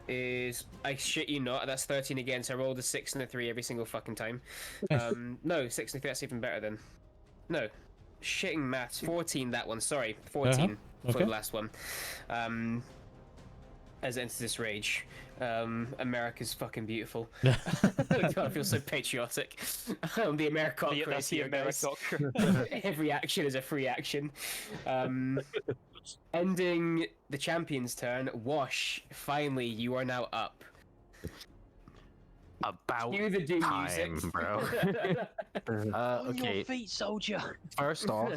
is, I shit you not, that's 13 again, so I rolled a 6 and a 3 every single fucking time. Nice. No, 6 and a 3, that's even better then. No. Shitting maths. 14, that one, sorry. 14 for Okay. the last one. As it enters this rage. America's fucking beautiful. God, I feel so patriotic. The Americocracy That's the here, guys. Americocracy. Every action is a free action. Ending the champion's turn. Wash, finally, you are now up. About Cue the doom time, music. bro. On Okay. your feet, soldier. First off,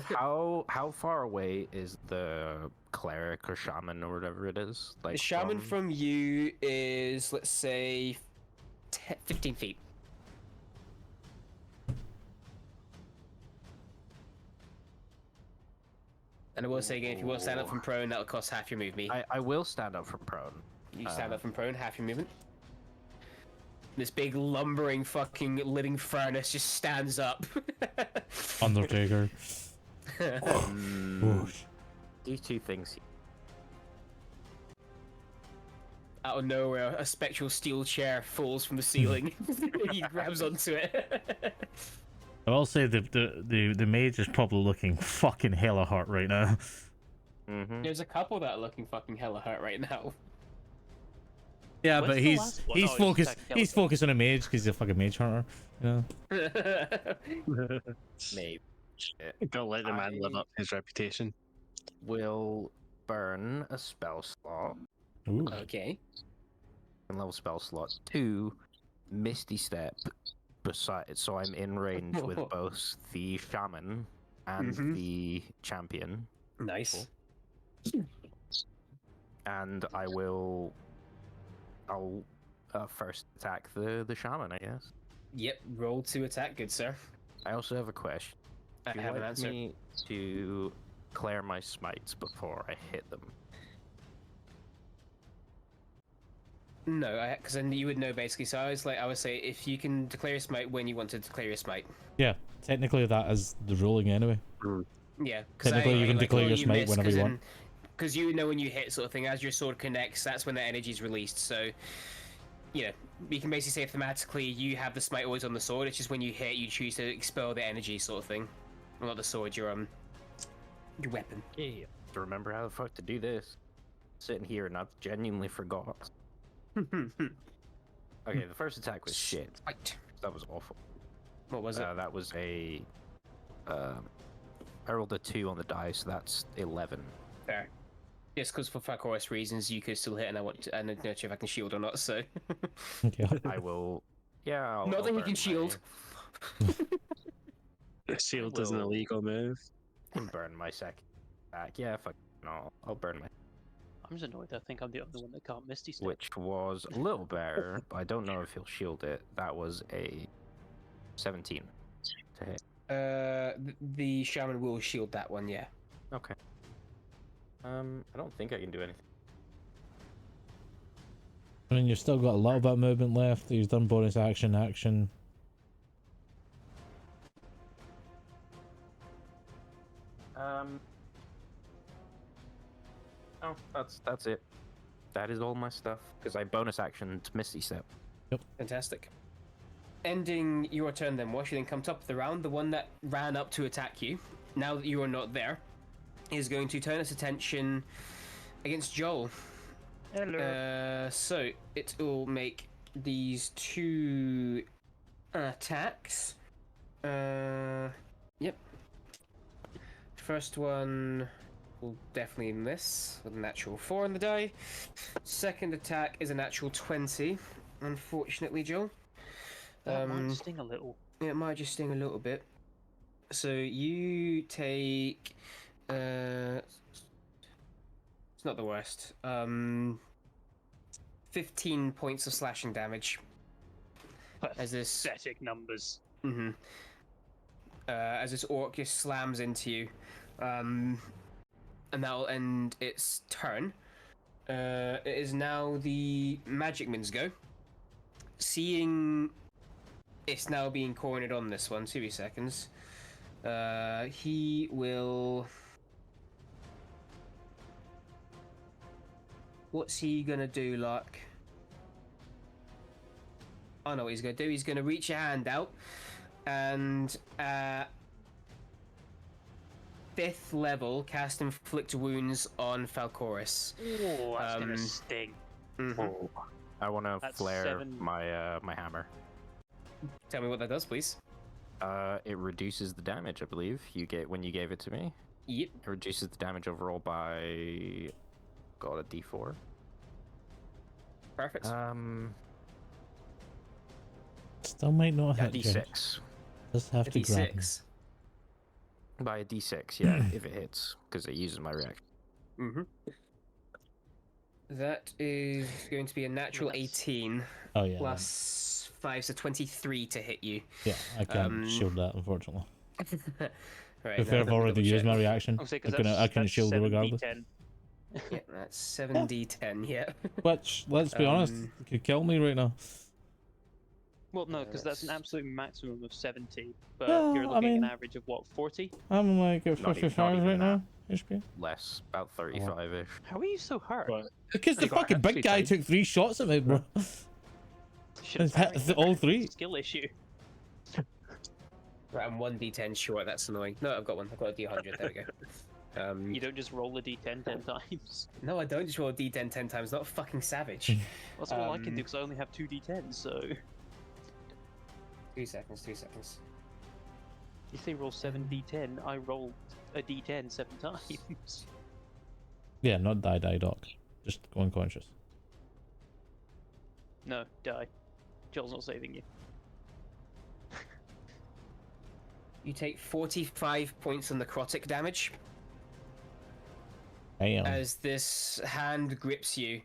how far away is the cleric or shaman or whatever it is? Like The shaman from you is, let's say, 15 feet. And I will say again, if you want to stand up from prone, that'll cost half your movement. I will stand up from prone. You stand up from prone, half your movement. This big lumbering fucking living furnace just stands up. Undertaker. These 2 things. Out of nowhere, a spectral steel chair falls from the ceiling. He grabs onto it. I will say the mage is probably looking fucking hella hurt right now. Mm-hmm. There's a couple that are looking fucking hella hurt right now. Yeah, Where's but the last one? he's Oh, focused. attacking He's Skeleton. focused on a mage because he's a fucking mage hunter. You know. Maybe. Gotta let the man live I- up his reputation. Will burn a spell slot. Ooh. Okay. And level spell slot 2, Misty Step. Beside, so I'm in range with both the shaman and Mhm. the champion, Nice. and I'll first attack the shaman, I guess. Yep. Roll to attack, good sir. I also have a question. I Would you have an like answer. me to clear my smites before I hit them? No, because then you would know basically. So I would say if you can declare your smite when you want to declare your smite. Yeah, technically that is the ruling anyway. Yeah. Technically, you can declare your smite whenever you want. Because you know when you hit sort of thing, as your sword connects, that's when the energy is released. So, you know, you can basically say thematically you have the smite always on the sword. It's just when you hit, you choose to expel the energy sort of thing. Well, not the sword, your weapon. Yeah. To remember how the fuck to do this. Sitting here and I've genuinely forgot. Okay, the first attack was shit. Right. That was awful. What was it? That was a. I rolled a 2 on the dice, so that's 11. Fair. Just because for Falcoris reasons, you could still hit, and I don't know if I can shield or not. So. Okay. I will. Yeah. I'll Not that he burn can shield. Shield is an will- illegal move. I can burn my second attack. Yeah, fuck. No, I'll burn my. I'm just annoyed. I think I'm the only one that can't Misty Step. Which was a little better, but I don't know if he'll shield it. That was a 17 to hit. The shaman will shield that one. Yeah. Okay. I don't think I can do anything. I mean, you've still got a little bit of movement left. He's done bonus action. Oh, that's it. That is all my stuff because I bonus actioned Misty Step. Fantastic. Ending your turn then, Wash, you then come top of the round. The one that ran up to attack you, now that you are not there, is going to turn its attention against Joel. Hello. So it will make these 2 attacks. Yep. First one will definitely miss with a natural 4 on the die. Second attack is a natural 20, unfortunately, Joel. That might sting a little. It might just sting a little bit. So you take. It's not the worst. 15 points of slashing damage. As this. Pathetic numbers. As this orc just slams into you. And that'll end its turn. It is now the Magic Man's go. Seeing it's now being cornered on this one, 2 seconds. He will. What's he gonna do, Lark? I know what he's gonna do. He's gonna reach a hand out, and 5th level, cast Inflict Wounds on Falcoris. Oh, that's gonna Um, sting. Mhm. I want to That's flare 7. my hammer. Tell me what that does, please. It reduces the damage, I believe. You get when you gave it to me. Yep. It reduces the damage overall by. Got a D4. Perfect. Still might not Yeah, hit. James. D6. Just have A to grab him. D6. By a D6, yeah, if it hits, because it uses my reaction. That is going to be a natural That's- 18 Oh yeah. plus 5, so 23 to hit you. Yeah, I can't um, shield that unfortunately. Right, If now I've let me already double used check. my reaction, I'll say I because can shield it regardless. Yeah, that's 7d10, yeah. Which, let's be honest, could kill me right now. Well, no, because that's an absolute maximum of 70. But Well, you're I looking at mean- an average of what, 40? I'm like at Not even 55 right that. now. HP. Less, about 35-ish. How are you so hurt? But Because the You got fucking hit big 3 guy times. took 3 shots at me, bro. Should It's have hit parried all better. 3. Skill issue. Right, I'm 1d10 short. That's annoying. No, I've got one. I've got a d100. There we go. You don't just roll a d10 10 times. No, I don't just roll a d10 10 times. Not a fucking savage. That's all I can do Um, because I only have 2 d10s. So 2 seconds. 2 seconds. if they roll 7 d10, I roll a d10 7 times. Yeah, not die, Doc. Just go unconscious. No, die. Joel's not saving you. You take 45 points of necrotic damage Damn. as this hand grips you,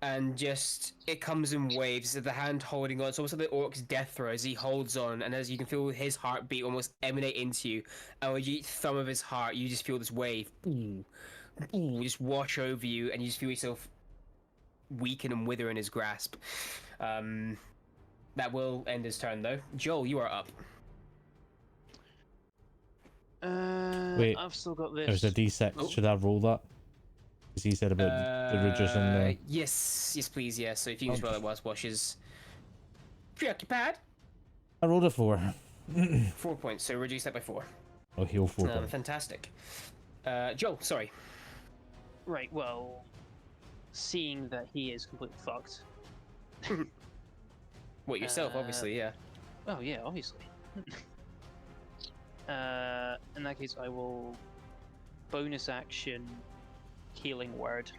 and just it comes in waves. The hand holding on, it's almost like the orc's death throw as he holds on, and as you can feel his heartbeat almost emanate into you, and with each thumb of his heart, you just feel this wave, just wash over you, and you just feel yourself weaken and wither in his grasp. That will end his turn, though. Joel, you are up. Wait, I've still got this. There's a D6. Oh. Should I roll that? Because he said about the ridges and the... Yes, please, yes. So if you use roll it whilst washes. Preoccupied. I rolled a 4. 4 points, so reduce that by 4. Oh, heal 4 points. Fantastic. Joel, sorry. Right, well, seeing that he is completely fucked. What, yourself, obviously, yeah. Oh, yeah, obviously. In that case, I will bonus action healing word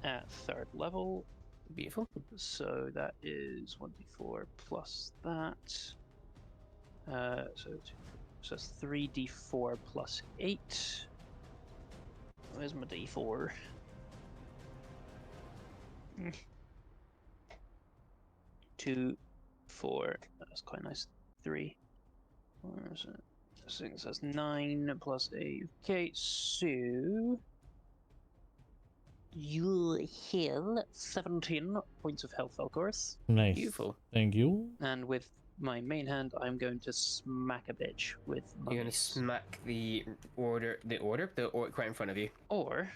at 3rd level. Beautiful. So that is 1d4 plus that. So that's 3d4 plus 8. Where's my d4? 2, 4. That's quite nice. 3. Where is it? 6, that's 9 plus 8. Okay, so you'll heal 17 points of health, Valkoris. Nice. Beautiful. Thank you. And with my main hand, I'm going to smack a bitch with You're gonna mummies. smack the orc right in front of you. Or,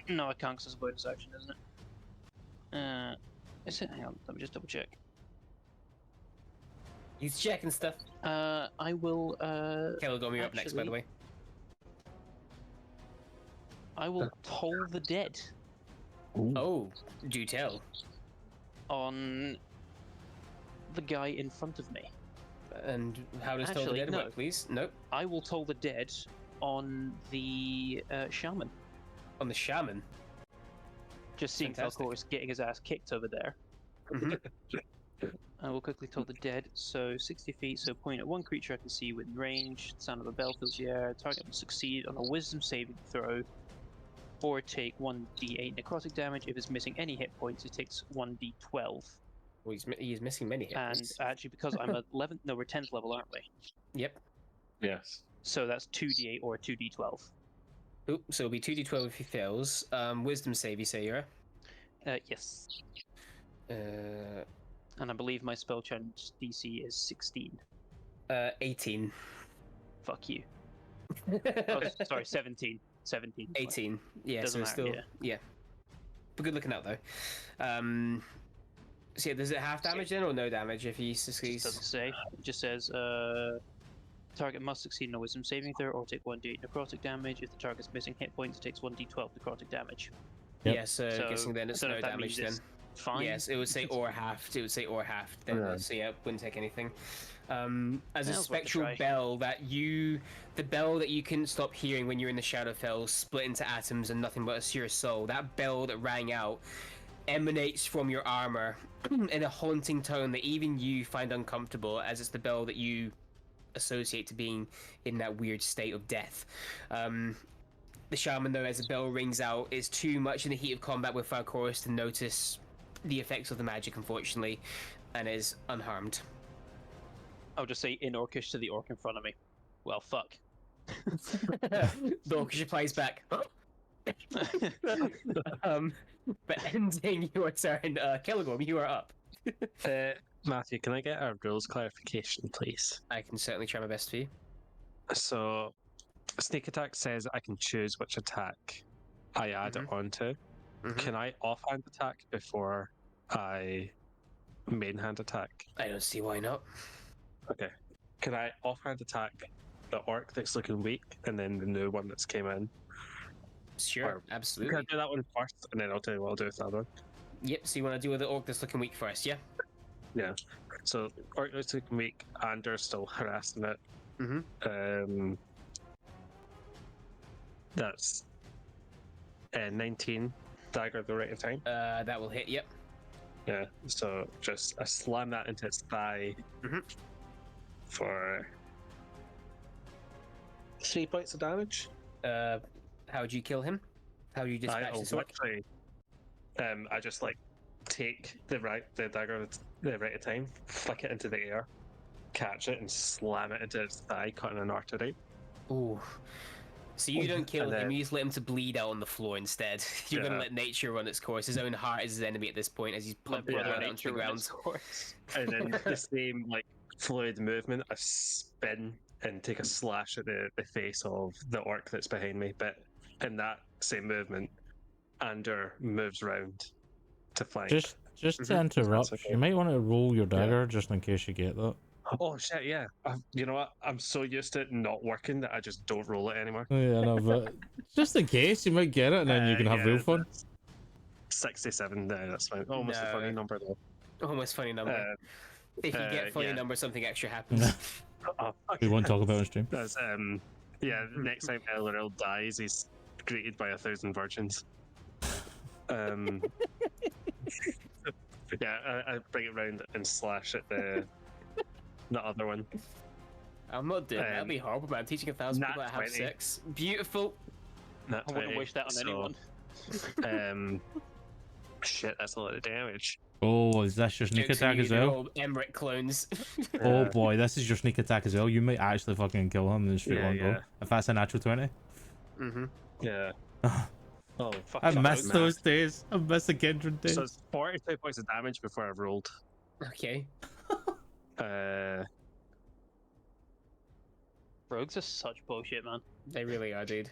no, I can't because it's a bonus action, isn't it? Is it? Hang on, let me just double check. He's checking stuff. I will. Kelagom, you're up next, by the actually- way. I will toll the dead Oh, do tell. on the guy in front of me. And how does Toll the Actually, Dead no. work, please? Nope. I will toll the dead on the shaman. On the shaman. Just seeing Fantastic. Falcoris getting his ass kicked over there. Mhm. I will quickly toll the dead. So 60 feet, so point at one creature I can see within range. The sound of a bell fills the air. Target will succeed on a wisdom saving throw or take 1d8 necrotic damage. If it's missing any hit points, it takes 1d12. Well, he's missing many hit And points. actually, because I'm at 11th, no, we're 10th level, aren't we? Yep. Yes. So that's 2d8 or 2d12. Oop, so it'll be 2d12 if he fails. Wisdom save, you say, Yura? Yes. Uh, And I believe my spell challenge DC is 16. 18. Fuck you. Oh, sorry, 17. 17. 18. Yeah, Doesn't so it's matter, still. Yeah. But good looking out, though. So yeah, does it half damage then, or no damage if he It doesn't succeeds? say. It just says, target must succeed in a wisdom saving throw or take 1d8 necrotic damage. If the target's missing hit points, it takes 1d12 necrotic damage. Yep. Yeah, so, So, guessing then I it's don't know no if that damage means then. it's Fine. Yes, it would say or halved. It would say or halved. Then, Yeah. so yeah, it wouldn't take anything. As a That was worth a spectral try. bell the bell that you couldn't stop hearing when you were in the Shadowfell, split into atoms and nothing but a pure soul. That bell that rang out emanates from your armor in a haunting tone that even you find uncomfortable, as it's the bell that you associate to being in that weird state of death. The shaman, though, as the bell rings out, is too much in the heat of combat with Falcoris to notice the effects of the magic, unfortunately, and is unharmed. I'll just say in orcish to the orc in front of me. Well, fuck. The orcish replies back. But ending your turn, Kelagorm, you are up. Matthew, can I get a rules clarification, please? I can certainly try my best for you. So, sneak attack says I can choose which attack I add it onto. Mhm. Can I offhand attack before I main hand attack? I don't see why not. Okay. Can I offhand attack the orc that's looking weak and then the new one that's came in? Sure, Or- absolutely. Can I do that one first and then I'll tell you what I'll do with the other one? Yep, so you want to deal with the orc that's looking weak first, yeah? Yeah. So orc that's looking weak and they're still harassing it. Mm-hmm. That's 19 dagger at the rate of time. That will hit, yep. Yeah. So just I slam that into its thigh for 3 points of damage. How would you kill him? How would you dispatch this orc? Actually, I just like take the dagger at the right of time, flick it into the air, catch it, and slam it into its thigh, cutting an artery. Ooh. So you don't kill And him, then- you just let him to bleed out on the floor instead. You're gonna Yeah. let nature run its course. His own heart is his enemy at this point as he's pumping Yeah. blood onto the ground. And then the same like fluid movement, I spin and take a slash at the face of the orc that's behind me. But in that same movement, Ander moves round to flank. Just to interrupt, okay. you might want to roll your dagger just in case you get that. Oh shit! Yeah, you know what? I'm so used to it not working that I just don't roll it anymore. Yeah, no, but just in case you might get it, and then you can have Yeah, real fun. 67. That's fine. Almost a funny No. number though. Almost funny number. If you get funny yeah. number, something extra happens. We won't talk about it on stream. That's yeah. Next time Elril dies, he's greeted by 1,000 virgins. Yeah, I bring it round and slash at the other one. I'm not doing that. That'd be horrible, man. Teaching 1,000 nat people how to have 20. sex. Beautiful. Nat I wouldn't 20, wish that on anyone. Shit, that's a lot of damage. Oh, is this your sneak Jokes on attack you, as they're well? all Emmerich clones. Oh boy, this is your sneak attack as well. You might actually fucking kill him in straight Yeah, one go. yeah. If that's a natural 20. Mm-hmm. Yeah. Oh, fuck. I that missed was those mad. days. I missed the Kindred days. So it's 42 points of damage before I've rolled. Okay. Rogues are such bullshit, man. They really are, dude.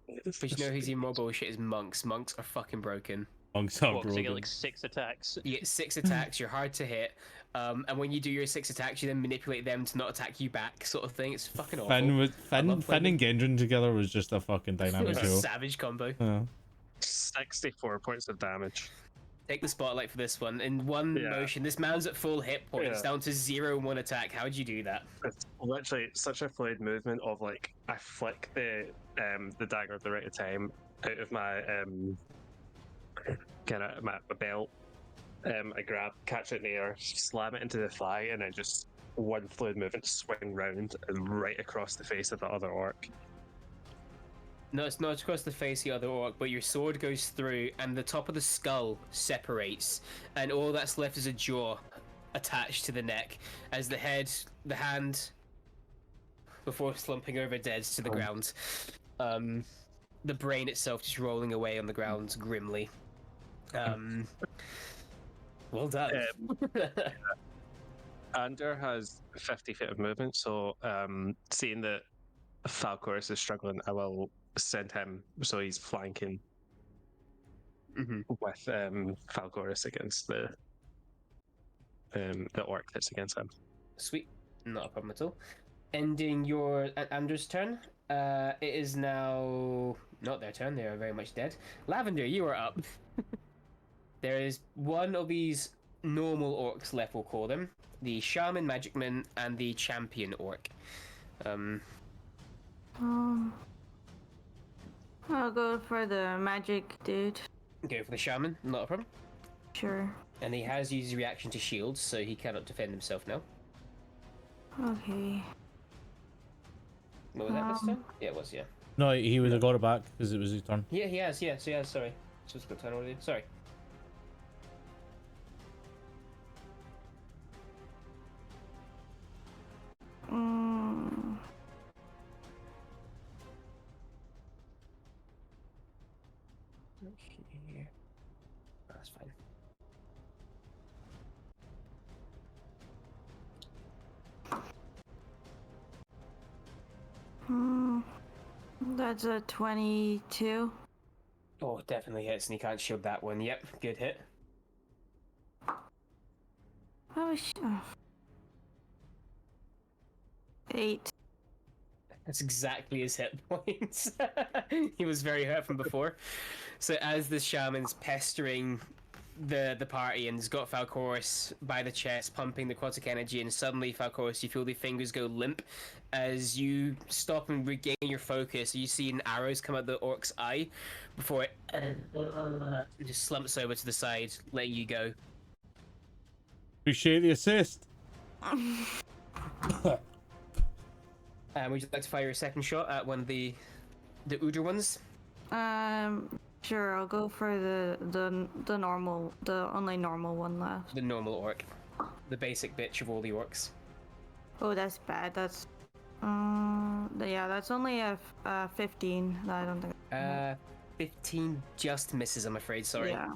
But you know who's even more bullshit is monks. Monks are fucking broken. Monks are Well, 'cause they get broken. like 6 attacks. You get 6 attacks, you're hard to hit. And when you do your 6 attacks, you then manipulate them to not attack you back, sort of thing. It's fucking awful. Finn, I Finn love playing and Gendron together was just a fucking dynamic It's a duo. savage combo. Yeah. 64 points of damage. Take the spotlight for this one. In one Yeah. motion, this man's at full hit points, Yeah. down to 0 and 1 attack. How'd you do that? It's literally such a fluid movement of like I flick the dagger at the right time out of my my belt. I catch it in the air, slam it into the thigh, and then just one fluid movement swing round and right across the face of the other orc. No, it's not across the face of the other orc, but your sword goes through and the top of the skull separates, and all that's left is a jaw attached to the neck, as the head, the hand, before slumping over dead to the ground. The brain itself just rolling away on the ground grimly. Well done. Ander has 50 feet of movement, so seeing that Falcoris is struggling, I will send him so he's flanking with Falcoris against the orc that's against him. Sweet, not a problem at all. Ending your Anders' turn. It is now not their turn. They are very much dead. Lavender, you are up. There is one of these normal orcs left. We'll call them the Shaman Magicman and the Champion Orc. I'll go for the magic dude. Go for the Shaman, not a problem. Sure. And he has used his reaction to shield, so he cannot defend himself now. Okay. What was that this turn? Yeah, it was, yeah. No, he would have got it back because it was his turn. Yeah, he has, yeah, so yeah, sorry. So it's got turn already. Sorry. Okay. That's fine. That's a 22. Oh, definitely hits, and you can't shield that one. Yep, good hit. Oh, 8. That's exactly his hit points. He was very hurt from before. So as the shaman's pestering the party and has got Falcoris by the chest, pumping the aquatic energy, and suddenly, Falcoris, you feel the fingers go limp as you stop and regain your focus. You see an arrows come out the orc's eye before it just slumps over to the side, letting you go. Appreciate the assist. Would you like to fire a second shot at one of the Udra ones? Sure. I'll go for the normal, the only normal one left. The normal orc. The basic bitch of all the orcs. Oh, that's bad. That's yeah, that's only a 15. I don't think. 15 just misses, I'm afraid, sorry. Yeah.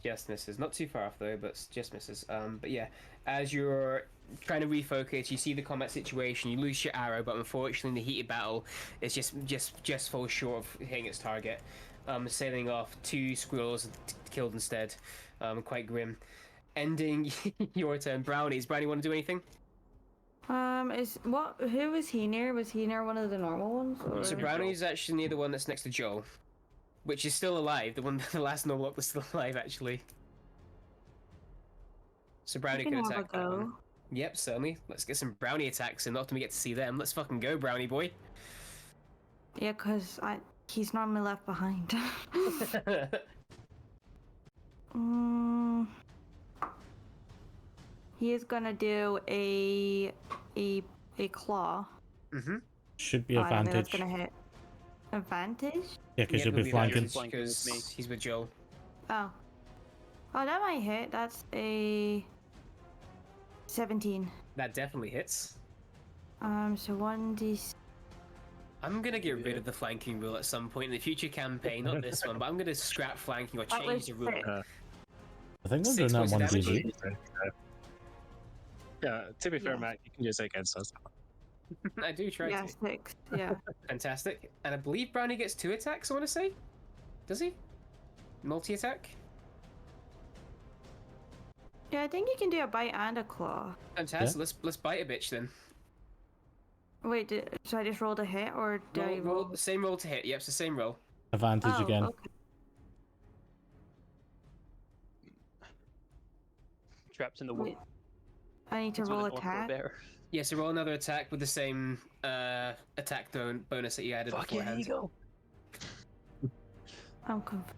Just misses. Not too far off though, but just misses. But yeah, as you're trying to refocus, you see the combat situation, you lose your arrow, but unfortunately in the heated battle, it's just falls short of hitting its target. Sailing off 2 squirrels killed instead. Quite grim. Ending your turn. Brownies. Brownie, want to do anything? Who was he near? Was he near one of the normal ones? Or? So Brownie's actually near the one that's next to Joel, which is still alive. The last normal orc was still alive, actually. So Brownie could attack that one. Yep, certainly. Let's get some Brownie attacks, and not often we get to see them. Let's fucking go, Brownie boy. Yeah, cause he's normally left behind. He is gonna do a claw. Mm-hmm. Should be I don't think advantage. that's gonna hit. Advantage? Yeah, because you'll it'll be flanking. because he's with Joel. Oh, that might hit. That's a 17. That definitely hits. So 1d. I'm gonna get rid of the flanking rule at some point in the future campaign, not this one, but I'm gonna scrap flanking or That change was the rule. 6. I think we're 6 doing that points of one damage. GG. Yeah, to be fair, Yeah. Matt, you can use it against us. I do try Yeah, to. 6. Yeah. Fantastic. And I believe Brownie gets 2 attacks, I want to say? Does he? Multi-attack? Yeah, I think you can do a bite and a claw. Fantastic. Let's bite a bitch then. Wait, so I just rolled a hit, or did I roll? Same roll to hit. Yep, it's the same roll. Advantage again. Okay. Trapped in the wood. Wait, I need to That's what roll an orc or a attack. bear. Yeah, so roll another attack with the same attack bonus that you added beforehand. go. I'm confused.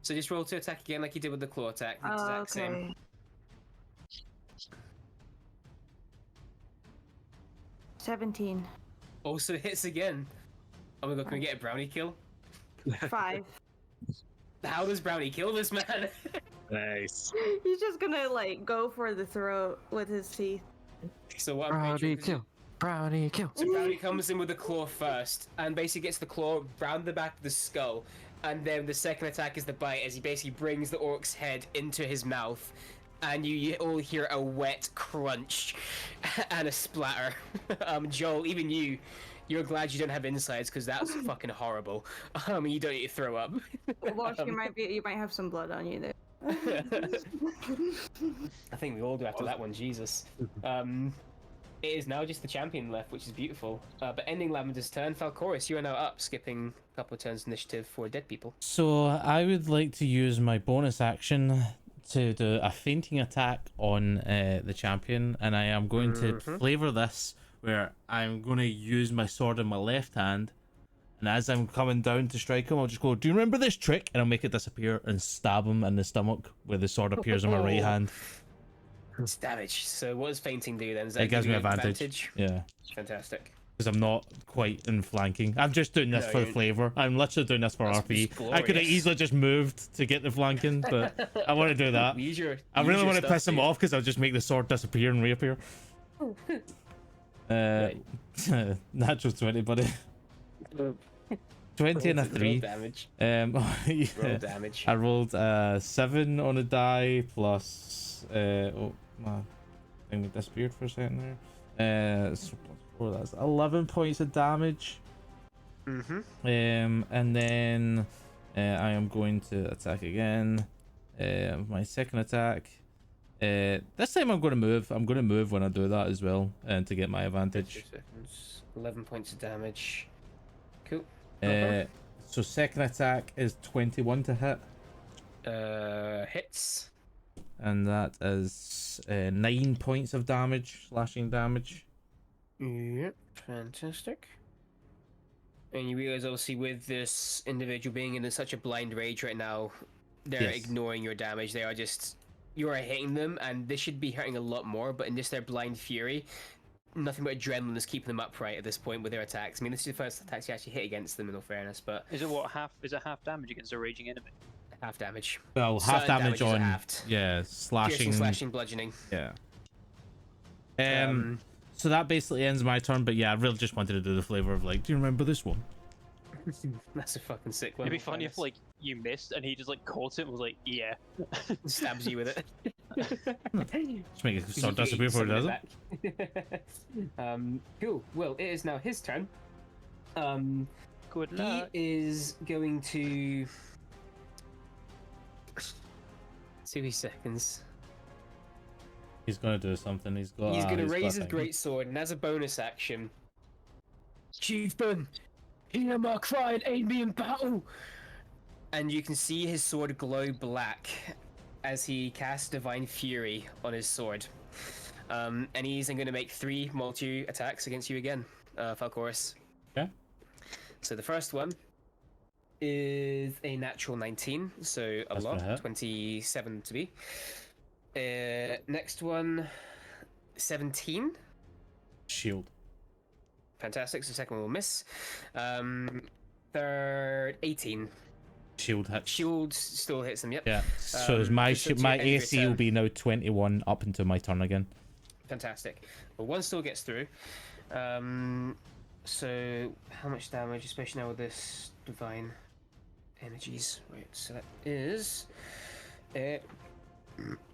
So just roll to attack again like you did with the claw attack. The Oh, exact same. okay. 17. Also hits again. Oh my god, can we get a Brownie kill? 5. How does Brownie kill this man? Nice. He's just gonna like go for the throat with his teeth. So what? Brownie kill. Brownie kill. So Brownie comes in with the claw first, and basically gets the claw round the back of the skull, and then the second attack is the bite, as he basically brings the orc's head into his mouth, and you all hear a wet crunch and a splatter. Joel, even you're glad you don't have insides because that's fucking horrible. You don't need to throw up. Watch, you might have some blood on you there. I think we all do after that one, Jesus. It is now just the champion left, which is beautiful. But ending Lavender's turn, Falcoris, you are now up, skipping a couple of turns initiative for dead people. So I would like to use my bonus action to do a fainting attack on the champion, and I am going to flavor this where I'm going to use my sword in my left hand, and as I'm coming down to strike him, I'll just go, "Do you remember this trick?" And I'll make it disappear and stab him in the stomach where the sword appears in my right hand. It's damage. So what does fainting do then? Does that It gives give me you advantage. Yeah. Fantastic. Because I'm not quite in flanking. I'm just doing this No, for the you're- flavor. I'm literally doing this for That's RP. just I could have glorious. easily just moved to get the flanking, but I want to do that. I really want to piss him off because I'll just make the sword disappear and reappear. Natural 20, buddy. 20 and a 3. Damage. Yeah. Roll damage. I rolled 7 on a die plus oh my thing disappeared for a second there. So plus 4, that's 11 points of damage. And then I am going to attack again. My second attack. This time I'm going to move. I'm going to move when I do that as well, and to get my 2 advantage. seconds. 11 points of damage. Cool. So second attack is 21 to hit, Hits. and that is 9 points of damage, slashing damage. Yep, fantastic. And you realize, obviously, with this individual being in such a blind rage right now, they're Yes. ignoring your damage. They are just, you are hitting them, and they should be hurting a lot more. But in just their blind fury, nothing but adrenaline is keeping them upright at this point with their attacks. I mean, this is the first attacks you actually hit against them, in all fairness. But Is it what half? Is it half damage against a raging enemy? half damage. Well, half Certain damage damages are on halved. yeah, slashing. Piercing, slashing, bludgeoning. Yeah. So that basically ends my turn, but yeah, I really just wanted to do the flavor of like, do you remember this one? That's a fucking sick one. It'd be funny if like you missed and he just like caught it and was like, yeah. Stabs you with it. Just make it start disappear before it does it. Cool. Well, it is now his turn. Good He luck. is going to 2 seconds. He's gonna do something. He's got. He's going to got raise his thing. great sword, and as a bonus action, Chieftain, hear my cry and aid me in battle. And you can see his sword glow black as he casts Divine Fury on his sword. And he's going to make 3 multi attacks against you again, Falcoris. Okay. So the first one is a natural 19, so a That's gonna lot, hit. 27 to be. Next one, 17. Shield. Fantastic, so second one will miss. Third, 18. Shield hits. Shield still hits them, yep. Yeah. So my just until my the end of your AC will turn. be now 21 up until my turn again. Fantastic. Well, one still gets through. So how much damage, especially now with this divine energies? Right, so that is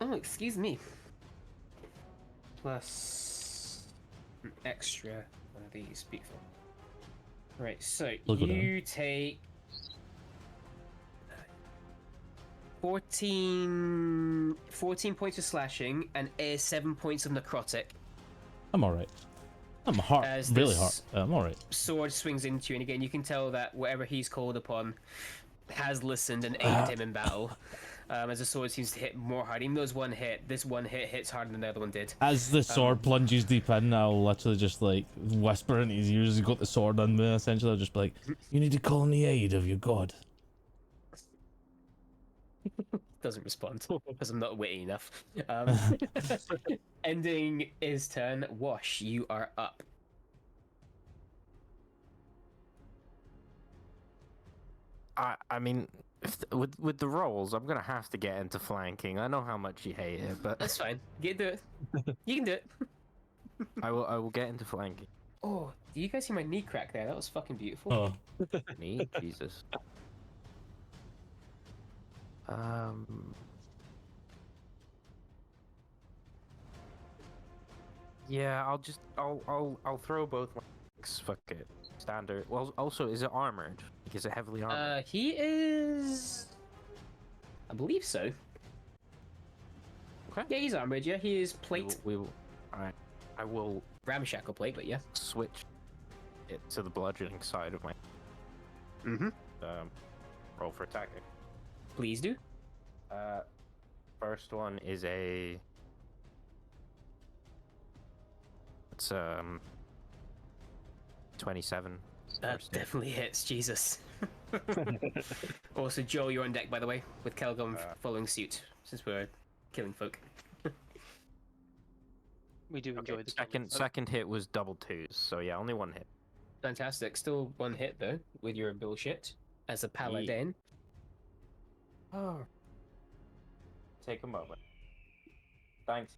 oh, excuse me. Plus an extra one of these. Beautiful. Right, so Look at you take 14 points of slashing and 7 points of necrotic. I'm alright. I'm hard. As Really this- hard. I'm alright. Sword swings into you, and again, you can tell that whatever he's called upon has listened and aided him in battle. As the sword seems to hit more hard, even though it's one hit, this one hit hits harder than the other one did. As the sword plunges deep in, I'll literally just like whisper in his ears. He's got the sword in me. Essentially, I'll just be like, "You need to call in the aid of your god." Doesn't respond because I'm not witty enough. Ending his turn. Wash, you are up. I mean, with the rolls, I'm gonna have to get into flanking. I know how much you hate it, but That's fine. Get do it. You can do it. I will get into flanking. Oh, do you guys see my knee crack there? That was fucking beautiful. Oh, Me, Jesus. Yeah, I'll throw both legs. Fuck it. Standard. Well, also, is it armored? Like, is it heavily armored? He is. I believe so. Okay. Yeah, he's armored. Yeah, he is plate. We will. Alright. I will Ramshackle plate, but yeah. switch it to the bludgeoning side of my Mm-hmm. roll for attacking. Please do. First one is it's 27. That First hit. definitely hits. Jesus. Also, Joe, you're on deck, by the way, with Kelgum following suit, since we're killing folk. We do enjoy the Second hit was double twos, so yeah, only one hit. Fantastic. Still one hit though, with your bullshit as a paladin. Oh. Take a moment. Thanks.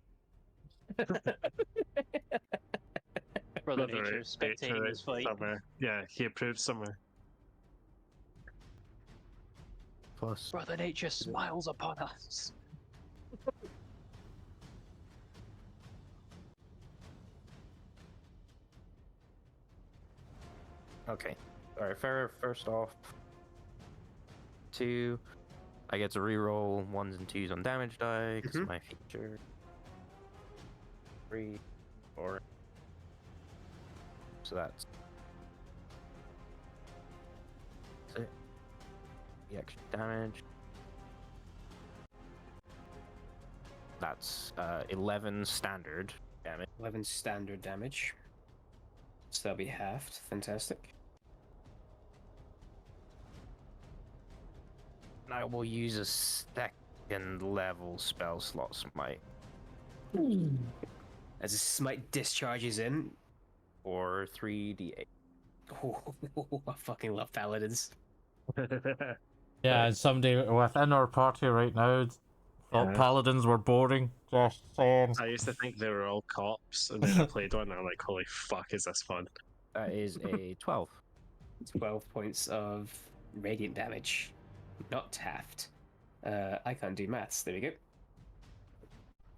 Brother Nature spectating this fight. Somewhere. Yeah, he approves somewhere. Plus, Brother Nature smiles upon us. okay. Alright, first off. 2. I get to reroll 1s and 2s on damage die, because my feature. 3, 4. So that's it. The extra damage. That's 11 standard damage. 11 standard damage. So that'll be halved. Fantastic. And I will use a second level spell slot smite. As a smite discharges in. Or 3d8. Oh, I fucking love paladins. Yeah, and somebody within our party right now thought Yeah. paladins were boring. Just saying. I used to think they were all cops, and then I played one, and I'm like, holy fuck, is this fun? That is a 12. 12 points of radiant damage. Not halved. I can't do maths. There we go.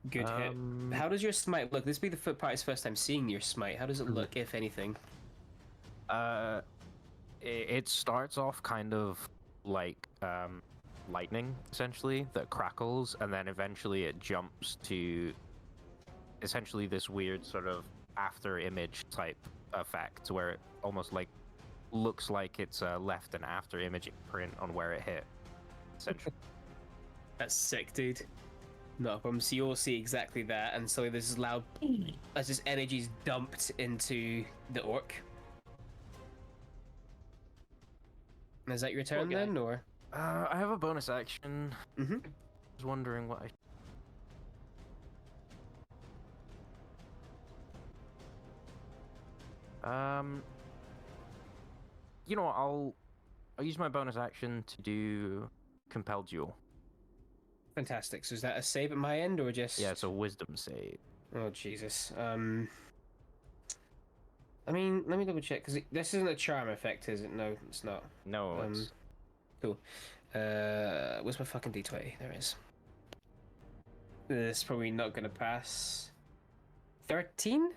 Good hit. How does your smite look? This will be the party's first time seeing your smite. How does it look, if anything? It starts off kind of like lightning, essentially, that crackles, and then eventually it jumps to essentially this weird sort of after image type effect where it almost like looks like it's left an after image print on where it hit. Essentially. That's sick, dude. Not a problem. So you'll see exactly that, and so this is loud as this energy is dumped into the orc. Is that your turn then, or? I have a bonus action. I was wondering what I. You know what? I'll use my bonus action to do compel duel. Fantastic. So is that a save at my end, or just? Yeah, it's a wisdom save. Oh Jesus. I mean, let me double check because this isn't a charm effect, is it? No, it's not. No, it's cool. Where's my fucking d20? There it is. This is probably not gonna pass. 13?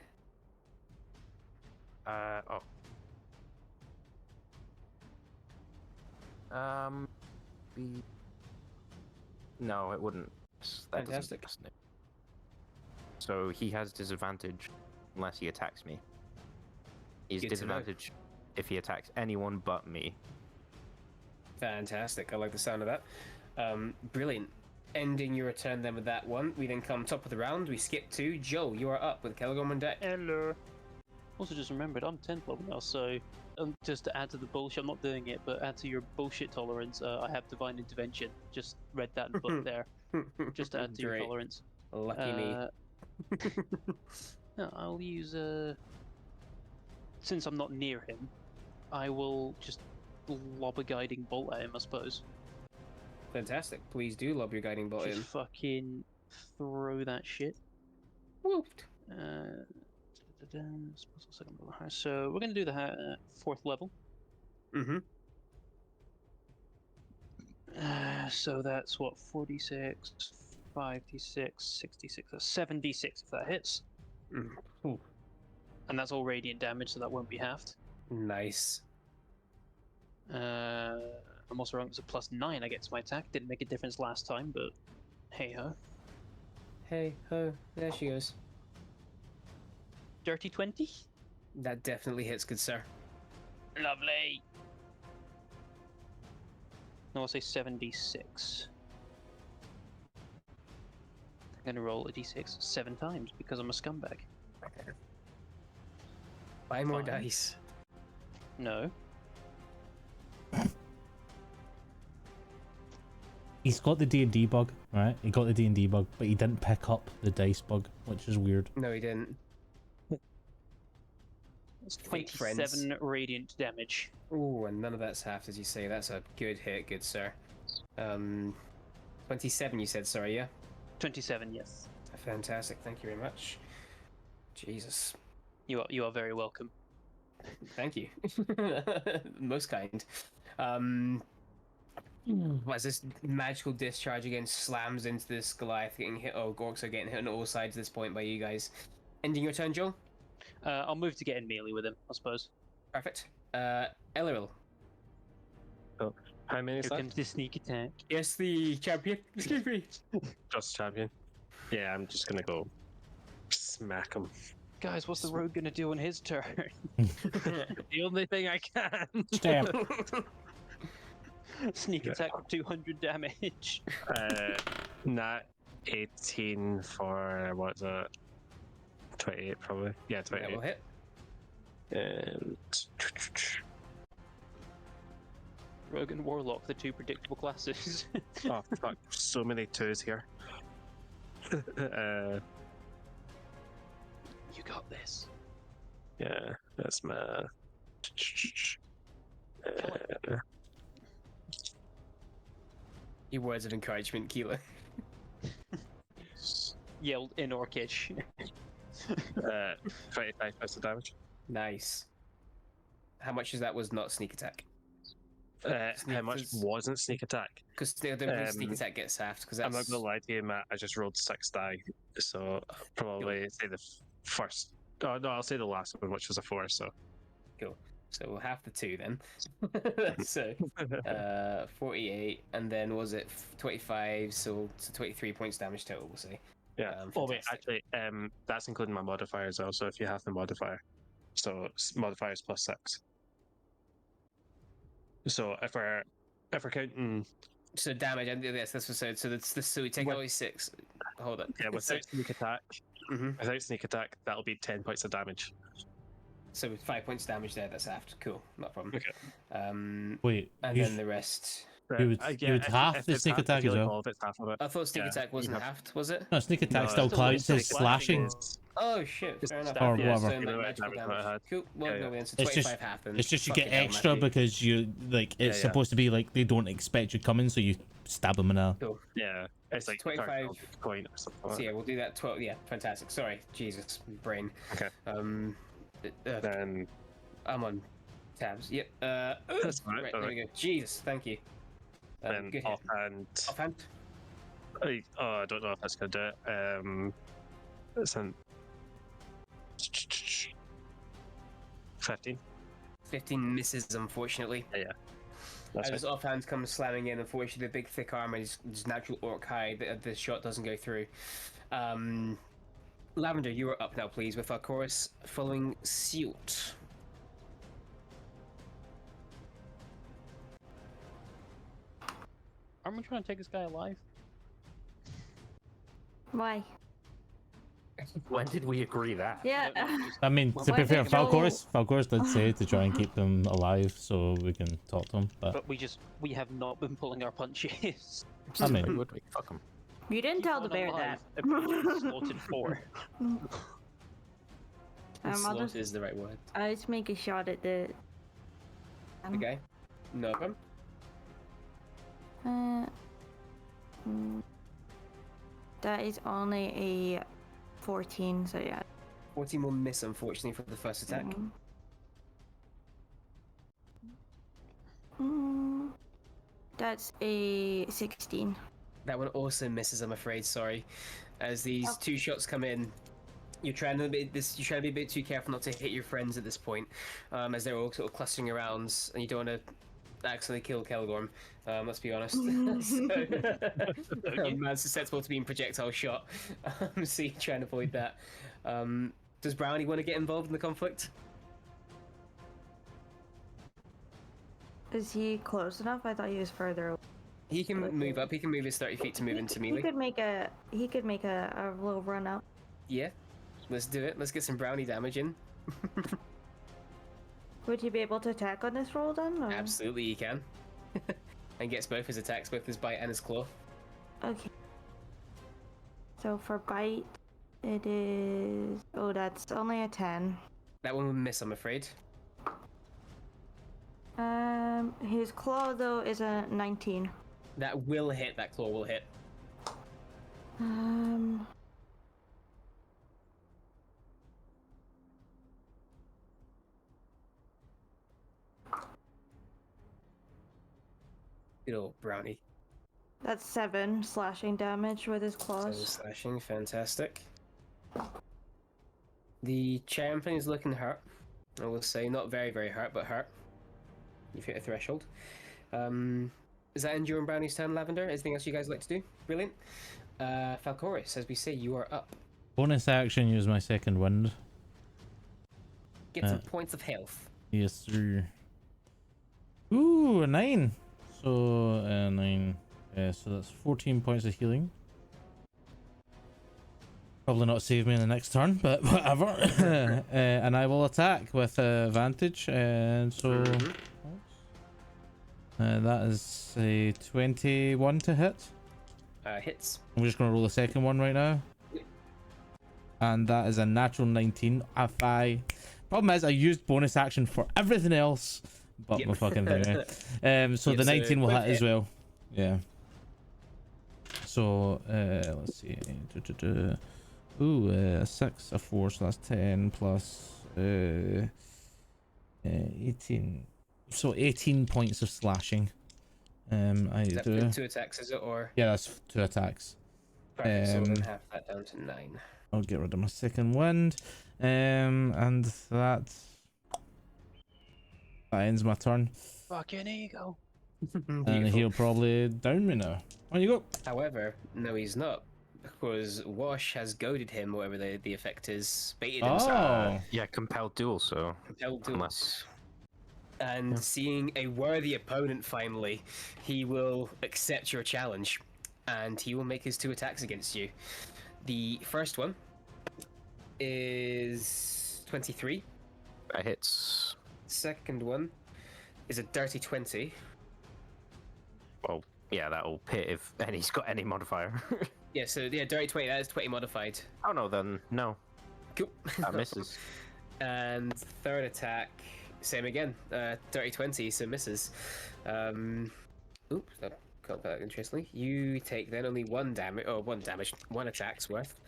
oh. No, it wouldn't. That Fantastic. doesn't. So he has disadvantage unless he attacks me. He's Good to know. disadvantage if he attacks anyone but me. Fantastic. I like the sound of that. Brilliant. Ending your turn then with that one. We then come top of the round. We skip to Joe. You are up with Caligom on deck. Hello. Also just remembered, I'm 10th level now, so just to add to the bullshit, I'm not doing it, but add to your bullshit tolerance, I have Divine Intervention. Just read that in the book there. Just to add to your Great. tolerance. Lucky me. No, I'll use, since I'm not near him, I will just lob a guiding bolt at him, I suppose. Fantastic. Please do lob your guiding bolt Just in. fucking throw that shit. Woofed. Second level higher. So we're gonna do the 4th level. So that's what, 46, 56, 66, 76 if that hits. Ooh. And that's all radiant damage, so that won't be halved. Nice. I'm also wrong, it's a +9 I get to my attack. Didn't make a difference last time, but hey ho. Hey ho. There she goes. Dirty 20? That definitely hits, good sir. Lovely. No, I'll say 76. I'm gonna roll a d6 7 times because I'm a scumbag. Buy more Fine. dice. No. He's got the D&D bug, right? He got the D&D bug, but he didn't pick up the dice bug, which is weird. No, he didn't. That's Fake 27 friends. radiant damage. Ooh, and none of that's half, as you say. That's a good hit, good sir. 27 you said, sorry, yeah? 27, yes. Fantastic, thank you very much. Jesus. You are very welcome. Thank you. Most kind. As this magical discharge again slams into this Goliath getting hit, Gorks are getting hit on all sides at this point by you guys. Ending your turn, Joel? I'll move to get in melee with him, I suppose. Perfect. Elleril. How many is Here that? comes the sneak attack. Yes, the champion. Excuse me. Just champion. Yeah, I'm just gonna go smack him. Guys, what's the rogue gonna do on his turn? The only thing I can. Stamp. Sneak attack for 200 damage. Nat 18 for what's it? 28 probably. Yeah, That 28. will hit. And Rogue and Warlock, the two predictable classes. oh fuck, so many twos here. You got this. Yeah, that's my. Your words of encouragement, Keela. Yelled in Orcish. 25 points of damage. Nice. How much is that? Was not sneak attack? How much is- wasn't sneak attack? Because sneak attack gets halved. Because I'm that's not gonna lie to you, Matt. I just rolled 6 die, so I'll probably say the first. Oh no, I'll say the last one, which was a 4. So so we'll half the 2 then. So 48, and then was it 25? So 23 points damage total. We'll say. yeah. Oh wait, Fantastic. actually, that's including my modifier as well. So if you have the modifier, so modifiers plus 6. So if we're counting, So damage, and yes, this was so. So we take What- away 6. Hold it. yeah, without sneak attack, Mhm. without sneak attack, that'll be 10 points of damage. So with 5 points damage there, that's halved. Cool, not a problem. Okay. Wait, And you, then the rest. You would- you would half the sneak attack as well? All of it's half of it. I thought sneak Yeah, attack you wasn't have- halved, was it? no, sneak attack No, still it's counts still as slashing. Oh shit! It's Fair enough. or Yeah, whatever. so You know, magical damage what I damage. had. Cool. Well, Yeah, no, yeah. then so It's just- 25 half. Then It's just you fucking get hell, extra Matthew. because you like it's Yeah, yeah. supposed to be like they don't expect you coming, so you stab them in a. Cool. Yeah, it's like 25 point or something. So Like yeah, we'll do that. 12. Yeah, fantastic. Sorry, Jesus, brain. Okay. Uh, Then I'm on tabs. Yep. That's fine, Right, there we go. Jesus, thank you. then Good hit. offhand. Offhand. I don't know if that's gonna do it. It's an 15. 15 misses, unfortunately. That's As right. offhand comes slamming in, unfortunately, the big thick armor is natural orc hide. The shot doesn't go through. Lavender, you are up now, please, with our chorus following suit. Aren't we trying to take this guy alive? Why? When did we agree that? Yeah. I mean, Well, to why be fair, did Joel- Falcoris did say to try and keep them alive so we can talk to them. But But we have not been pulling our punches. I Why mean, would we? Fuck 'em. You didn't Keep tell the on bear alive, that. everyone slaughtered 4. I'll Slaughter just, is the right word. I'll just make a shot at the. Okay. No problem. Uh, that is only a 14, so yeah. 14 will miss, unfortunately, for the first attack. That's a 16. That one also misses, I'm afraid. Sorry. As these Oh. 2 shots come in, you're trying to be a bit too careful not to hit your friends at this point, as they're all sort of clustering around, and you don't want to accidentally kill Kelgorm. Let's be honest. Man's susceptible to being projectile shot. So you're trying to avoid that. Does Brownie want to get involved in the conflict? Is he close enough? I thought he was further away. He can move up. He can move his 30 feet to move into He melee. could make a little run out. Yeah, let's do it. Let's get some Brownie damage in. Would he be able to attack on this roll then? Or? Absolutely, he can. And gets both his attacks, both his bite and his claw. Okay. So for bite, it is. Oh, that's only a 10. That one will miss, I'm afraid. His claw though is a 19. That will hit. That claw will hit. Good old Brownie. That's 7 slashing damage with his So claws. slashing, fantastic. The champion is looking hurt. I will say, not very, very hurt, but hurt. You've hit a threshold. Is that end your Brownie's turn, Lavender? Anything else you guys like to do? Brilliant. Falcoris, as we say, you are up. Bonus action, use my second wind. Get some points of health. Yes, sir. Ooh, a 9. So, 9. So that's 14 points of healing. Probably not save me in the next turn, but whatever. And I will attack with advantage. And so that is a 21 to hit. Hits. I'm just going to roll the second one right now. And that is a natural 19. Problem is, I used bonus action for everything else but my fucking thing. So Yep, the 19 will hit both as well. Yeah. So, let's see. Ooh, a 6, a 4, so that's 10 plus 18. So 18 points of slashing. I Is that do. 2 attacks, is it? Or Yeah, that's 2 attacks. perfect, so we're gonna have that down to 9. I'll get rid of my second wind. And that ends my turn. Fucking ego. And Beautiful. he'll probably down me now. On you go. However, no, he's not, because Wash has goaded him, whatever the effect is, baited him. Oh. Yeah, compelled duel. So Compelled to unless And seeing a worthy opponent finally, he will accept your challenge, and he will make his 2 attacks against you. The first one is 23. that hits. Second one is a dirty 20. Well, yeah, that'll hit if and he's got any modifier. Yeah, so yeah, dirty 20. That is 20 modified. Oh no, then no, Cool. that misses. And third attack, same again. Dirty 20, so misses. Oops, that got that interestingly. You take then only 1 damage, or 1 damage, 1 attack's worth,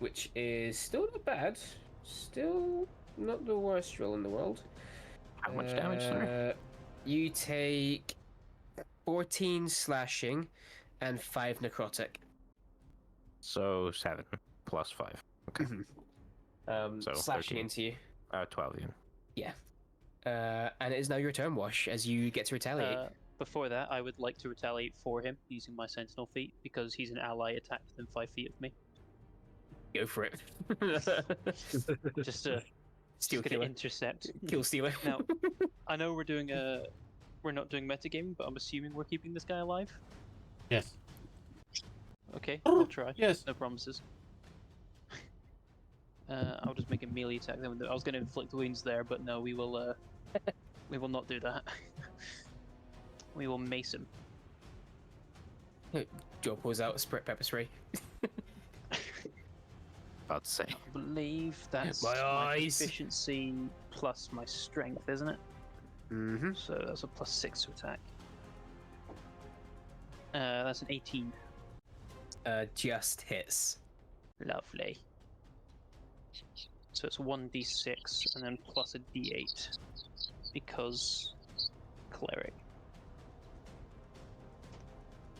which is still not bad. Still not the worst roll in the world. How much damage, sir? You take 14 slashing and 5 necrotic. So 7 plus 5. Okay. So Slashing 13. into you. 12, yeah. And it is now your turn, Wash, as you get to retaliate. Before that, I would like to retaliate for him using my Sentinel feat because he's an ally attacked within 5 feet of me. Go for it. Just to Steal gonna killer. intercept. Kill stealer. Now, I know we're not doing metagaming, but I'm assuming we're keeping this guy alive. Yes. Okay, I'll try. Yes. No promises. I'll just make a melee attack. Then I was going to inflict wounds there, but no, we will not do that. We will mace him. Joe pulls out a pepper spray. About to say. I believe that's My eyes. efficiency plus my strength, isn't it? Mm-hmm. So that's a plus 6 to attack. That's an 18. Just hits. Lovely. So it's 1d6 and then plus a d8 because cleric.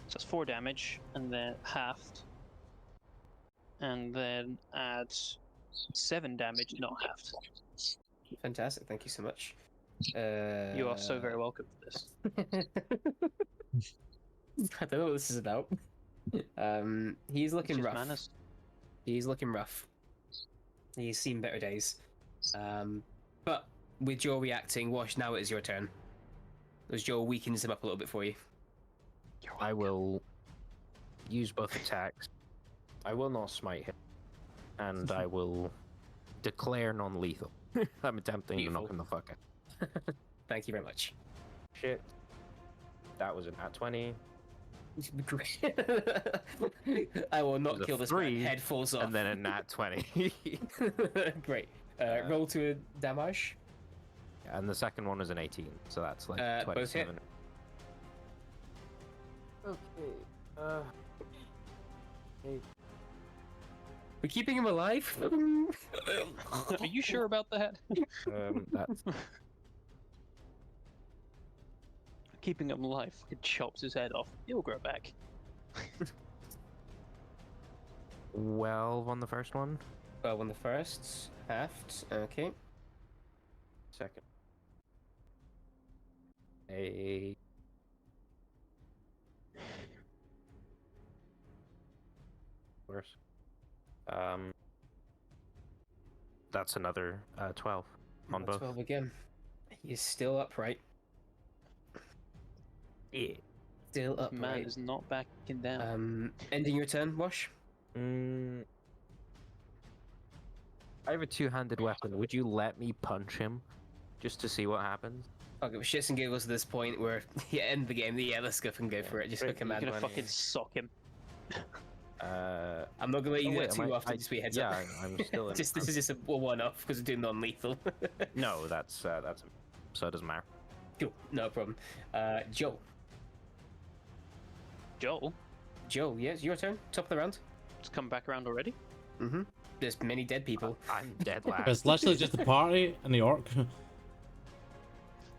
So that's 4 damage and then halved, and then add 7 damage, not halved. Fantastic. Thank you so much. You are so very welcome for this. I don't know what this is about. He's looking It's just rough. manners. He's looking rough. He's seen better days. But with Joe reacting, Wash, now it is your turn. As Joe weakens him up a little bit for you. I will use both attacks. I will not smite him. And I will declare non-lethal. I'm attempting to knock him the fuck out. Thank you very much. Shit. That was an at 20. Great. I will not It was a kill this 3, man. Head falls off. And then a nat 20. Great. Roll to a damage. And the second one was an 18. So that's like Both hit. 27. Okay. We're keeping him alive. Are you sure about that? That's Keeping him alive. It chops his head off. He'll grow back. 12 on the first one. Well, on the first, halved. Okay. Second. a worse. That's another 12 on both. 12 again. He is still upright. Yeah. Still This man upright. is not backing down. Ending your turn, Wash. I have a two-handed weapon. Would you let me punch him just to see what happens? Okay, well, shits and giggles at this point where you end the game. Yeah, let's go and go for it. Just Right, hook a You're mad gonna one. fucking sock him. I'm not gonna let you Oh, do wait, that too am I- often. Just be a heads up. Yeah, I'm still in. This is just a one-off because we're doing non-lethal. No, that's so it doesn't matter. Cool, no problem. Joe. Joel, Joe, yes, your turn. Top of the round. it's come back around already. Mm-hmm. There's many dead people. I'm dead last. It's literally just the party and the orc.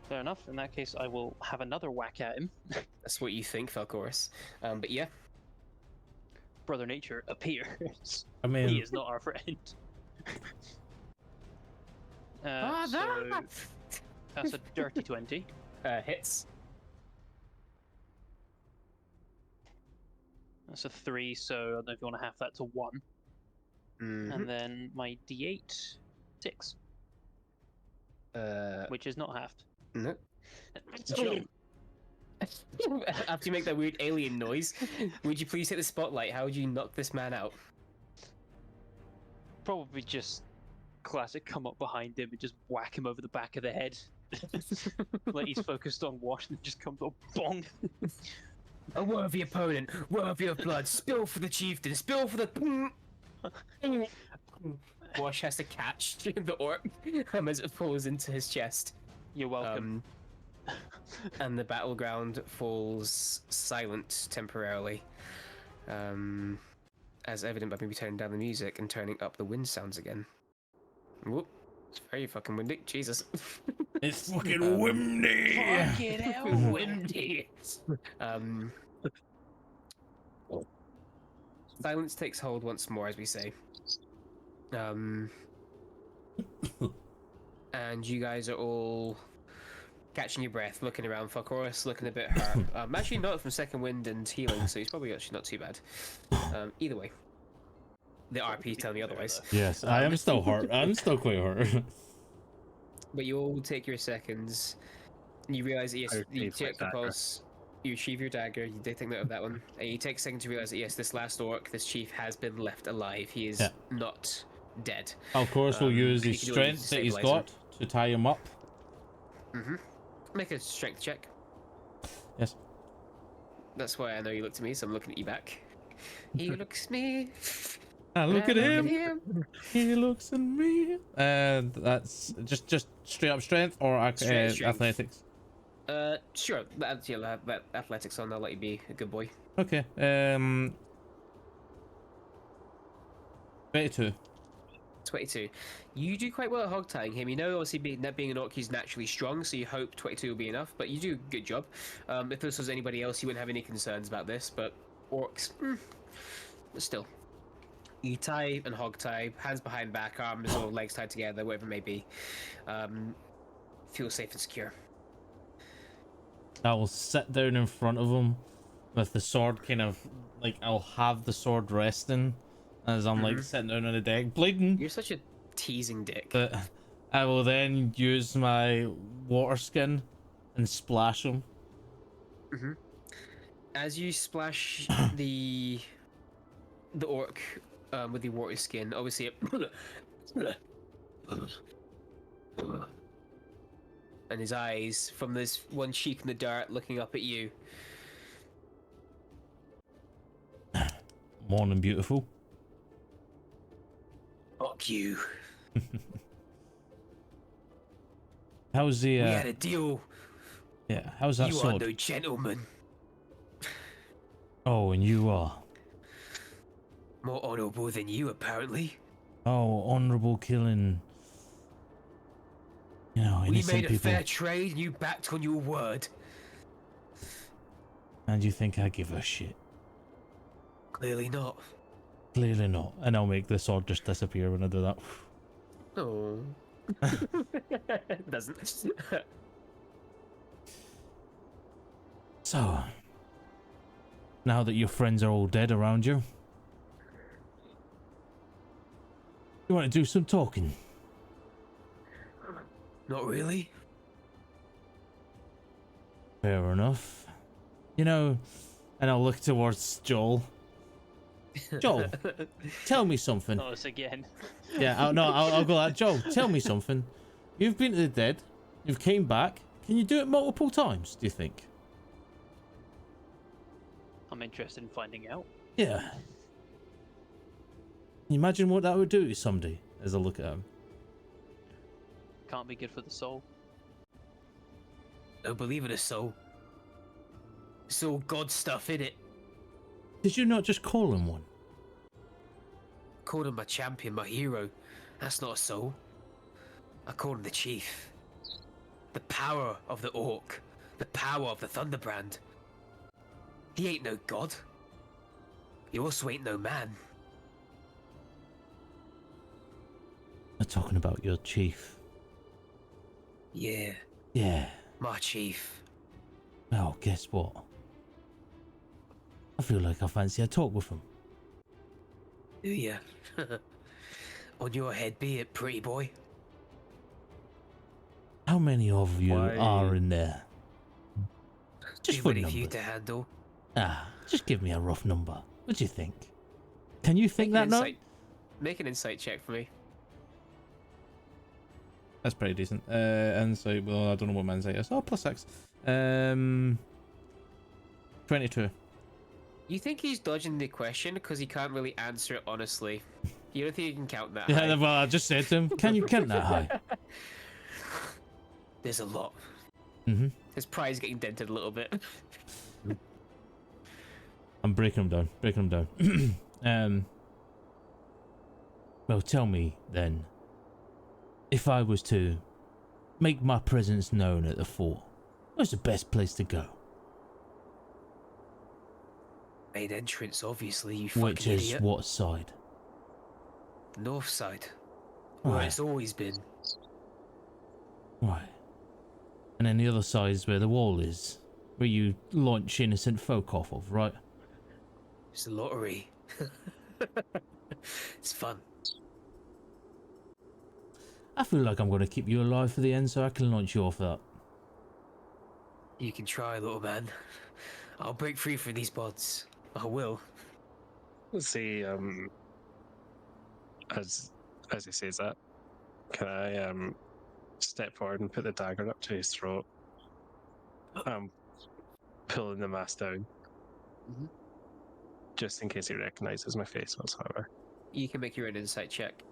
Fair enough. In that case, I will have another whack at him. That's what you think, Falcoris. But yeah, Brother Nature appears. I He mean, is not our friend. Father! So that's a dirty 20. Hits. That's a 3, so I don't know if you want to half that to 1. Mhm. And then my d8, 6, which is not halved. No. Joe. After you make that weird alien noise, would you please hit the spotlight? How would you knock this man out? Probably just classic come up behind him and just whack him over the back of the head. Like he's focused on Wash and just comes up bong. A worthy opponent, worthy of blood. Spill for the chieftain. Spill for the. Wash has to catch the orc as it falls into his chest. You're welcome. And the battleground falls silent temporarily, as evident by maybe turning down the music and turning up the wind sounds again. Whoop! It's very fucking windy. Jesus. it's fucking windy. Fucking hell, windy. Silence takes hold once more, as we say. And you guys are all catching your breath, looking around. Falcoris looking a bit hurt. Actually not from second wind and healing, so he's probably actually not too bad. Either way. The RP telling me otherwise. Yes, I am still hurt. I'm still quite hurt. But you all take your seconds. And you realise that yes, I you retrieve my check the dagger. pulse. You retrieve your dagger. You did take note of that one. And you take a second to realise that yes, this last orc, this chief, has been left alive. He is Yeah. not dead. Of course, we'll use you his can do it with strength that he's stabilizer. got to tie him up. Mm-hmm. Make a strength check. Yes. That's why I know you looked at me, so I'm looking at you back. He looks at me. And look at I him. He looks at me. And that's just straight up strength or Straight strength. athletics. Sure. That athletics on. I'll let you be a good boy. Okay. 22. 22. You do quite well at hog tying him. You know, obviously, being an orc, he's naturally strong, so you hope 22 will be enough, but you do a good job. If this was anybody else, you wouldn't have any concerns about this, but orcs, but still. You tie and hog tie, hands behind back, arms or legs tied together, whatever it may be. Feel safe and secure. I will sit down in front of him with the sword kind of like I'll have the sword resting as I'm like sitting down on the deck bleeding. You're such a teasing dick. But I will then use my water skin and splash him. As you splash the orc with the water skin, obviously it and his eyes from this one cheek in the dirt looking up at you. Morning, beautiful. Fuck you. How's the We had a deal. yeah? How's that You are sword? no gentleman. Oh, and you are. More honorable than you, apparently. Oh, honorable killing. You know, We innocent made a people. fair trade, and you backed on your word. And you think I give a shit? Clearly not. Clearly not. And I'll make the sword just disappear when I do that. Oh. Doesn't. So, now that your friends are all dead around you, you want to do some talking? Not really. Fair enough. You know, and I'll look towards Joel. Joel, tell me something. Not us again. Yeah, I'll go like, Joel, tell me something. You've been to the dead. You've came back. Can you do it multiple times, do you think? I'm interested in finding out. Yeah. Can you imagine what that would do to somebody as I look at him? Can't be good for the soul. Don't believe in a soul. It's all God stuff, innit? Did you not just call him one? Called him my champion, my hero. That's not a soul. I called him the chief. The power of the orc. The power of the Thunderbrand. He ain't no god. He also ain't no man. I'm talking about your chief. Yeah, Yeah. my chief. Well, guess what? I feel like I fancy a talk with him. Do ya? On your head be it, pretty boy. How many of you Why- are in there? Just Too for many for you numbers. to handle. Just give me a rough number. What do you think? Can you think that now? Make an insight check for me. That's pretty decent. Insight, well, I don't know what my insight is. Oh, +6. 22. You think he's dodging the question because he can't really answer it honestly? You don't think you can count that Yeah, high? well, I just said to him, can you count that high? There's a lot. Mm-hmm. His pride's getting dented a little bit. I'm breaking him down. Well, tell me then, if I was to make my presence known at the fort, where's the best place to go? Main entrance, obviously, you fucking Which is idiot. what side? North side. Where Right. it's always been. Right. And then the other side is where the wall is, where you launch innocent folk off of, right? It's a lottery. It's fun. I feel like I'm going to keep you alive for the end so I can launch you off that. You can try, little man. I'll break free from these bots. I will. Let's see, as he says that, can I step forward and put the dagger up to his throat? Pulling the mask down. Mhm. Just in case he recognizes my face whatsoever. You can make your own insight check.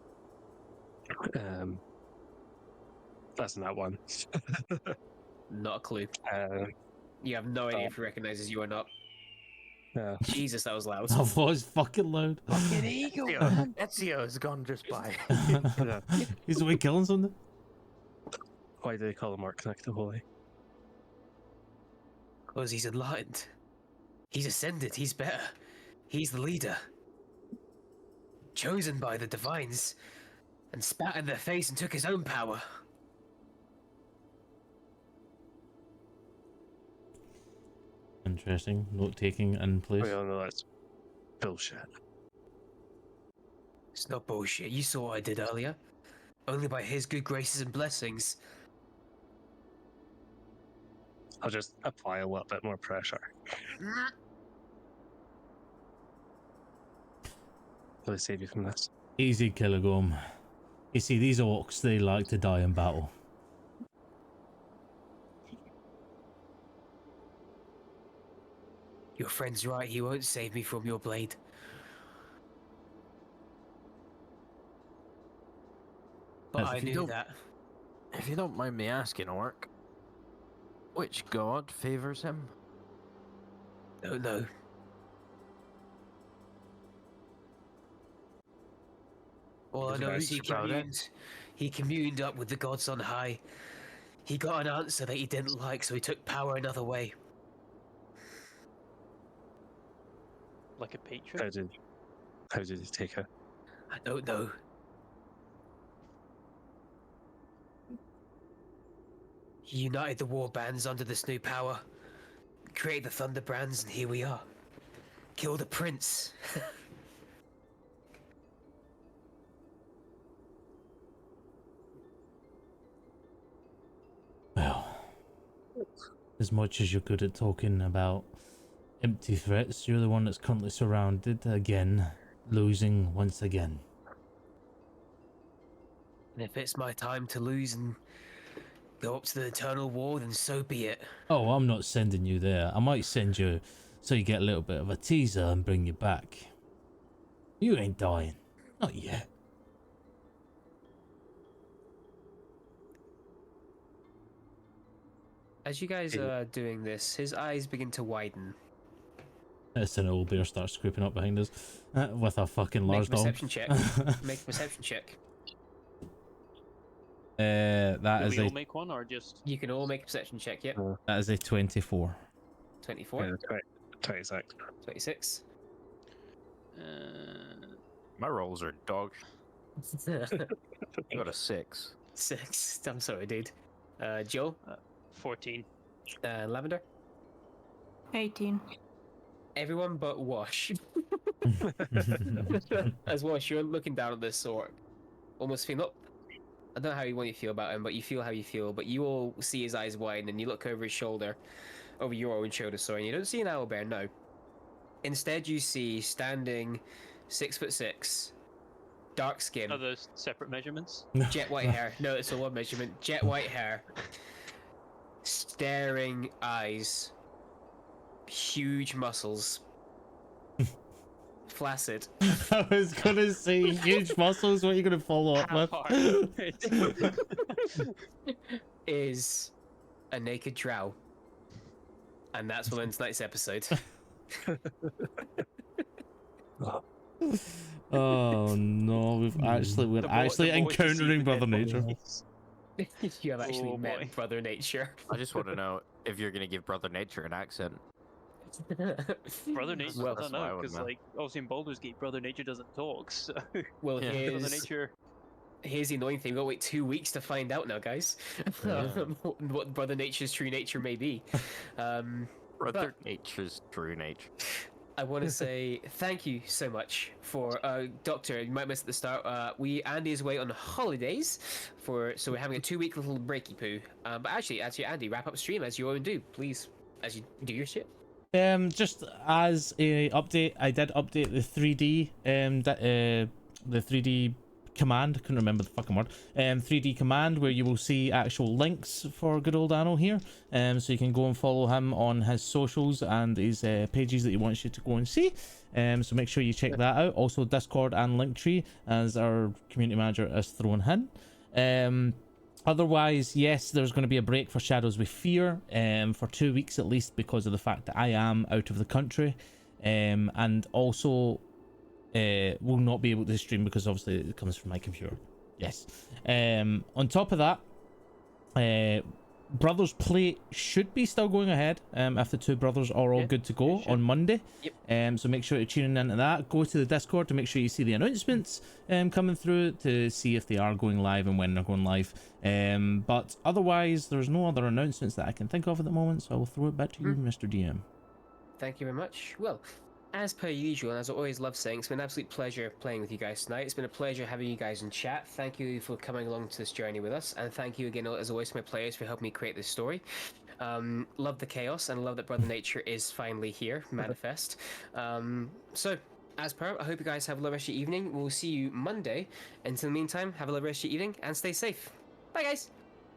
That's not one. Not a clue. You have no idea if he recognizes you or not. Yeah. Jesus, that was loud. That was fucking loud. Fucking eagle, Ezio, man. Ezio's gone just by. Yeah. He's away killing something. Why do they call him Arknak the Holy? Because he's enlightened. He's ascended. He's better. He's the leader. Chosen by the divines. And spat in their face and took his own power. Interesting. Note taking in place. We all know that's bullshit. It's not bullshit. You saw what I did earlier. Only by his good graces and blessings. I'll just apply a little bit more pressure. Will I save you from this? Easy, Killigorm. You see, these orcs, they like to die in battle. Your friend's right. He won't save me from your blade. But That's- I If you knew don't- that. If you don't mind me asking, Orc, which god favors him? Don't know. All I Does he know is preach about it? he communed up with the gods on high. He got an answer that he didn't like, so he took power another way. Like a patron. How did he take it? I don't know. He united the war bands under this new power. create the Thunderbrands, and here we are. Kill the prince. Well, as much as you're good at talking about empty threats, you're the one that's currently surrounded again, losing once again. And if it's my time to lose and go up to the Eternal War, then so be it. Oh, I'm not sending you there. I might send you so you get a little bit of a teaser and bring you back. You ain't dying. Not yet. As you guys are doing this, his eyes begin to widen. It's an old bear starts creeping up behind us with a fucking Make large a dog. perception check. Make a perception check. That Do is we all a make one or just? You can all make a perception check, yep. that is a 24. 24, Yeah, 26. 26. My rolls are dog. You got a 6. 6. I'm sorry, dude. Joe, 14. Lavender. 18. Everyone but Wash. As Wash, you're looking down at this sword, almost feeling up. I don't know how you want to feel about him, but you feel how you feel. But you all see his eyes widen, and you look over his shoulder, over your own shoulder, sorry, and you don't see an owlbear, no. Instead, you see standing 6'6", dark skin, Are those separate measurements? jet white hair. No, it's a one measurement. Jet white hair, staring eyes, huge muscles, flaccid. I was gonna say huge muscles. What are you gonna follow up Half with? heart. Is a naked drow. And that's what ends tonight's episode. Oh no, we're actually The boy to encountering see Brother the dead Nature. bodies. You have actually Oh, met boy. Brother Nature. I just want to know if you're gonna give Brother Nature an accent. Brother Nature, Well, I that's don't what I know, would because know. like obviously in Baldur's Gate, Brother Nature doesn't talk. So well, Yeah. Brother here's, Nature, here's the annoying thing. We've got to wait 2 weeks to find out now, guys. Yeah. What Brother Nature's true nature may be. Brother Nature's true nature. I want to say thank you so much for Doctor. You might miss at the start. Andy is away on holidays so we're having a 2-week little breaky poo. But actually, Andy, wrap up stream as you own do, please, as you do your shit. Just as a update, I did update the 3D the 3D command. Couldn't remember the fucking word. 3D command, where you will see actual links for good old Anno here. So you can go and follow him on his socials and his pages that he wants you to go and see. So make sure you check that out. Also Discord and Linktree, as our community manager is thrown in. Otherwise, yes, there's going to be a break for Shadows with Fear for 2 weeks at least, because of the fact that I am out of the country, and also will not be able to stream because obviously it comes from my computer. Yes. On top of that, Brothers Play should be still going ahead if the two brothers are all Yeah, good to go it should. on Monday. Yep. So make sure to tune into that. Go to the Discord to make sure you see the announcements coming through to see if they are going live and when they're going live. But otherwise, there's no other announcements that I can think of at the moment, so I will throw it back to you, Mr. DM. Thank you very much. Well, as per usual, and as I always love saying, it's been an absolute pleasure playing with you guys tonight. It's been a pleasure having you guys in chat. Thank you for coming along to this journey with us, and thank you again, as always, to my players for helping me create this story. Love the chaos, and love that Brother Nature is finally here, manifest. So, as per, I hope you guys have a lovely rest of your evening. We'll see you Monday. Until the meantime, have a lovely rest of your evening, and stay safe. Bye, guys!